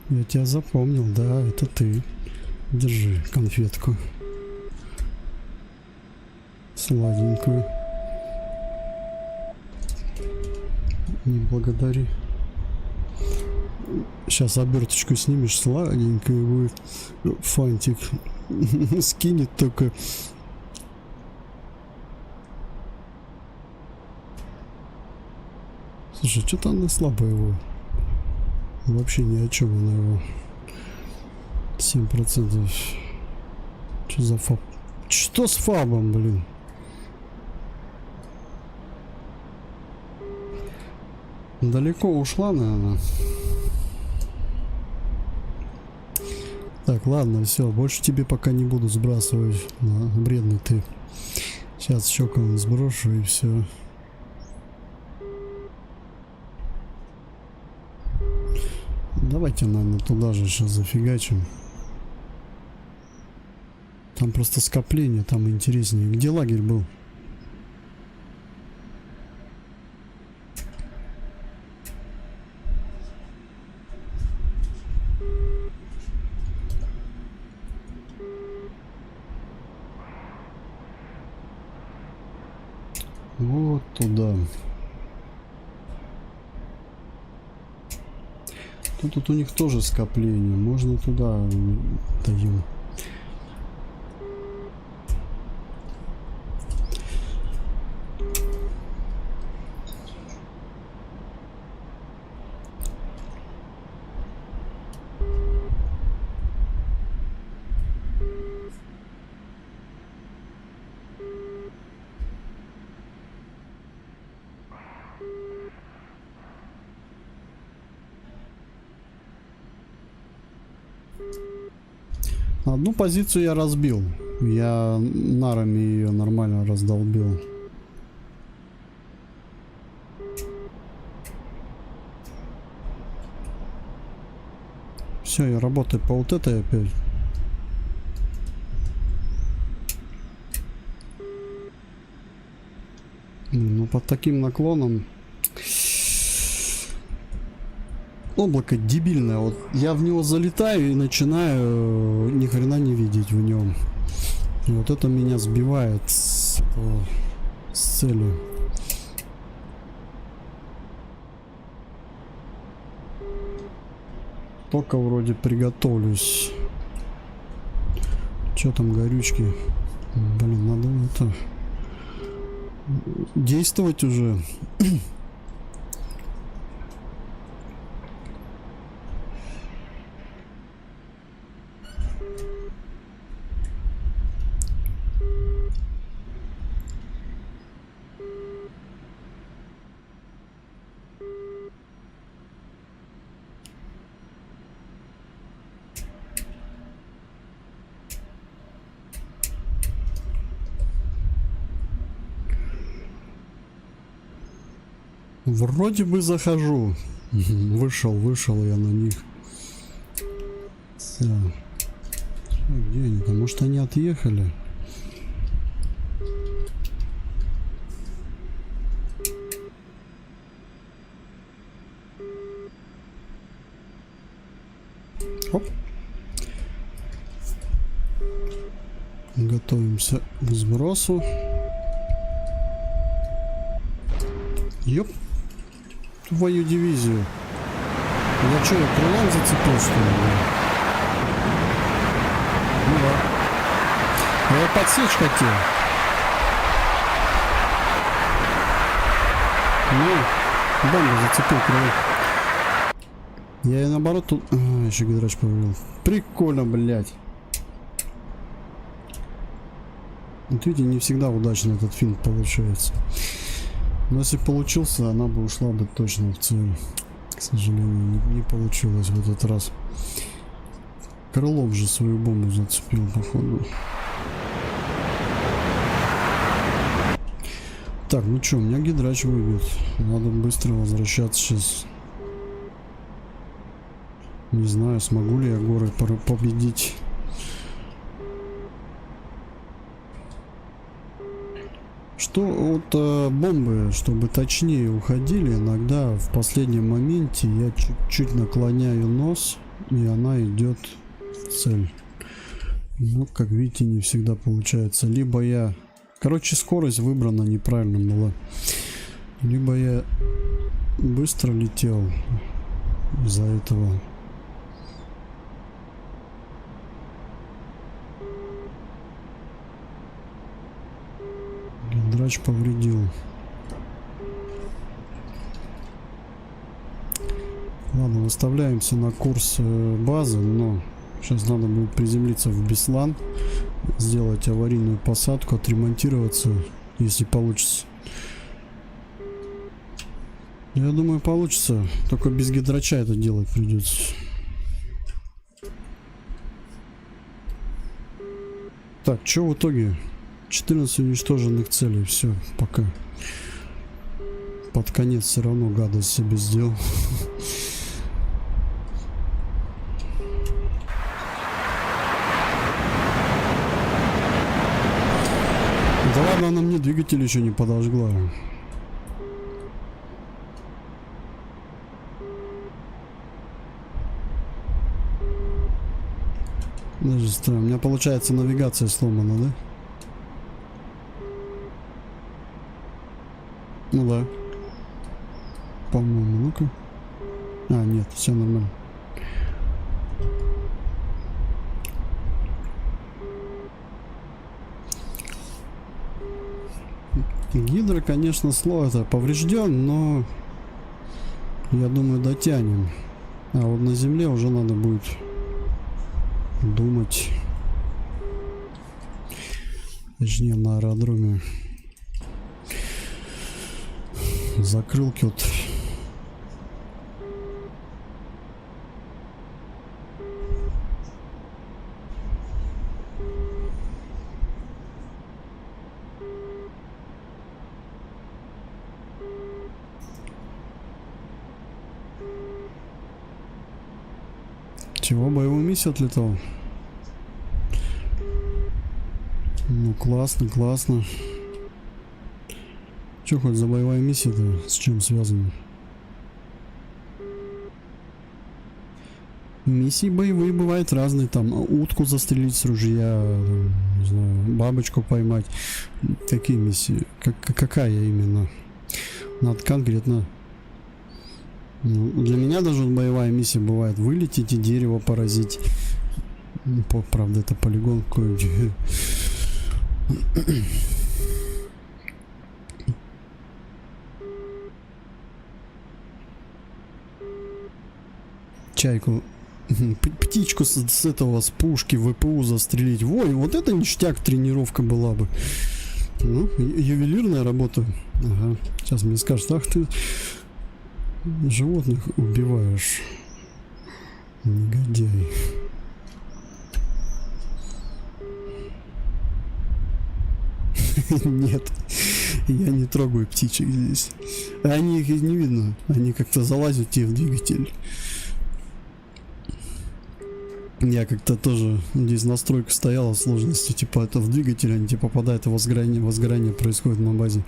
Я тебя запомнил, да, это ты. Держи конфетку. Сладенькую. Не благодари. Сейчас оберточку снимешь, сладенькая будет. Фантик скинет только. Слушай, что-то она слабая его. Вообще ни о чем она его. 7%. Что за фаб? Что с фабом, блин? Далеко ушла, наверное. Так, ладно, все, больше тебе пока не буду сбрасывать. Бредный ты. Сейчас еще кого-нибудь сброшу и все. Давайте, наверное, туда же сейчас зафигачим. Там просто скопление, там интереснее. Где лагерь был? Вот туда. Тут у них тоже скопление. Можно туда даем. Одну позицию я разбил. Я нарами ее нормально раздолбил. Все, я работаю по вот этой опять. Ну, под таким наклоном... Облако дебильное, вот я в него залетаю и начинаю ни хрена не видеть в нем. И вот это меня сбивает с цели. Только вроде приготовлюсь. Че там горючки? Блин, надо это действовать уже. Вроде бы захожу. Вышел я на них. Все. Где они там? Может, они отъехали? Оп. Готовимся к сбросу. Ёп. Твою дивизию. Я что, я крылом зацепил, что ли? Ну да. Я подсечь хотел. Ну, бомбу зацепил крыло. Я и наоборот тут... еще гидрач повел. Прикольно, блядь. Вот видите, не всегда удачно этот финт получается. Но если получился, она бы ушла бы точно в цель. К сожалению, не получилось в этот раз. Крылом же свою бомбу зацепил, походу. Так, ну что, у меня гидрач выбьет. Надо быстро возвращаться сейчас. Не знаю, смогу ли я горы победить. Что от бомбы, чтобы точнее уходили, иногда в последнем моменте я чуть-чуть наклоняю нос, и она идет в цель. Ну, как видите, не всегда получается. Либо я... Короче, скорость выбрана неправильно была. Либо я быстро летел из-за этого. Гидрач повредил. Ладно, выставляемся на курс базы, но сейчас надо будет приземлиться в Беслан, сделать аварийную посадку, отремонтироваться, если получится. Я думаю, получится, только без гидрача это делать придется. Так, что в итоге? 14 уничтоженных целей, все, пока. Под конец все равно гадость себе сделал. Да ладно, она мне двигатель еще не подожгла. Даже странно. У меня получается навигация сломана, да? Ну да. По-моему, ну-ка. А, нет, все нормально. Гидро, конечно, это поврежден, но я думаю, дотянем. А вот на земле уже надо будет думать. Точнее, на аэродроме. Закрылки вот. Чего, боевую миссию отлетал? Ну, классно, классно. Че хоть за боевая миссия-то? С чем связана? Миссии боевые бывают разные. Там утку застрелить с ружья, не знаю, бабочку поймать. Какие миссии? Какая именно? Надо конкретно. Ну, для меня даже боевая миссия бывает вылететь и дерево поразить. Правда, это полигон какой-нибудь. Чайку, птичку с этого, с пушки ВПУ застрелить. Ой, вот это ништяк тренировка была бы. Ну, ювелирная работа. Ага, сейчас мне скажут, ах ты животных убиваешь, негодяй. Нет, я не трогаю птичек здесь. Они их не видно, они как-то залазят тебе в двигатель. Я как-то тоже здесь настройка стояла сложности, типа это в двигатель, они тебе попадают, и возгорание происходит на базе.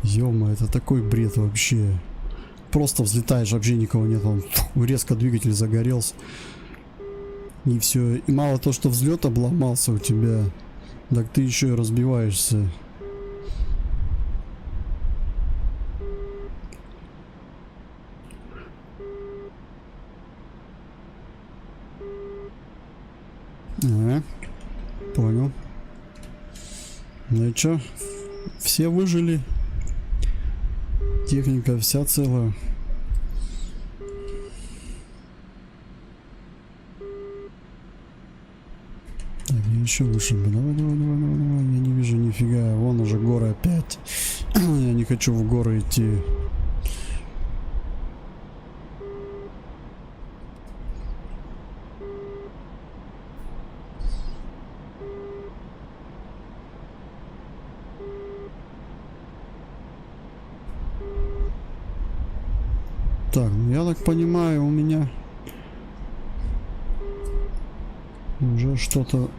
Ё-моё, это такой бред вообще. Просто взлетаешь, вообще никого нет, он резко двигатель загорелся. И все. И мало то, что взлет обломался у тебя, так ты еще и разбиваешься. Ага, понял. Ну и чё? Все выжили. Техника вся целая. Так, Еще выше бы. Давай, давай, давай, давай, давай. Я не вижу нифига. Вон уже горы опять. Я не хочу в горы идти. Так, ну я так понимаю, у меня уже что-то...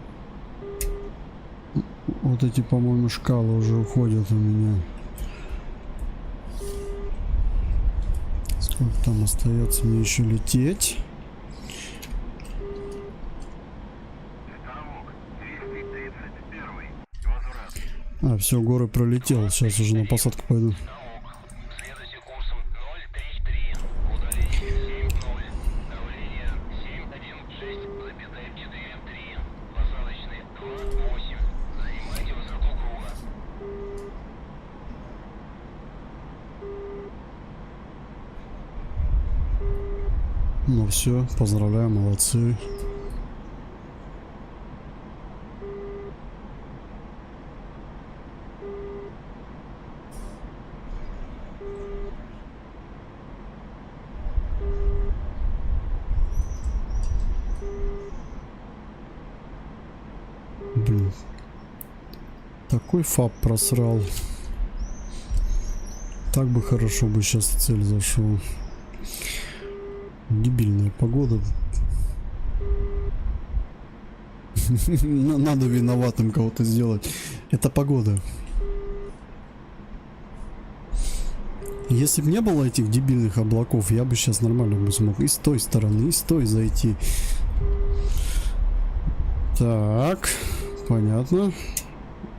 Вот эти, по-моему, шкалы уже уходят у меня. Сколько там остается мне еще лететь? Ставок 231. Возврат. А, все, горы пролетел. Сейчас уже на посадку пойду. Следуйте курсом 033. Удаление 7-0. Давление 716,43. Посадочный 2-8. Занимайте высоту круга. Ну все, поздравляю, молодцы. Блин. Такой фаб просрал. Так бы хорошо бы сейчас в цель зашел. Дебильная погода. Надо виноватым кого-то сделать. Это погода. Если бы не было этих дебильных облаков, я бы сейчас нормально бы смог и с той стороны, и с той зайти. Так, понятно.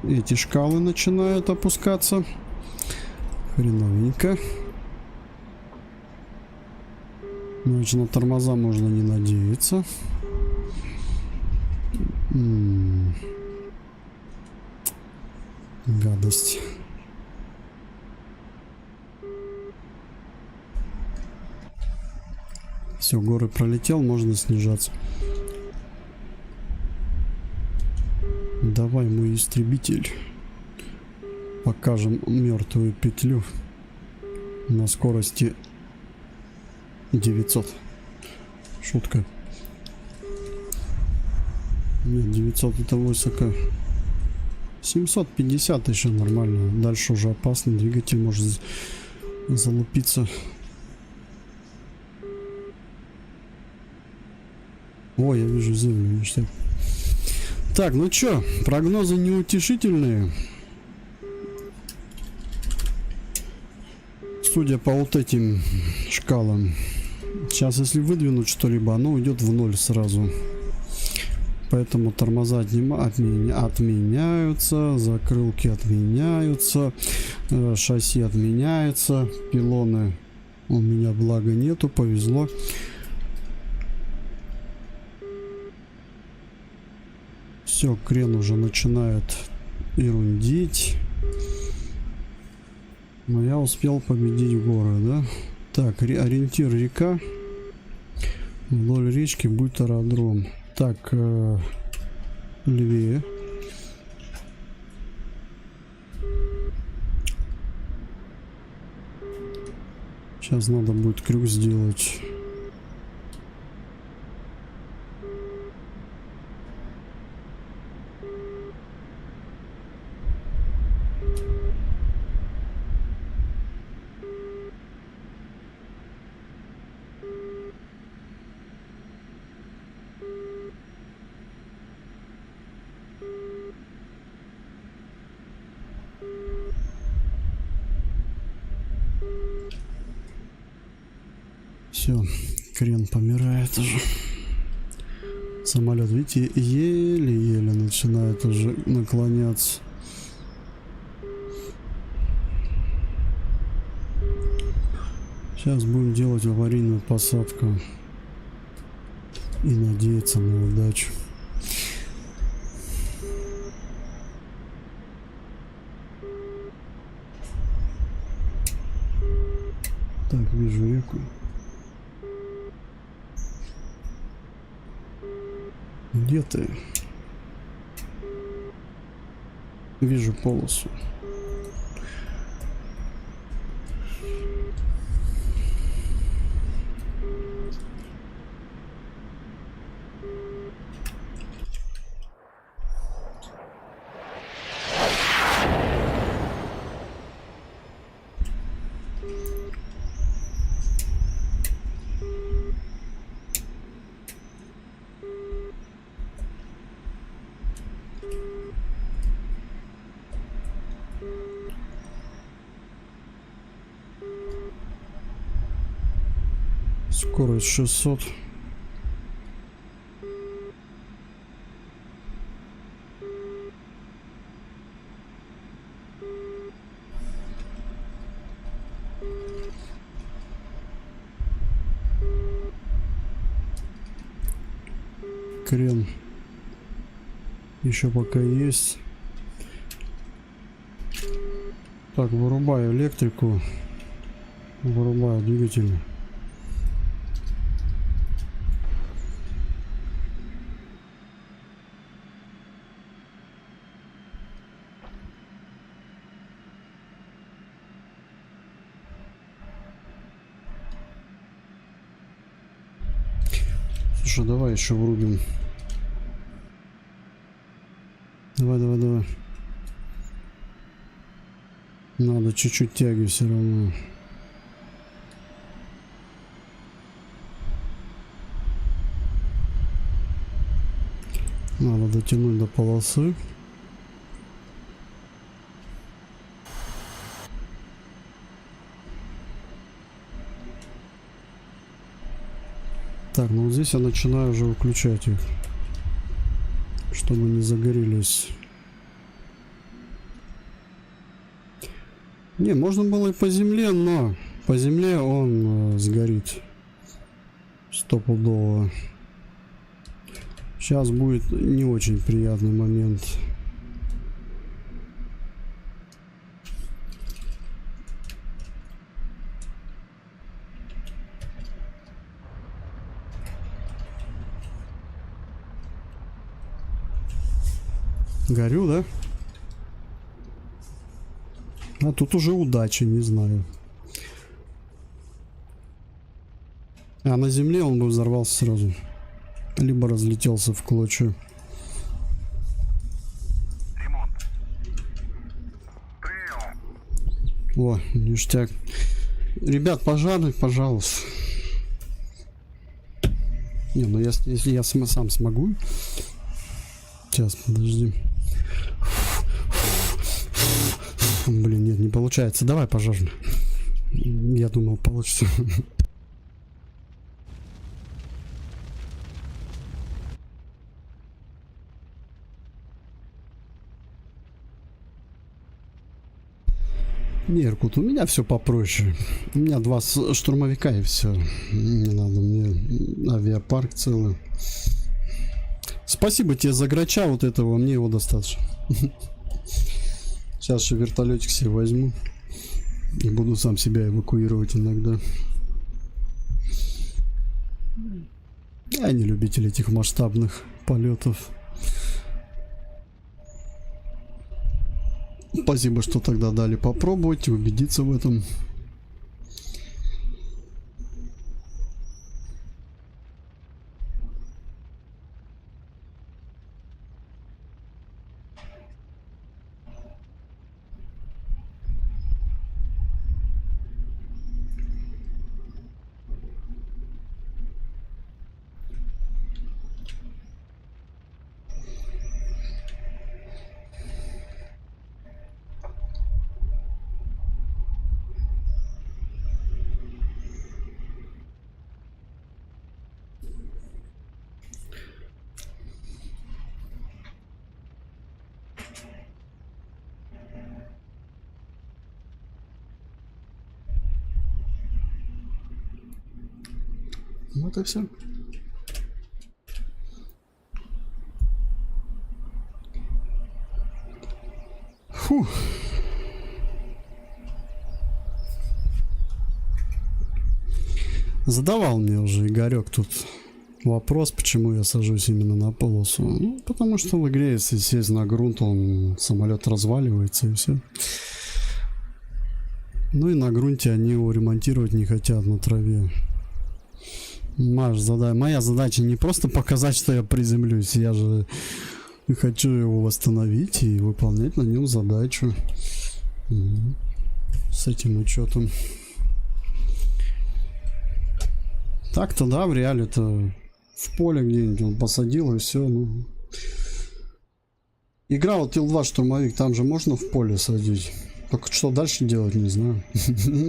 Эти шкалы начинают опускаться. Хреновенько. Значит, на тормоза можно не надеяться. Гадость. Все, горы пролетел, можно снижаться. Давай, мой истребитель. Покажем мертвую петлю на скорости 900. Шутка. Нет, 900 это высоко. 750 еще нормально. Дальше уже опасно. Двигатель может залупиться. О, я вижу землю. Ништяк. Так, ну чё, прогнозы неутешительные. Судя по вот этим шкалам. Сейчас, если выдвинуть что-либо, оно уйдет в ноль сразу. Поэтому тормоза отменяются, закрылки отменяются, шасси отменяются, пилоны у меня благо нету, повезло. Все, крен уже начинает ерундить. Но я успел победить горы, да? Так, ориентир река. Вдоль речки будет аэродром. Так, левее. Сейчас надо будет крюк сделать. Все, крен помирает уже. Самолет, видите, еле-еле начинает уже наклоняться. Сейчас будем делать аварийную посадку и надеяться на удачу. Так, вижу реку. Где ты? Вижу полосу. Скорость 600. Крен еще пока есть. Так, вырубаю электрику, вырубаю двигатель. Слушай, давай еще врубим. Давай. Надо чуть-чуть тяги все равно. Надо дотянуть до полосы. Так, ну вот здесь я начинаю уже выключать их, чтобы не загорелись. Не, можно было и по земле, но по земле он сгорит стопудово. Сейчас будет не очень приятный момент. Горю, да? А тут уже удача, не знаю. А на земле он бы взорвался сразу. Либо разлетелся в клочья. Ремонт. Прием. О, ништяк. Ребят, пожарных, пожалуйста. Не, ну если я сам смогу. Сейчас, подожди. Блин, нет, не получается. Давай пожарный. Я думал, получится. Не, Иркут, у меня все попроще. У меня 2 штурмовика и все. Не надо мне авиапарк целый. Спасибо тебе за грача вот этого, мне его достаточно. Сейчас еще вертолетик себе возьму и буду сам себя эвакуировать иногда. Я не любитель этих масштабных полетов. Спасибо, что тогда дали попробовать и убедиться в этом. Вот и все. Фу. Задавал мне уже Игорек тут вопрос, почему я сажусь именно на полосу. Ну, потому что в игре, если сесть на грунт, самолет разваливается и все. Ну и на грунте они его ремонтировать не хотят на траве. Моя задача не просто показать, что я приземлюсь, я же хочу его восстановить и выполнять на нем задачу. С этим учетом. Так-то да, в реале-то в поле где-нибудь он посадил и все. Ну. Игра вот Ил-2 штурмовик, там же можно в поле садить. Только что дальше делать, не знаю.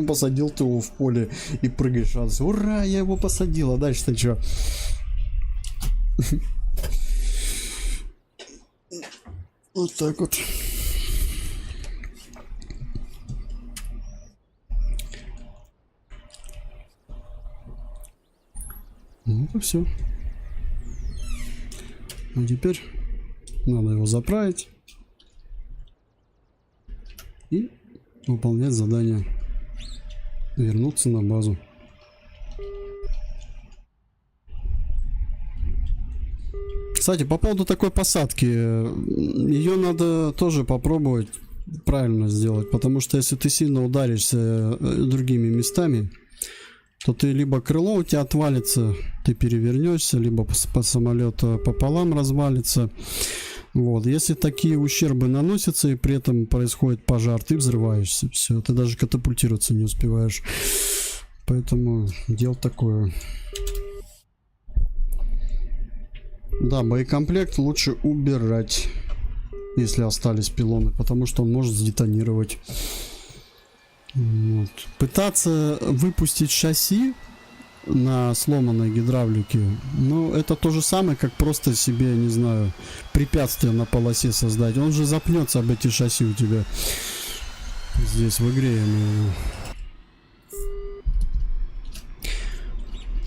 Посадил ты его в поле и прыгаешь радость. Ура, я его посадил, а дальше-то что? Вот так вот. Ну и все. А теперь надо его заправить и выполнять задание. Вернуться на базу. Кстати, по поводу такой посадки, ее надо тоже попробовать правильно сделать, потому что если ты сильно ударишься другими местами, то ты либо крыло у тебя отвалится, ты перевернешься, либо по самолету пополам развалится. Вот, если такие ущербы наносятся и при этом происходит пожар, ты взрываешься, все, ты даже катапультироваться не успеваешь. Поэтому дело такое. Да, боекомплект лучше убирать, если остались пилоны, потому что он может сдетонировать. Вот. Пытаться выпустить шасси на сломанной гидравлике, ну, это то же самое, как просто себе, не знаю, препятствие на полосе создать. Он же запнется об эти шасси у тебя здесь в игре.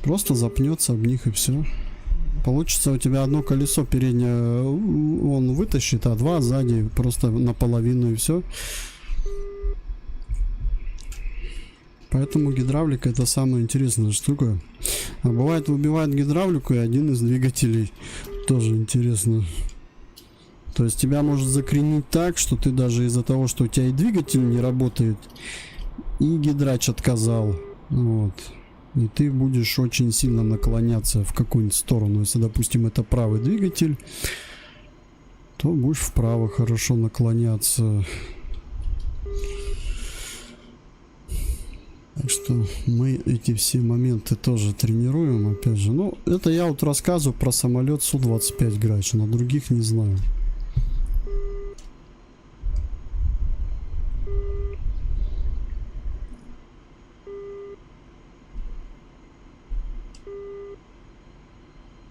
Просто запнется об них и все. Получится у тебя одно колесо переднее он вытащит, а два сзади просто наполовину и все. Поэтому гидравлика это самая интересная штука. А бывает выбивает гидравлику и один из двигателей. Тоже интересно. То есть тебя может закренить так, что ты даже из-за того, что у тебя и двигатель не работает, и гидрач отказал. Вот. И ты будешь очень сильно наклоняться в какую-нибудь сторону. Если, допустим, это правый двигатель, то будешь вправо хорошо наклоняться. Так что мы эти все моменты тоже тренируем, опять же. Ну, это я вот рассказываю про самолет Су-25 Грач, на других не знаю.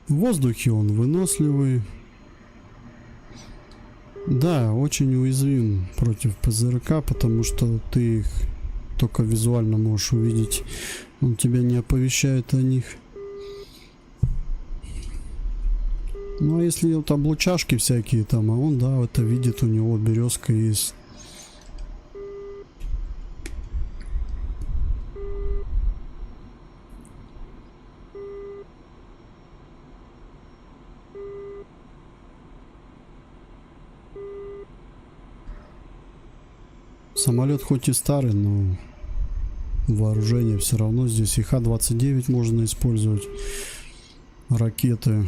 В воздухе он выносливый. Да, очень уязвим против ПЗРК, потому что ты их только визуально можешь увидеть. Он тебя не оповещает о них. Ну а если вот облучашки всякие там, а он, да, это видит, у него березка есть. Самолет хоть и старый, но вооружение все равно здесь. И Х-29 можно использовать. Ракеты.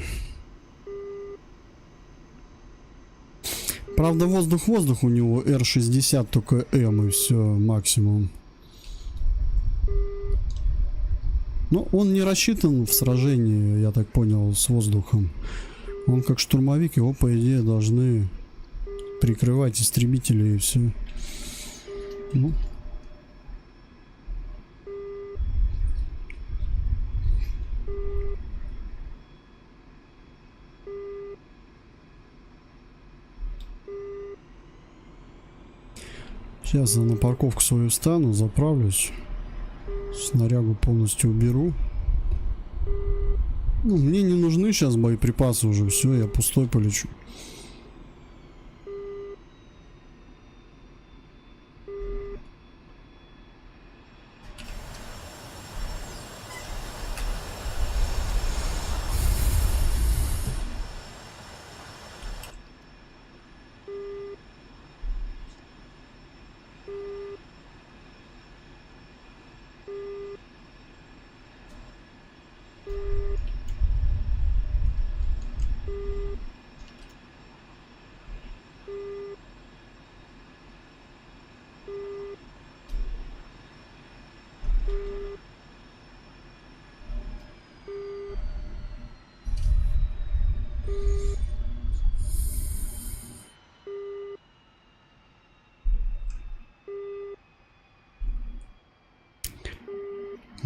Правда, воздух-воздух у него Р-60, только М и все, максимум. Но он не рассчитан в сражении, я так понял, с воздухом. Он как штурмовик, его по идее должны прикрывать истребители и все. Ну. Сейчас я на парковку свою встану, заправлюсь, снарягу полностью уберу. Ну, мне не нужны сейчас боеприпасы уже, все, я пустой полечу.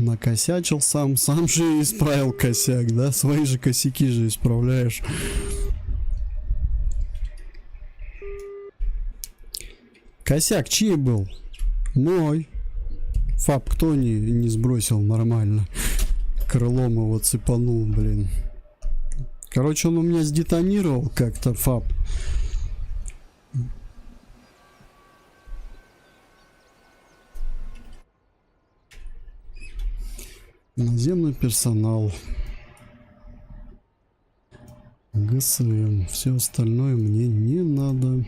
Накосячил сам же и исправил косяк, да? Свои же косяки же исправляешь. Косяк чей был? Мой. Фаб кто не сбросил нормально? Крылом его цепанул, блин. Короче, он у меня сдетонировал как-то, фаб. Наземный персонал. ГСМ. Все остальное мне не надо.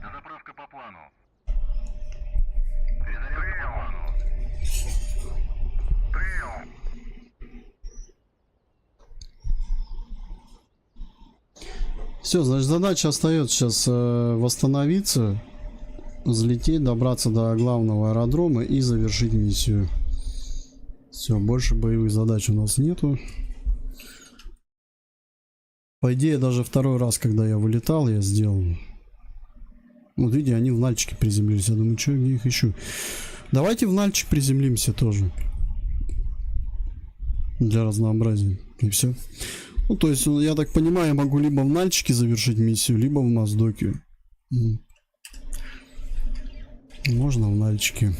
Заправка по плану. Перезарядка по плану. Прием. Все, значит, задача остается сейчас восстановиться, взлететь, добраться до главного аэродрома и завершить миссию. Все, больше боевых задач у нас нету. По идее, даже второй раз, когда я вылетал, я сделал. Вот видите, они в Нальчике приземлились. Я думаю, что, где их ищу? Давайте в Нальчик приземлимся тоже. Для разнообразия. И все. Ну, то есть, я так понимаю, я могу либо в Нальчике завершить миссию, либо в Моздоке. Можно в Нальчике.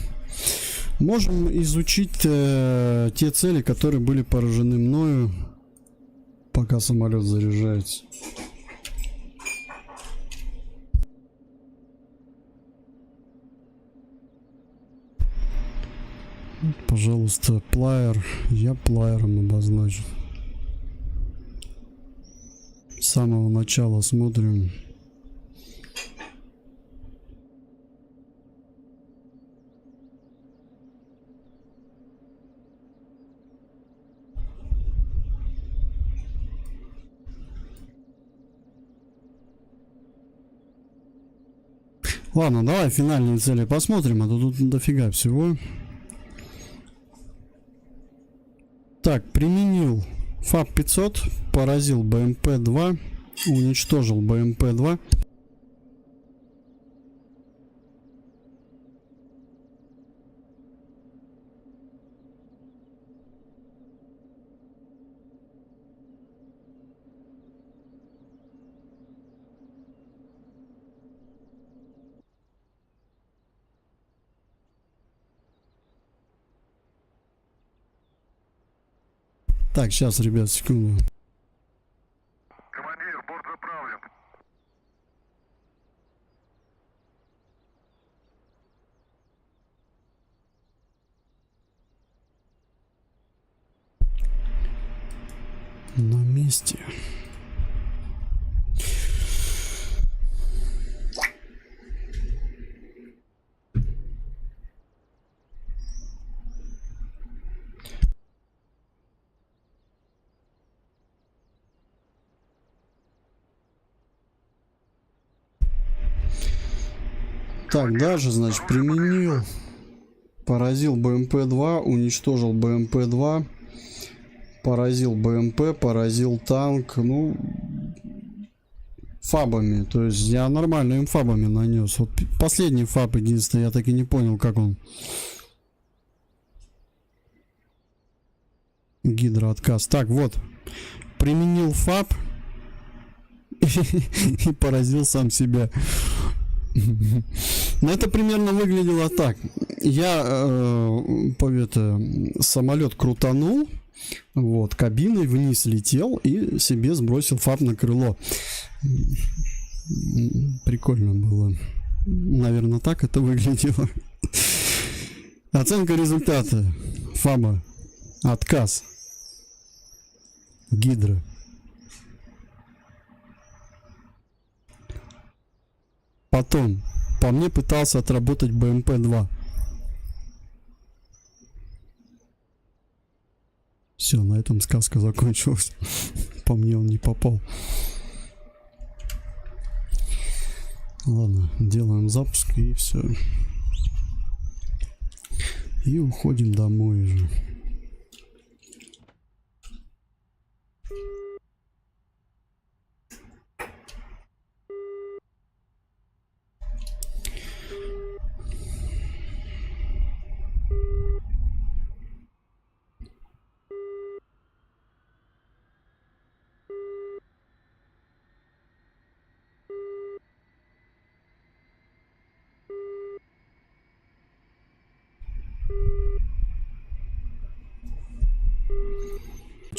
Можем изучить те цели, которые были поражены мною, пока самолет заряжается. Пожалуйста, плеер. Я плеером обозначу. С самого начала смотрим. Ладно, давай финальные цели посмотрим, а то тут дофига всего. Так, применил ФАБ-500, поразил БМП-2, уничтожил БМП-2. Так, сейчас, ребят, секунду. Командир, борт заправлен. На месте. Так, даже, значит, применил. Поразил БМП-2, уничтожил БМП-2. Поразил БМП, поразил танк. Ну, фабами. То есть я нормально им фабами нанес. Вот последний фаб, единственное, я так и не понял, как он. Гидроотказ. Так, вот. Применил фаб. И поразил сам себя. Но это примерно выглядело так. Я самолет крутанул, вот, кабиной вниз летел и себе сбросил фаб на крыло. Прикольно было. Наверное, так это выглядело. Оценка результата фаба. Отказ. Гидро. Потом по мне пытался отработать БМП-2. Все, на этом сказка закончилась. По мне он не попал. Ладно, делаем запуск и все. И уходим домой уже.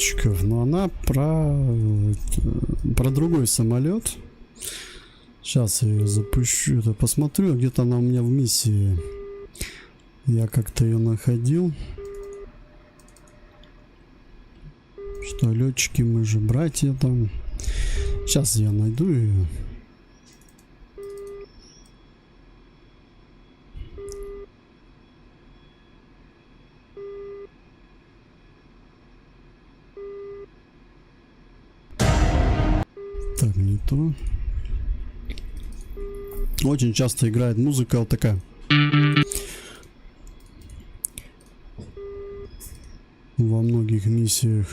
летчиков, но она про другой самолет. Сейчас я ее запущу, это посмотрю, где-то она у меня в миссии. Я как-то ее находил. Что летчики, мы же братья там. Сейчас я найду ее. Так, не то. Очень часто играет музыка вот такая. Во многих миссиях.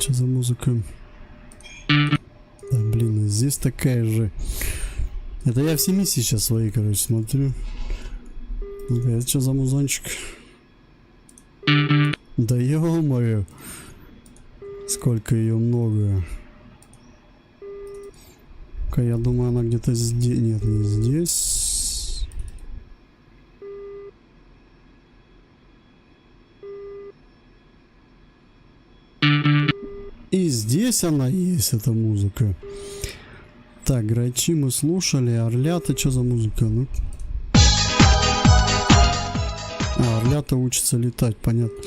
Что за музыка? Да, блин, здесь такая же. Это я все миссии сейчас свои, короче, смотрю. Это что за музончик? Да ё-моё. Сколько ее много. Я думаю, она где-то здесь. Нет, не здесь. И здесь она есть, эта музыка. Так, грачи мы слушали. Орлята, что за музыка? Ну. Орлята учатся летать, понятно.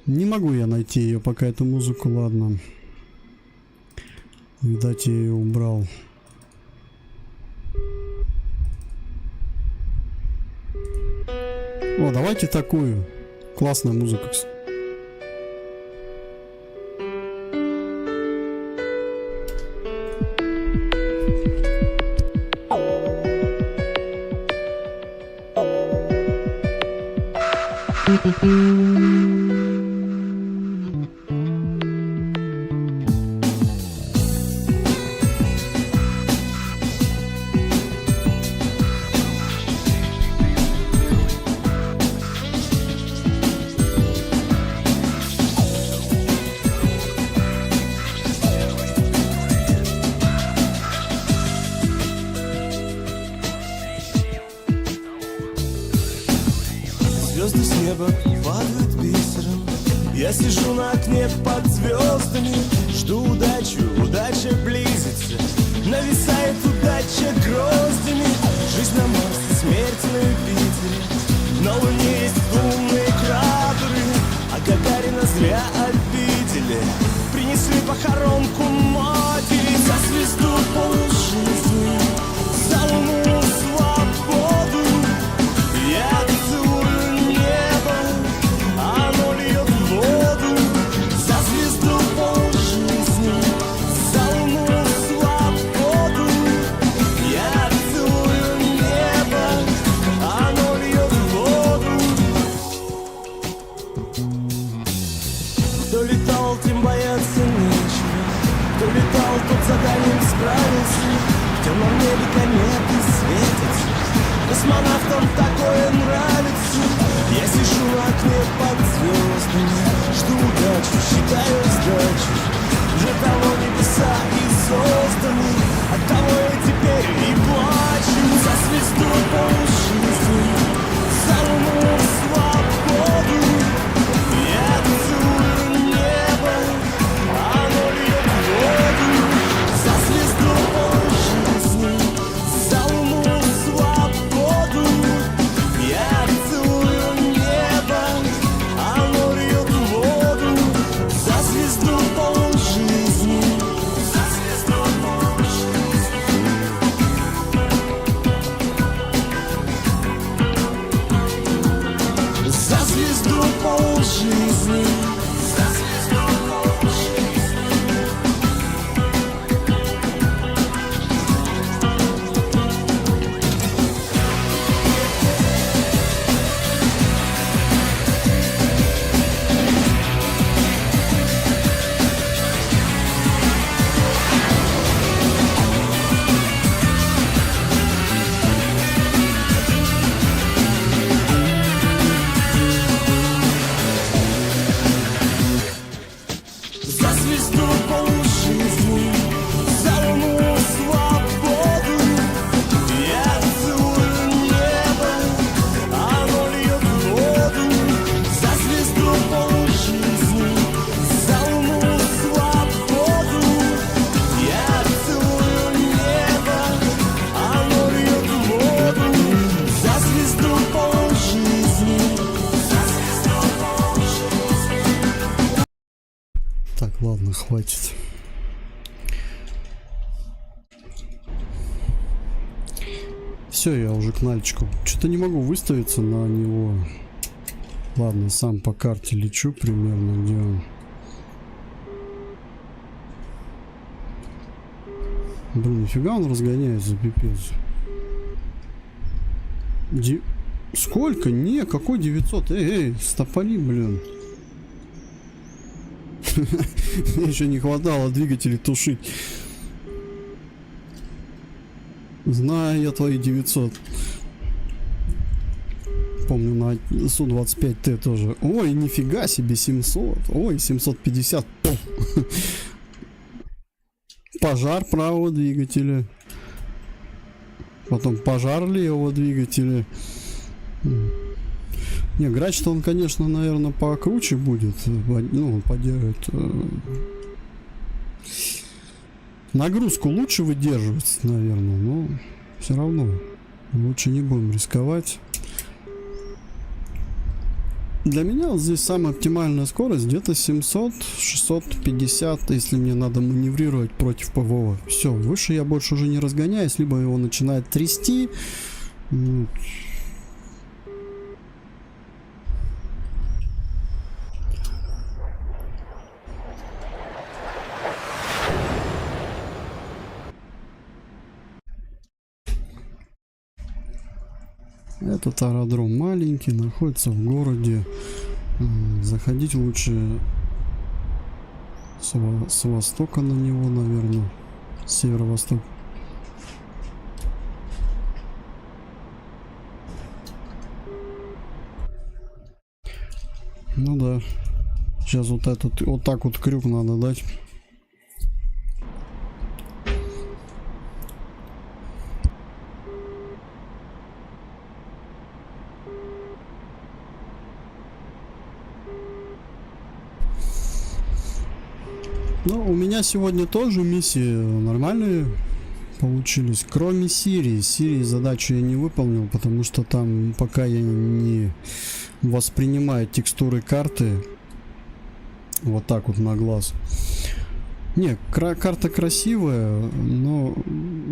Не могу я найти ее пока, эту музыку, ладно. Видать, я ее убрал. О, давайте такую. Классная музыка. Звезды с неба падают бисером. Я сижу на окне под звездами, жду удачу, удача близится. Нависает удача гроздями. Жизнь на Марсе, смерть на Юпитере. Но в ней есть лунные кратеры, а Гагарина зря обидели. Принесли похоронку матери за звезду полжизни, за луну свободу. Я целую небо, оно льет воду. За звезду полжизни, за луну свободу. Я целую небо, оно льет воду. Кто летал, тем бояться нечего. хватит. Все, я уже к Нальчику. Что-то не могу выставиться на него. Ладно, сам по карте лечу примерно, где он. Блин, нифига он разгоняется, пипец. Сколько? Не, какой 900? Эй, стопори, блин. Мне еще не хватало двигателей тушить. Знаю я твои 900. Помню, на Су-25Т тоже. Ой, нифига себе, 700. Ой, 750. Пожар правого двигателя. Потом пожар левого двигателя. Не, грач-то он, конечно, наверное, покруче будет. Ну, он поддерживает. Нагрузку лучше выдерживать, наверное, но все равно лучше не будем рисковать. Для меня вот здесь самая оптимальная скорость где-то 700-650, если мне надо маневрировать против ПВО. Все, выше я больше уже не разгоняюсь, либо его начинает трясти. Этот аэродром маленький, находится в городе. Заходить лучше с востока на него, наверное. Северо-восток. Ну да. Сейчас вот этот, вот так вот крюк надо дать. Ну, у меня сегодня тоже миссии нормальные получились, кроме Сирии. Сирии задачу я не выполнил, потому что там пока я не воспринимаю текстуры карты вот так вот на глаз. Не, карта красивая, но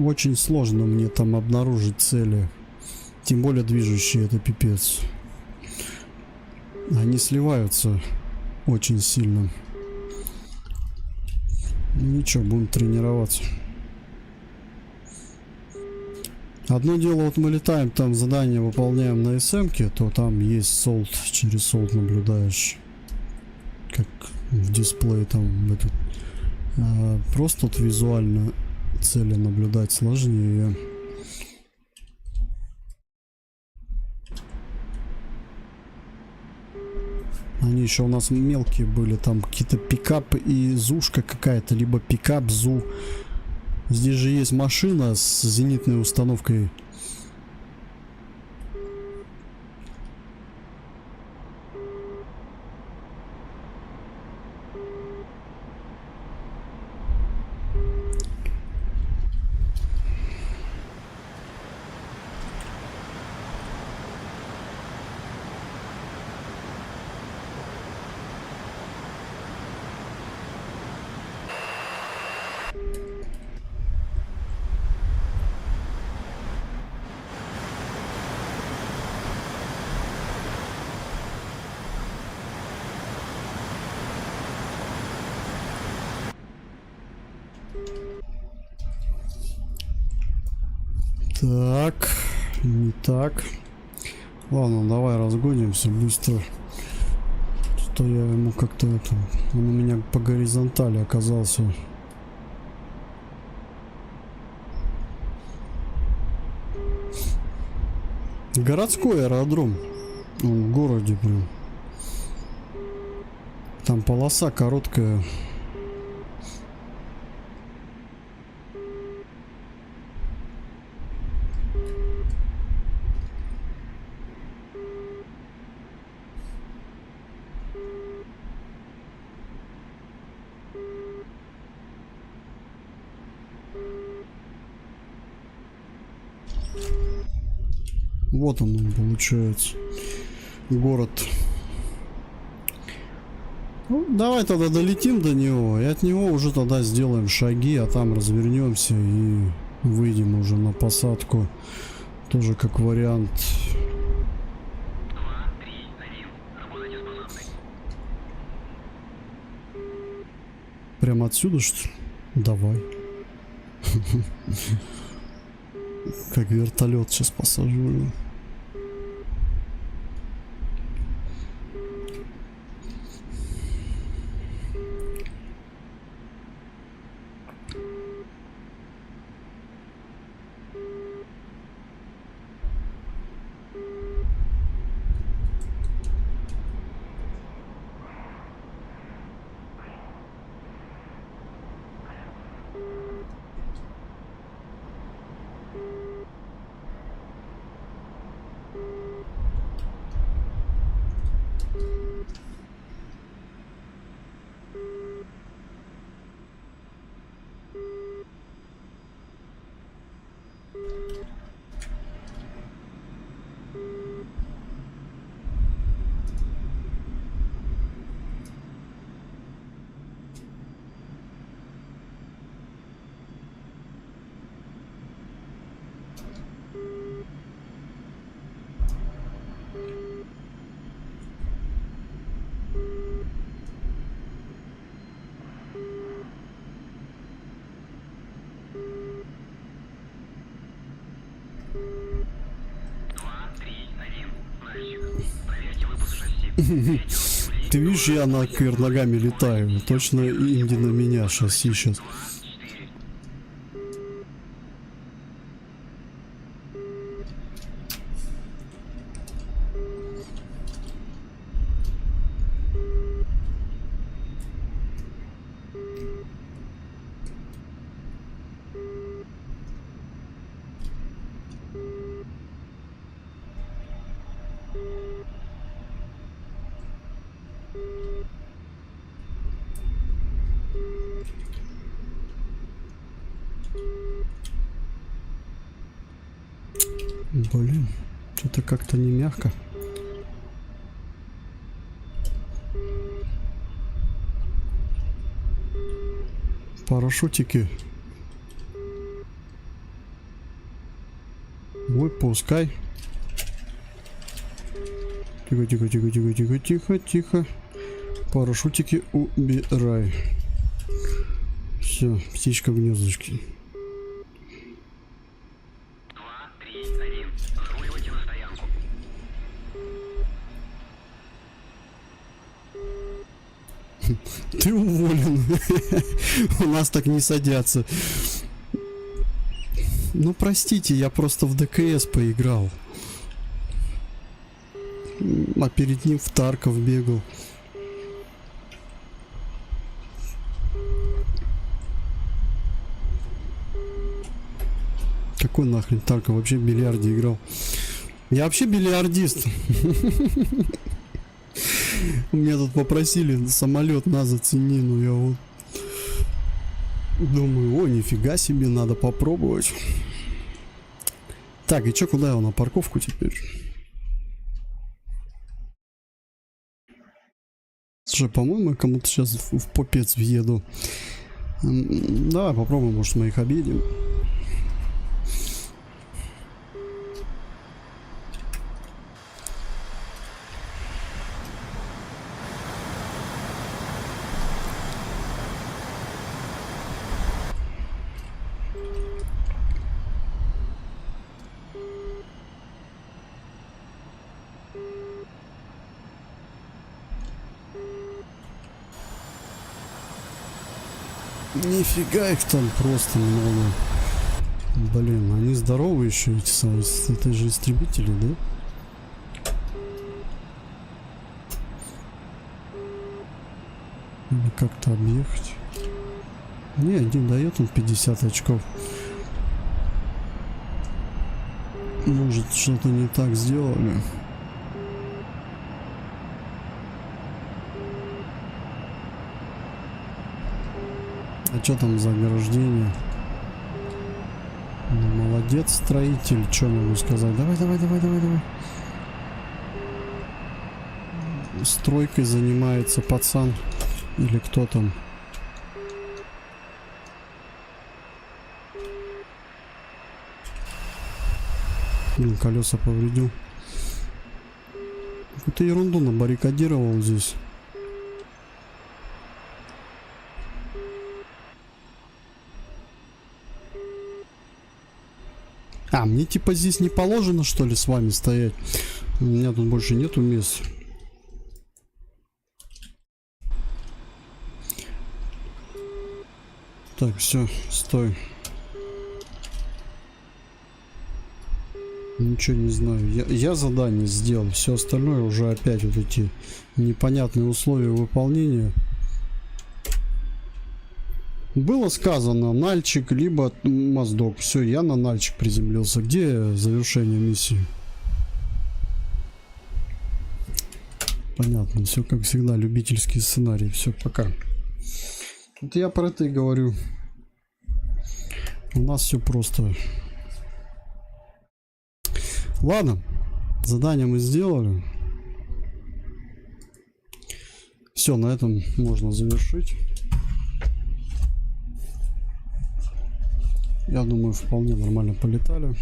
очень сложно мне там обнаружить цели. Тем более движущие, это пипец. Они сливаются очень сильно. Ничего, будем тренироваться. Одно дело, вот мы летаем, там задание выполняем на СМ-ке, то там есть солд, через солд наблюдаешь, как в дисплее там этот. Просто вот визуально цели наблюдать сложнее. Они еще у нас мелкие были, там какие-то пикап и зушка какая-то, либо пикап, зу. Здесь же есть машина с зенитной установкой. Так, не так. Ладно, давай разгонимся быстро. Что я ему как-то это... Он у меня по горизонтали оказался. Городской аэродром. Он в городе, блин. Там полоса короткая. Вот он получается. Город. Ну, давай тогда долетим до него, и от него уже тогда сделаем шаги, а там развернемся и выйдем уже на посадку. Тоже как вариант. 2, 3, 1. Работайте способны. Прямо отсюда, что ли? Давай. Как вертолет сейчас посажу. Ты видишь, я на кверх ногами летаю. Точно Инди на меня сейчас ищет. Блин, что-то как-то не мягко. Парашютики. Выпускай. Тихо, тихо, тихо, тихо, тихо, тихо, тихо. Парашютики убирай. Все, птичка в гнездочке. 2, 3, 1. Разруливайте на стоянку. Ты уволен. У нас так не садятся. Ну простите, я просто в ДКС поиграл. А перед ним в Тарков бегал. Какой нахрен Тарков? Вообще в бильярде играл. Я вообще бильярдист. Меня тут попросили самолет на зацени, ну я вот думаю, о, нифига себе, надо попробовать. Так, и чё, куда его на парковку теперь? Слушай, по-моему, я кому-то сейчас в попец въеду. Давай попробуем, может, мы их объедем. Нифига их там просто много. Блин, они здоровые еще эти самые. Это же истребители, да? Или как-то объехать. Не, один дает он 50 очков. Может, что-то не так сделали. А что там за ограждение? Ну, молодец, строитель. Что могу сказать? Давай, давай, давай, давай, давай. Стройкой занимается пацан. Или кто там? Блин, колеса повредил. Какую-то ерунду набаррикадировал здесь. А, мне типа здесь не положено, что ли, с вами стоять? У меня тут больше нету мест. Так, все, стой. Ничего не знаю. Я задание сделал. Все остальное уже опять вот эти непонятные условия выполнения. Было сказано нальчик, либо моздок. Все, я на нальчик приземлился. Где завершение миссии? Понятно. Все как всегда. Любительский сценарий. Все, пока. Вот я про это и говорю. У нас все просто. Ладно. Задание мы сделали. Все, на этом можно завершить. Я думаю, вполне нормально полетали.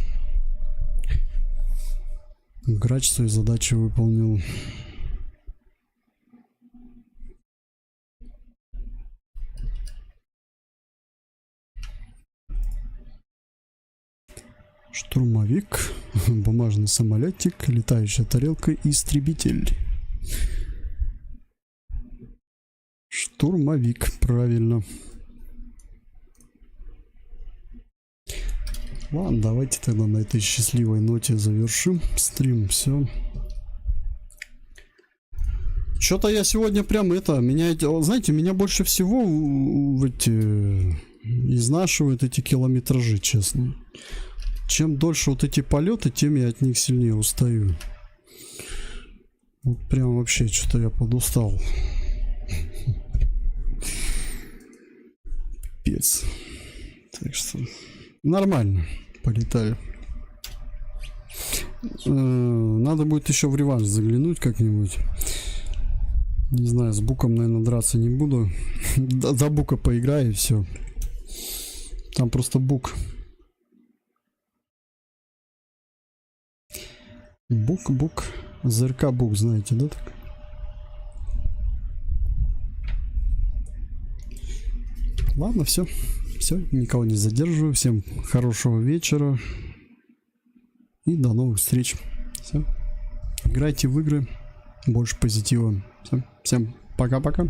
Грач свои задачи выполнил. Штурмовик, бумажный самолетик, летающая тарелка, истребитель. Штурмовик, правильно. Ладно, давайте тогда на этой счастливой ноте завершим стрим. Все. Что-то я сегодня прям знаете, меня больше всего изнашивают эти километражи, честно. Чем дольше вот эти полеты, тем я от них сильнее устаю. Вот прям вообще что-то я подустал. Пипец. Так что нормально полетали. Надо будет еще в реванш заглянуть как-нибудь. Не знаю, с Буком, наверное, драться не буду. За Бука поиграю и все. Там просто Бук. Бук. ЗРК Бук, знаете, да? Так? Ладно, все. Все, никого не задерживаю. Всем хорошего вечера. И до новых встреч. Все. Играйте в игры. Больше позитива. Всем пока-пока.